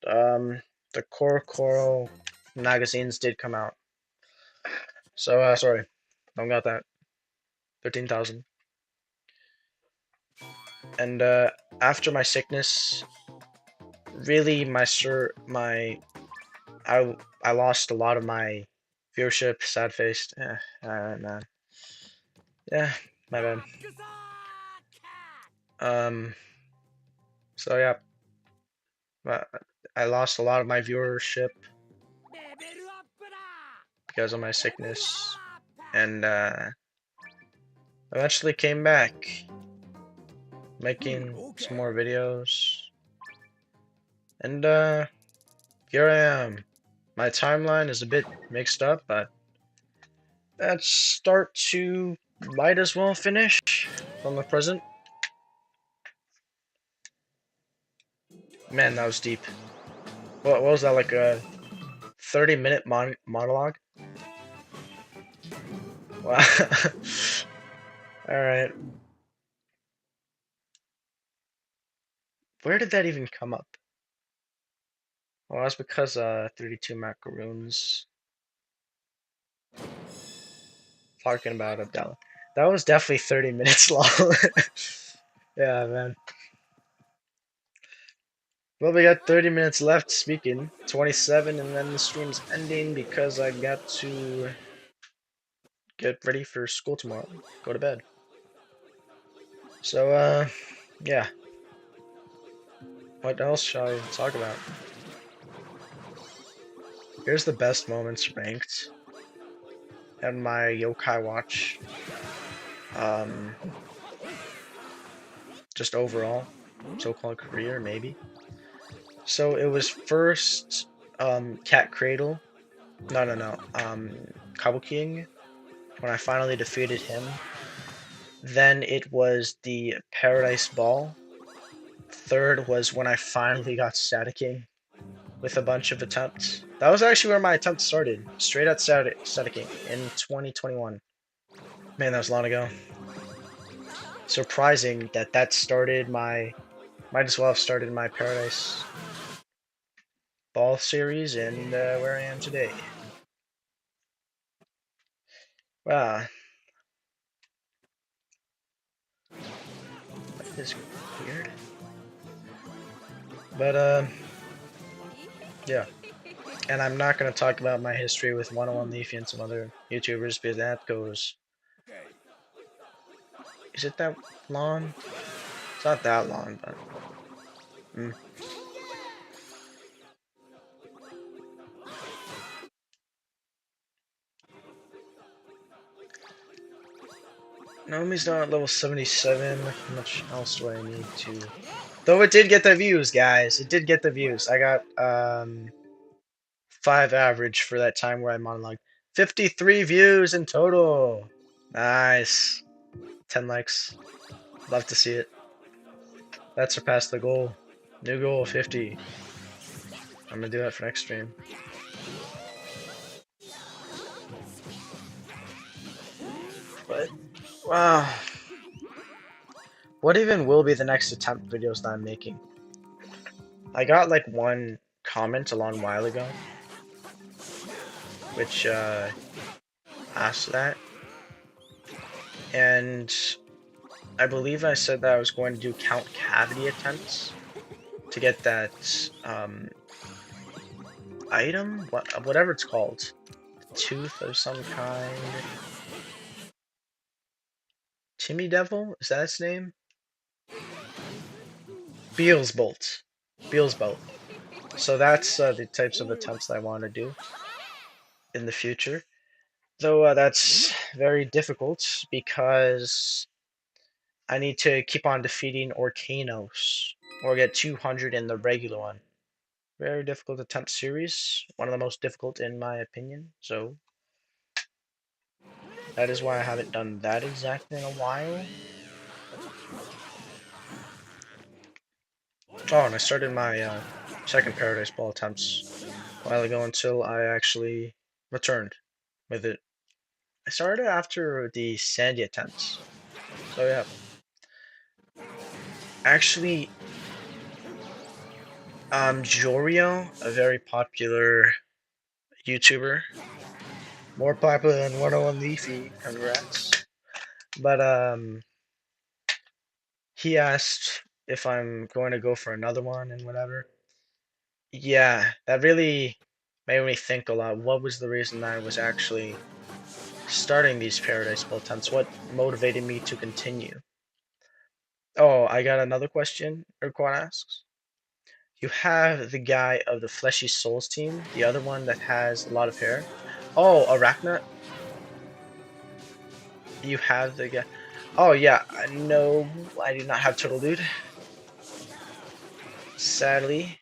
the Korokoro magazines did come out. So sorry, don't got that. 13,000. And after my sickness, really I lost a lot of my viewership. Sad faced. Alright, man. Yeah, my bad. Um, so yeah, uh, I lost a lot of my viewership because of my sickness, and eventually came back, making some more videos, and here I am. My timeline is a bit mixed up, but let's start to might as well finish from the present. Man, that was deep. What was that, like a 30-minute monologue? Wow. Alright. Where did that even come up? Well, that's because 32 macaroons talking about Abdallah. That was definitely 30 minutes long. Yeah, man. Well, we got 30 minutes left speaking, 27, and then the stream's ending because I got to get ready for school tomorrow, go to bed. So, yeah. What else shall I talk about? Here's the best moments ranked and my yokai watch. Um, just overall, so-called career, maybe. So it was first Cat Cradle. No, no, no. Kabuking when I finally defeated him. Then it was the Paradise Ball. Third was when I finally got Staticking with a bunch of attempts. That was actually where my attempt started. Straight at Staticking in 2021. Man, that was long ago. Surprising that that started my might as well have started my Paradise Ball series and where I am today. Wow, that is weird. But yeah. And I'm not gonna talk about my history with 101 Leafy and some other YouTubers because that goes. Is it that long? It's not that long, but. Mm. Naomi's not at level 77. How much else do I need to? Though it did get the views, guys. It did get the views. I got 5 average for that time where I monologued. 53 views in total. Nice. 10 likes. Love to see it. That surpassed the goal. New goal 50. I'm gonna do that for next stream. But wow. What even will be the next attempt videos that I'm making? I got like one comment a long while ago, which asked that, and I believe I said that I was going to do count cavity attempts to get that item, whatever it's called, tooth of some kind. Timmy Devil, is that its name? Beelzebolt. Beelzebolt. So that's the types of attempts that I want to do in the future. Though that's very difficult because I need to keep on defeating Orcanos or get 200 in the regular one. Very difficult attempt series. One of the most difficult in my opinion. So that is why I haven't done that exactly in a while. Oh, and I started my second Paradise Ball attempts a while ago until I actually returned with it. I started after the Sandy attempts. So yeah. Actually, Jorio, a very popular YouTuber, more popular than 101 Leafy, congrats. But he asked if I'm going to go for another one and whatever. Yeah, that really made me think a lot. What was the reason I was actually starting these Paradise Bowl attempts? What motivated me to continue? Oh, I got another question. Urquan asks. You have the guy of the Fleshy Souls team, the other one that has a lot of hair. Oh, Arachna. You have the guy. Oh yeah, no, I do not have Turtle Dude. Sadly,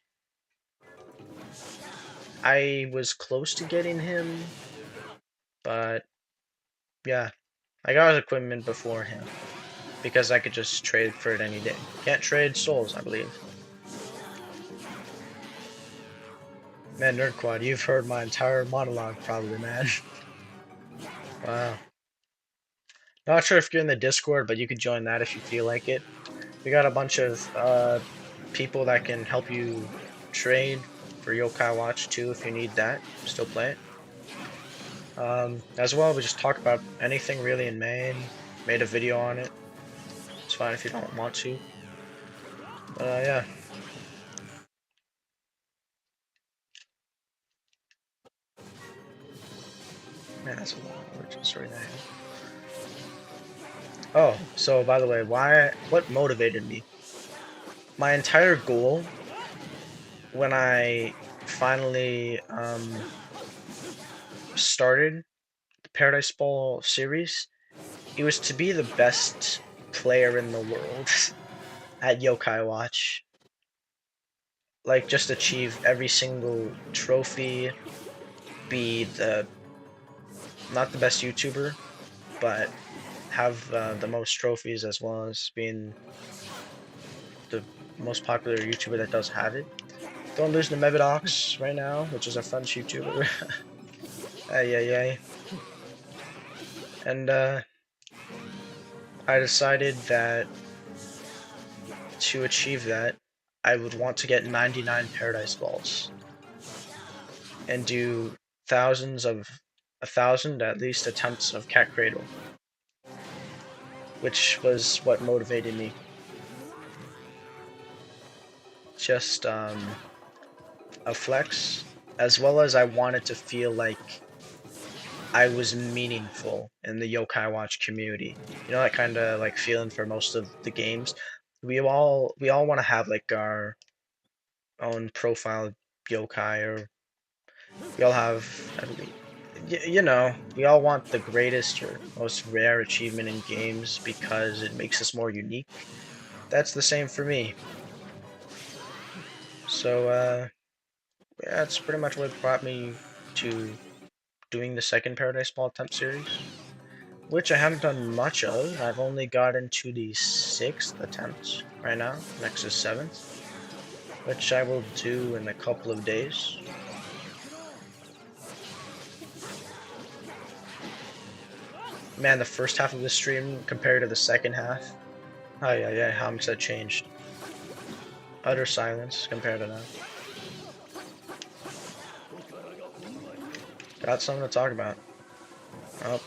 I was close to getting him, but yeah, I got his equipment before him because I could just trade for it any day. Can't trade souls, I believe. Man, Nerdquad, you've heard my entire monologue probably, man. Wow. Not sure if you're in the Discord, but you could join that if you feel like it. We got a bunch of people that can help you trade for Yokai Watch too if you need that. Still play it. As well, we just talk about anything really in main. Made a video on it. It's fine if you don't want to. But yeah, man, that's a long origin story there. Oh, so by the way, what motivated me? My entire goal when I finally started the Paradise Ball series, it was to be the best player in the world at Yokai Watch. Like, just achieve every single trophy, be the not the best YouTuber, but have the most trophies as well as being the most popular YouTuber that does have it. Don't lose to Mebidox right now, which is a French YouTuber. Ay, ay, ay. And I decided that to achieve that, I would want to get 99 Paradise Balls and do thousands of a thousand at least attempts of Cat Cradle, which was what motivated me. Just a flex, as well as I wanted to feel like I was meaningful in the Yokai Watch community. You know that kind of like feeling for most of the games. We all want to have like our own profile yokai, or we all have, I believe, we all want the greatest or most rare achievement in games because it makes us more unique. That's the same for me. So yeah, that's pretty much what brought me to doing the second Paradise Ball attempt series, which I haven't done much of. I've only gotten to the sixth attempt right now. Next is seventh, which I will do in a couple of days. Man, the first half of the stream compared to the second half. Oh yeah, how much that changed. Utter silence compared to that. Got something to talk about. Oh.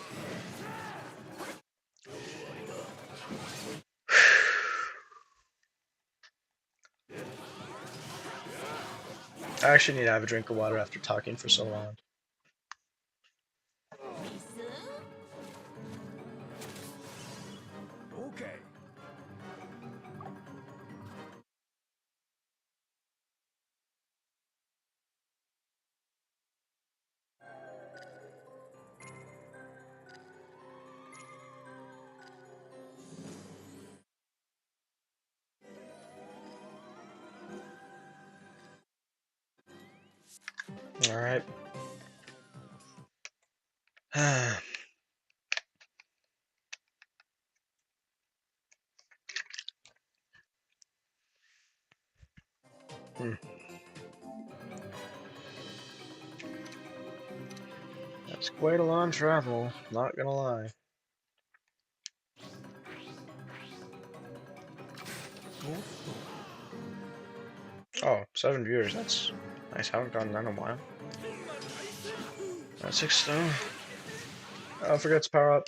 I actually need to have a drink of water after talking for so long. Okay. Alright. Hmm. That's quite a long travel, not gonna lie. Oh, 7 viewers, that's nice. I haven't gotten that in a while. That's 6 though. Oh, forget to power up.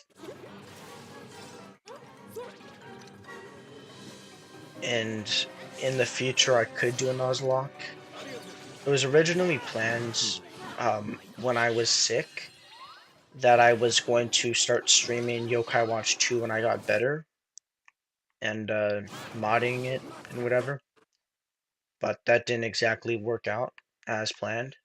And in the future, I could do a Nuzlocke. It was originally planned when I was sick that I was going to start streaming Yokai Watch 2 when I got better. and modding it and whatever, but that didn't exactly work out as planned.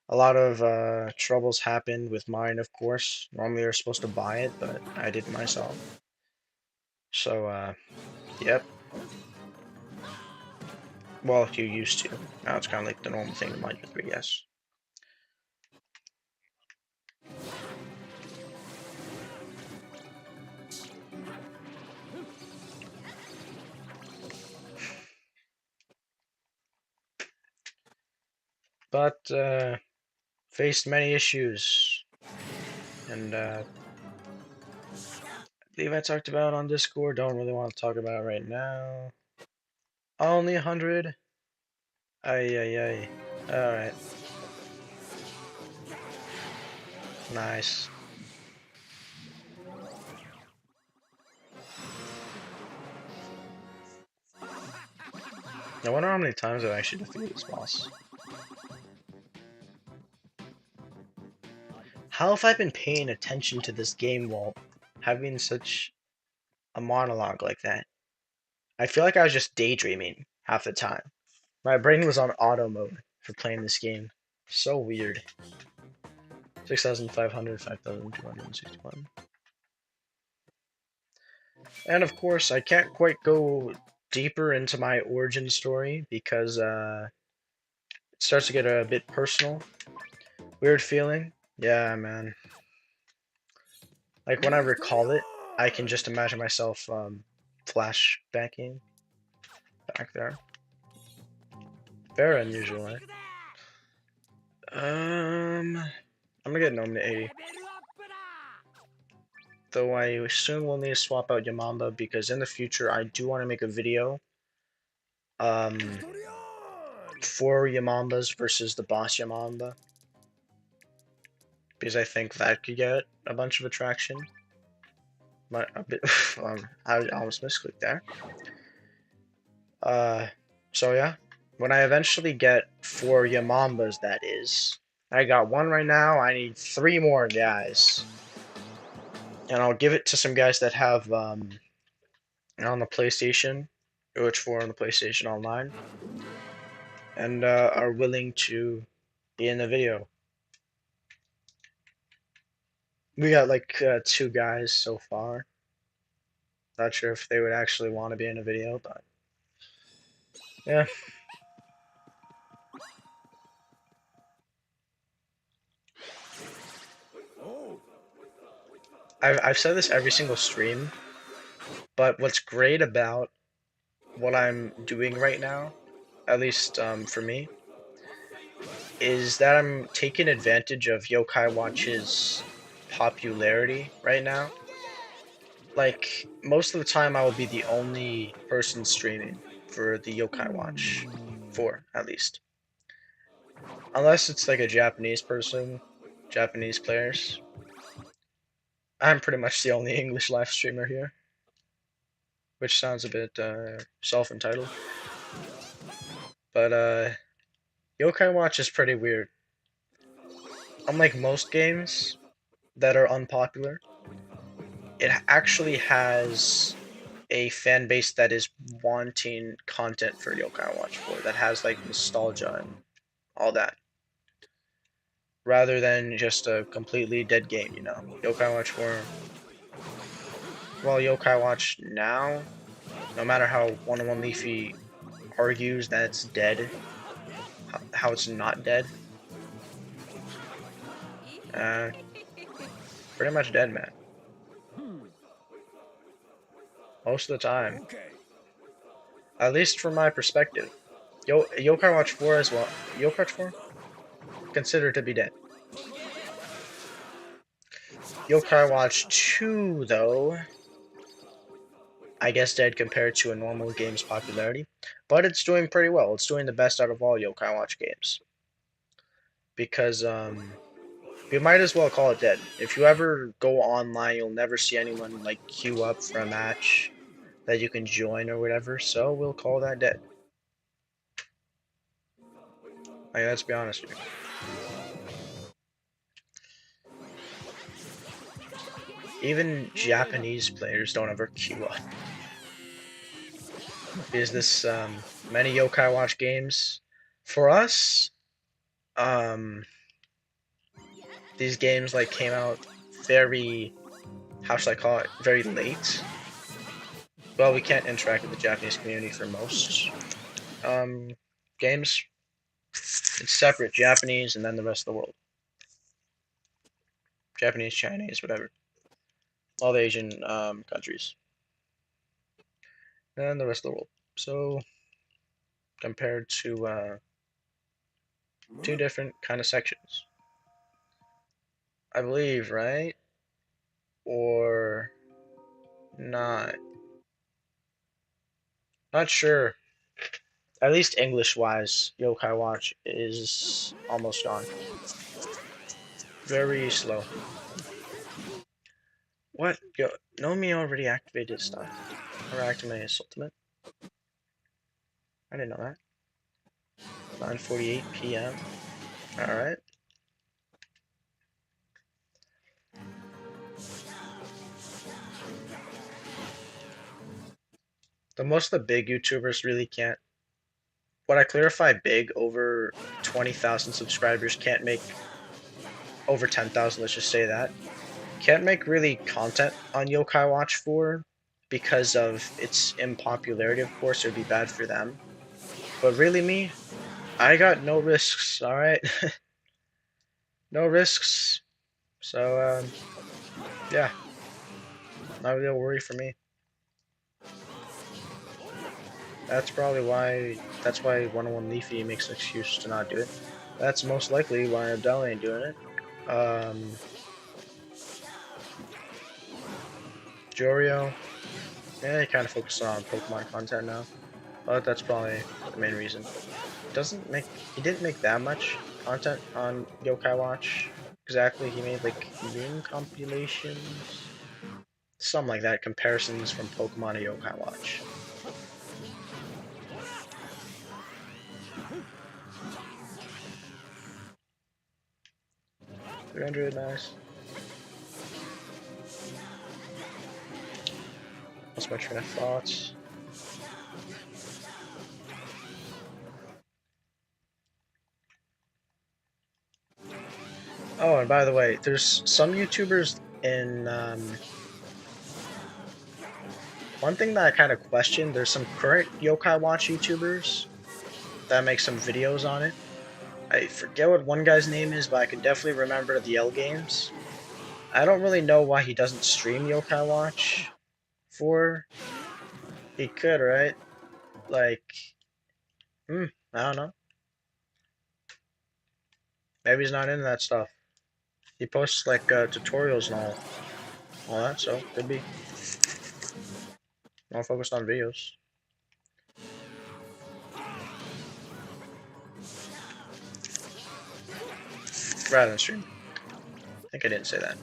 A lot of troubles happened with mine, of course. Normally you're supposed to buy it, but I did it myself. So, yep. Well, you used to. Now it's kind of like the normal thing to mod your 3DS. But, faced many issues, and I believe I talked about on Discord. Don't really want to talk about it right now. Only 100? Ay, ay, ay. Alright. Nice. I wonder how many times I've actually defeated this boss. How have I been paying attention to this game while having such a monologue like that? I feel like I was just daydreaming half the time. My brain was on auto mode for playing this game. So weird. 6,500, 5,261. And of course, I can't quite go deeper into my origin story because it starts to get a bit personal. Weird feeling. Yeah, man. Like when I recall it, I can just imagine myself flashbacking back there. Very unusual, eh? I'm gonna get Gnome to 80. Though I soon will need to swap out Yamamba because in the future I do want to make a video um for Yamambas versus the boss Yamamba. Because I think that could get a bunch of attraction. But a bit I almost misclicked there. Uh so yeah. When I eventually get 4 Yamambas, that is. I got 1 right now, I need 3 more guys. And I'll give it to some guys that have on the PlayStation, which for on the PlayStation Online, and are willing to be in the video. We got like 2 guys so far. Not sure if they would actually want to be in a video, but yeah. I've said this every single stream, but what's great about what I'm doing right now, at least for me, is that I'm taking advantage of Yokai Watch's popularity right now. Like, most of the time I will be the only person streaming for the Yokai Watch 4, at least. Unless it's like a Japanese person, Japanese players. I'm pretty much the only English live streamer here, which sounds a bit self-entitled. But Yokai Watch is pretty weird. Unlike most games that are unpopular, it actually has a fan base that is wanting content for Yokai Watch 4 that has like nostalgia and all that. Rather than just a completely dead game, you know. Yokai Watch 4. Well, Yokai Watch now, no matter how 101 Leafy argues that it's dead, how it's not dead, uh, pretty much dead, man. Most of the time. At least from my perspective. Yokai Watch 4 as well. Yokai Watch 4? Considered to be dead. Yokai Watch 2, though, I guess dead compared to a normal game's popularity. But it's doing pretty well. It's doing the best out of all Yokai Watch games. Because, we might as well call it dead. If you ever go online, you'll never see anyone, like, queue up for a match that you can join or whatever, so we'll call that dead. Like, let's be honest with you. Even Japanese players don't ever queue up. because this many Yokai Watch games for us, um, these games like came out very, how should I call it, very late. Well, we can't interact with the Japanese community for most um, games. It's separate, Japanese and then the rest of the world. Japanese, Chinese, whatever. All the Asian countries. And the rest of the world. So compared to two different kind of sections. I believe, right? Or not. Not sure. At least English wise, Yokai Watch is almost gone. Very slow. What? Yo, Nomi already activated stuff. Or activated his ultimate. I didn't know that. 9:48 p.m. Alright. The most of the big YouTubers really can't. What I clarify big over 20,000 subscribers can't make over 10,000, let's just say that. Can't make really content on Yokai Watch 4 because of its impopularity, of course. It would be bad for them. But really, me, I got no risks, alright? No risks. So, yeah, not really a worry for me. That's why 101 Leafy makes an excuse to not do it. That's most likely why Abdel ain't doing it. Jorio, yeah, he kind of focuses on Pokemon content now. But that's probably the main reason. He didn't make that much content on Yokai Watch. Exactly, he made like meme compilations, something like that, comparisons from Pokemon to Yokai Watch. 300, nice. What's my train of thoughts? Oh, and by the way, there's some YouTubers in one thing that I kind of question. There's some current Yokai Watch YouTubers that make some videos on it. I forget what one guy's name is, but I can definitely remember the L games. I don't really know why he doesn't stream Yokai Watch 4. He could, right? Like, I don't know. Maybe he's not into that stuff. He posts like tutorials and all that, so could be more focused on videos rather than stream. I think I didn't say that.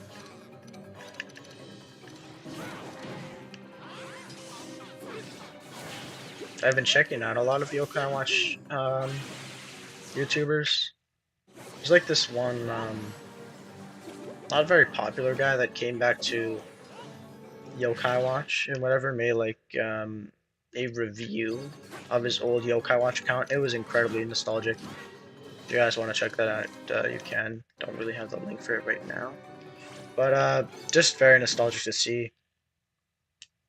I've been checking out a lot of Yokai Watch YouTubers. There's like this one, not very popular guy that came back to Yokai Watch and whatever, made like a review of his old Yokai Watch account. It was incredibly nostalgic. If you guys want to check that out, you can. Don't really have the link for it right now. But just very nostalgic to see.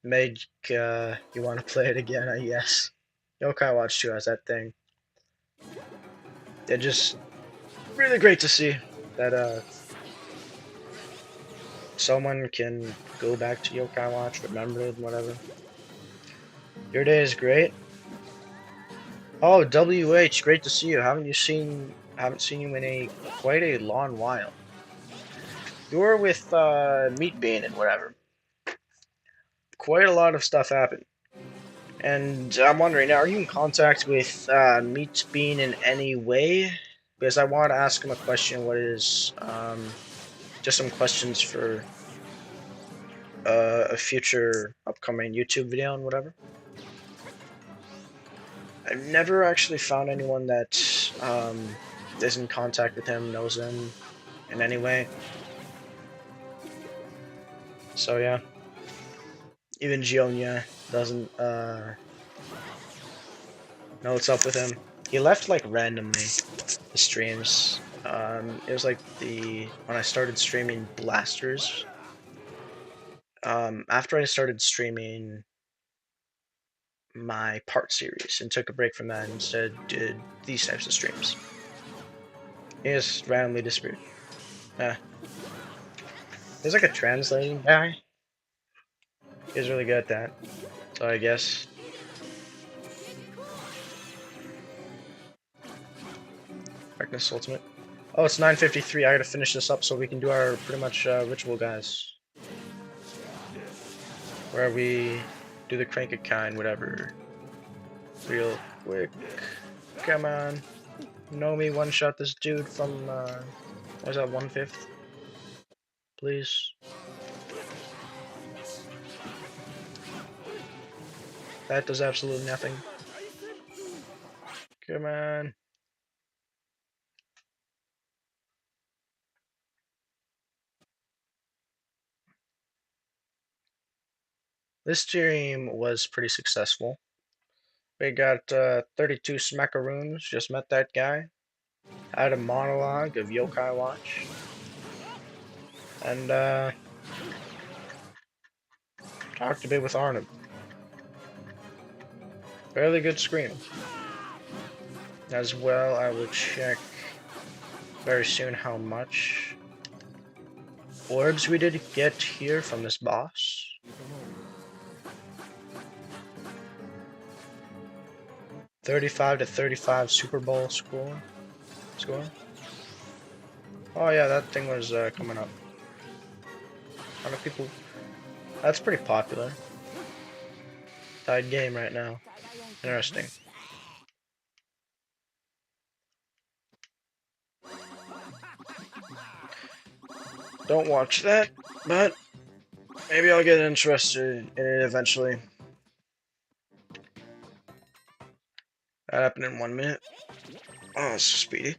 Make you want to play it again, I guess. Yokai Watch 2 has that thing. They're just really great to see that someone can go back to Yokai Watch, remember it, whatever. Your day is great. Oh, WH, great to see you. Haven't seen you in a quite a long while. You were with Meat Bean and whatever. Quite a lot of stuff happened. And I'm wondering, are you in contact with Meat Bean in any way? Because I want to ask him a question. What is just some questions for a future upcoming YouTube video and whatever. I've never actually found anyone that is in contact with him, knows him in any way. So yeah, even Gionia doesn't know what's up with him. He left like randomly the streams. It was like when I started streaming Blasters. After I started streaming my part series and took a break from that and instead did these types of streams. He just randomly disappeared. Yeah. There's like a translating guy. He's really good at that. So I guess. Darkness Ultimate. Oh, it's 9:53. I gotta finish this up so we can do our pretty much ritual, guys. Where we do the crank a kind, whatever. Real quick. Come on. Know me one shot this dude from what was that, 1/5? Please. That does absolutely nothing. Come on. This stream was pretty successful. We got 32 smackaroons, just met that guy. Had a monologue of Yokai Watch. And talked a bit with Arnold. Fairly good scream. As well, I will check very soon how much orbs we did get here from this boss. 35 to 35 Super Bowl score. Oh yeah, that thing was coming up. A lot of people. That's pretty popular. Tied game right now. Interesting. Don't watch that, but maybe I'll get interested in it eventually. That happened in 1 minute. Oh, it's so speedy.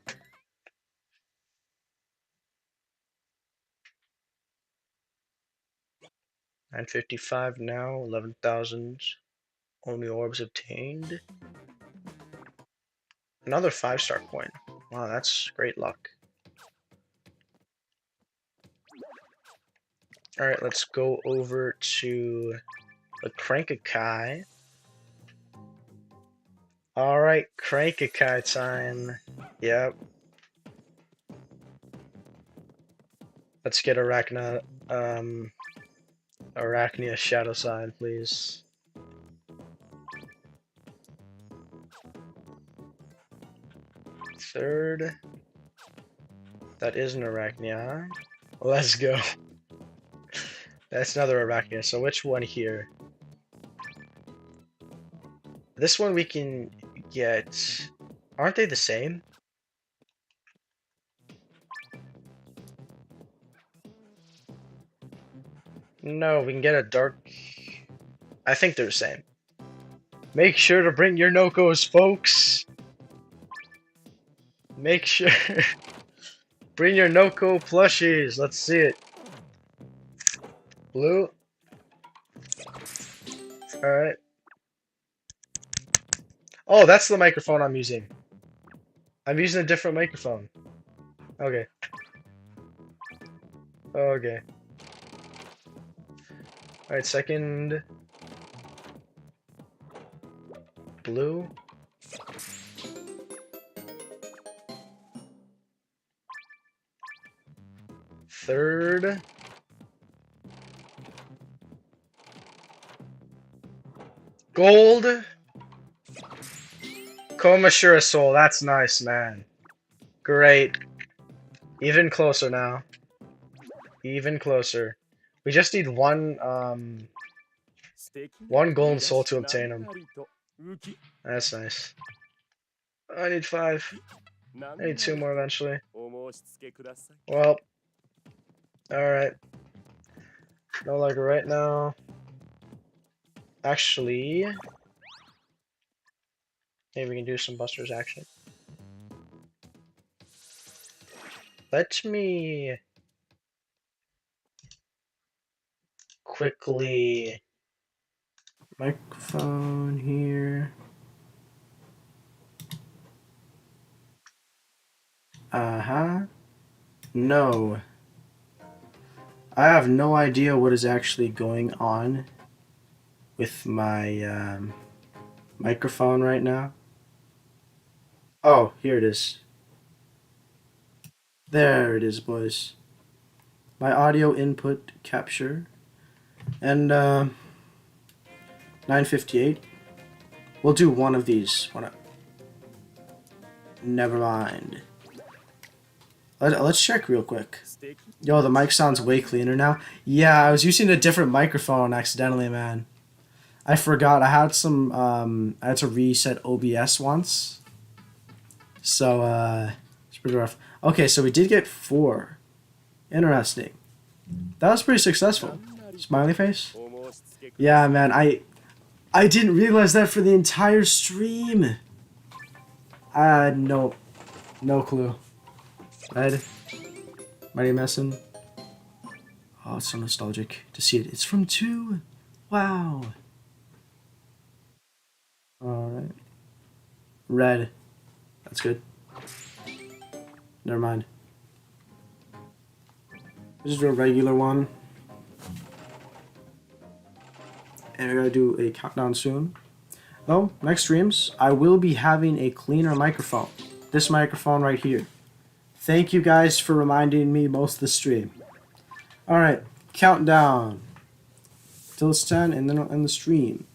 $9.55 now, 11,000 only orbs obtained. Another 5-star coin. Wow, that's great luck. Alright, let's go over to the Crank-a-Kai. Alright, Crank-a-Kai time. Yep. Let's get Arachnia Shadow Side, please. Third. That is an Arachnia. Let's go. That's another Arachnia. So which one here? This one we can get... Aren't they the same? No, we can get a dark... I think they're the same. Make sure to bring your Nokos, folks! Make sure... Bring your Noko plushies! Let's see it. Blue. Alright. Oh, that's the microphone I'm using. I'm using a different microphone. Okay. Okay. Alright, second. Blue. Third. Gold. Komashura Soul. That's nice, man. Great. Even closer now. Even closer. We just need one golden soul to obtain them. That's nice. I need 5. I need 2 more eventually. Well. Alright. No like right now. Actually, maybe we can do some Buster's action. Let me quickly Microphone here. No. I have no idea what is actually going on with my microphone right now. Oh, here it is. There it is, boys. My audio input capture. And 958. We'll do one of these. Never mind. Let's check real quick. Yo, the mic sounds way cleaner now. Yeah, I was using a different microphone accidentally, man. I forgot. I had some. I had to reset OBS once. So, it's pretty rough. Okay, so we did get 4. Interesting. That was pretty successful. Smiley face? Yeah, man. I didn't realize that for the entire stream. I had no clue. Red. Mighty Messin. Oh, it's so nostalgic to see it. It's from 2. Wow. Alright. Red. That's good. Never mind. Just do a regular one. And we're gonna do a countdown soon. Though, next streams, I will be having a cleaner microphone. This microphone right here. Thank you guys for reminding me most of the stream. Alright, countdown. Till it's 10 and then I'll end the stream.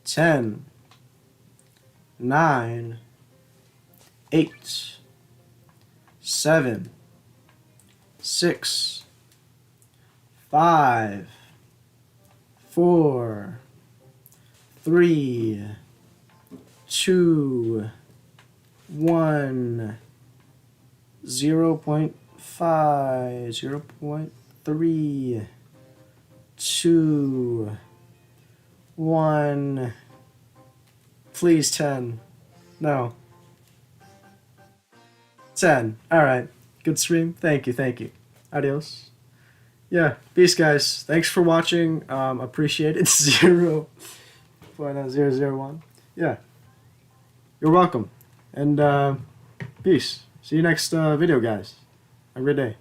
10, 9, 8, 7, 6, 5, 4, 3, 2, 1, 0.5, 0.3, 2, 1, please 10, no, 10, alright, good stream, thank you, adios. Yeah, peace guys, thanks for watching, appreciate it, 0.001, yeah, you're welcome, and peace, see you next video guys, have a great day.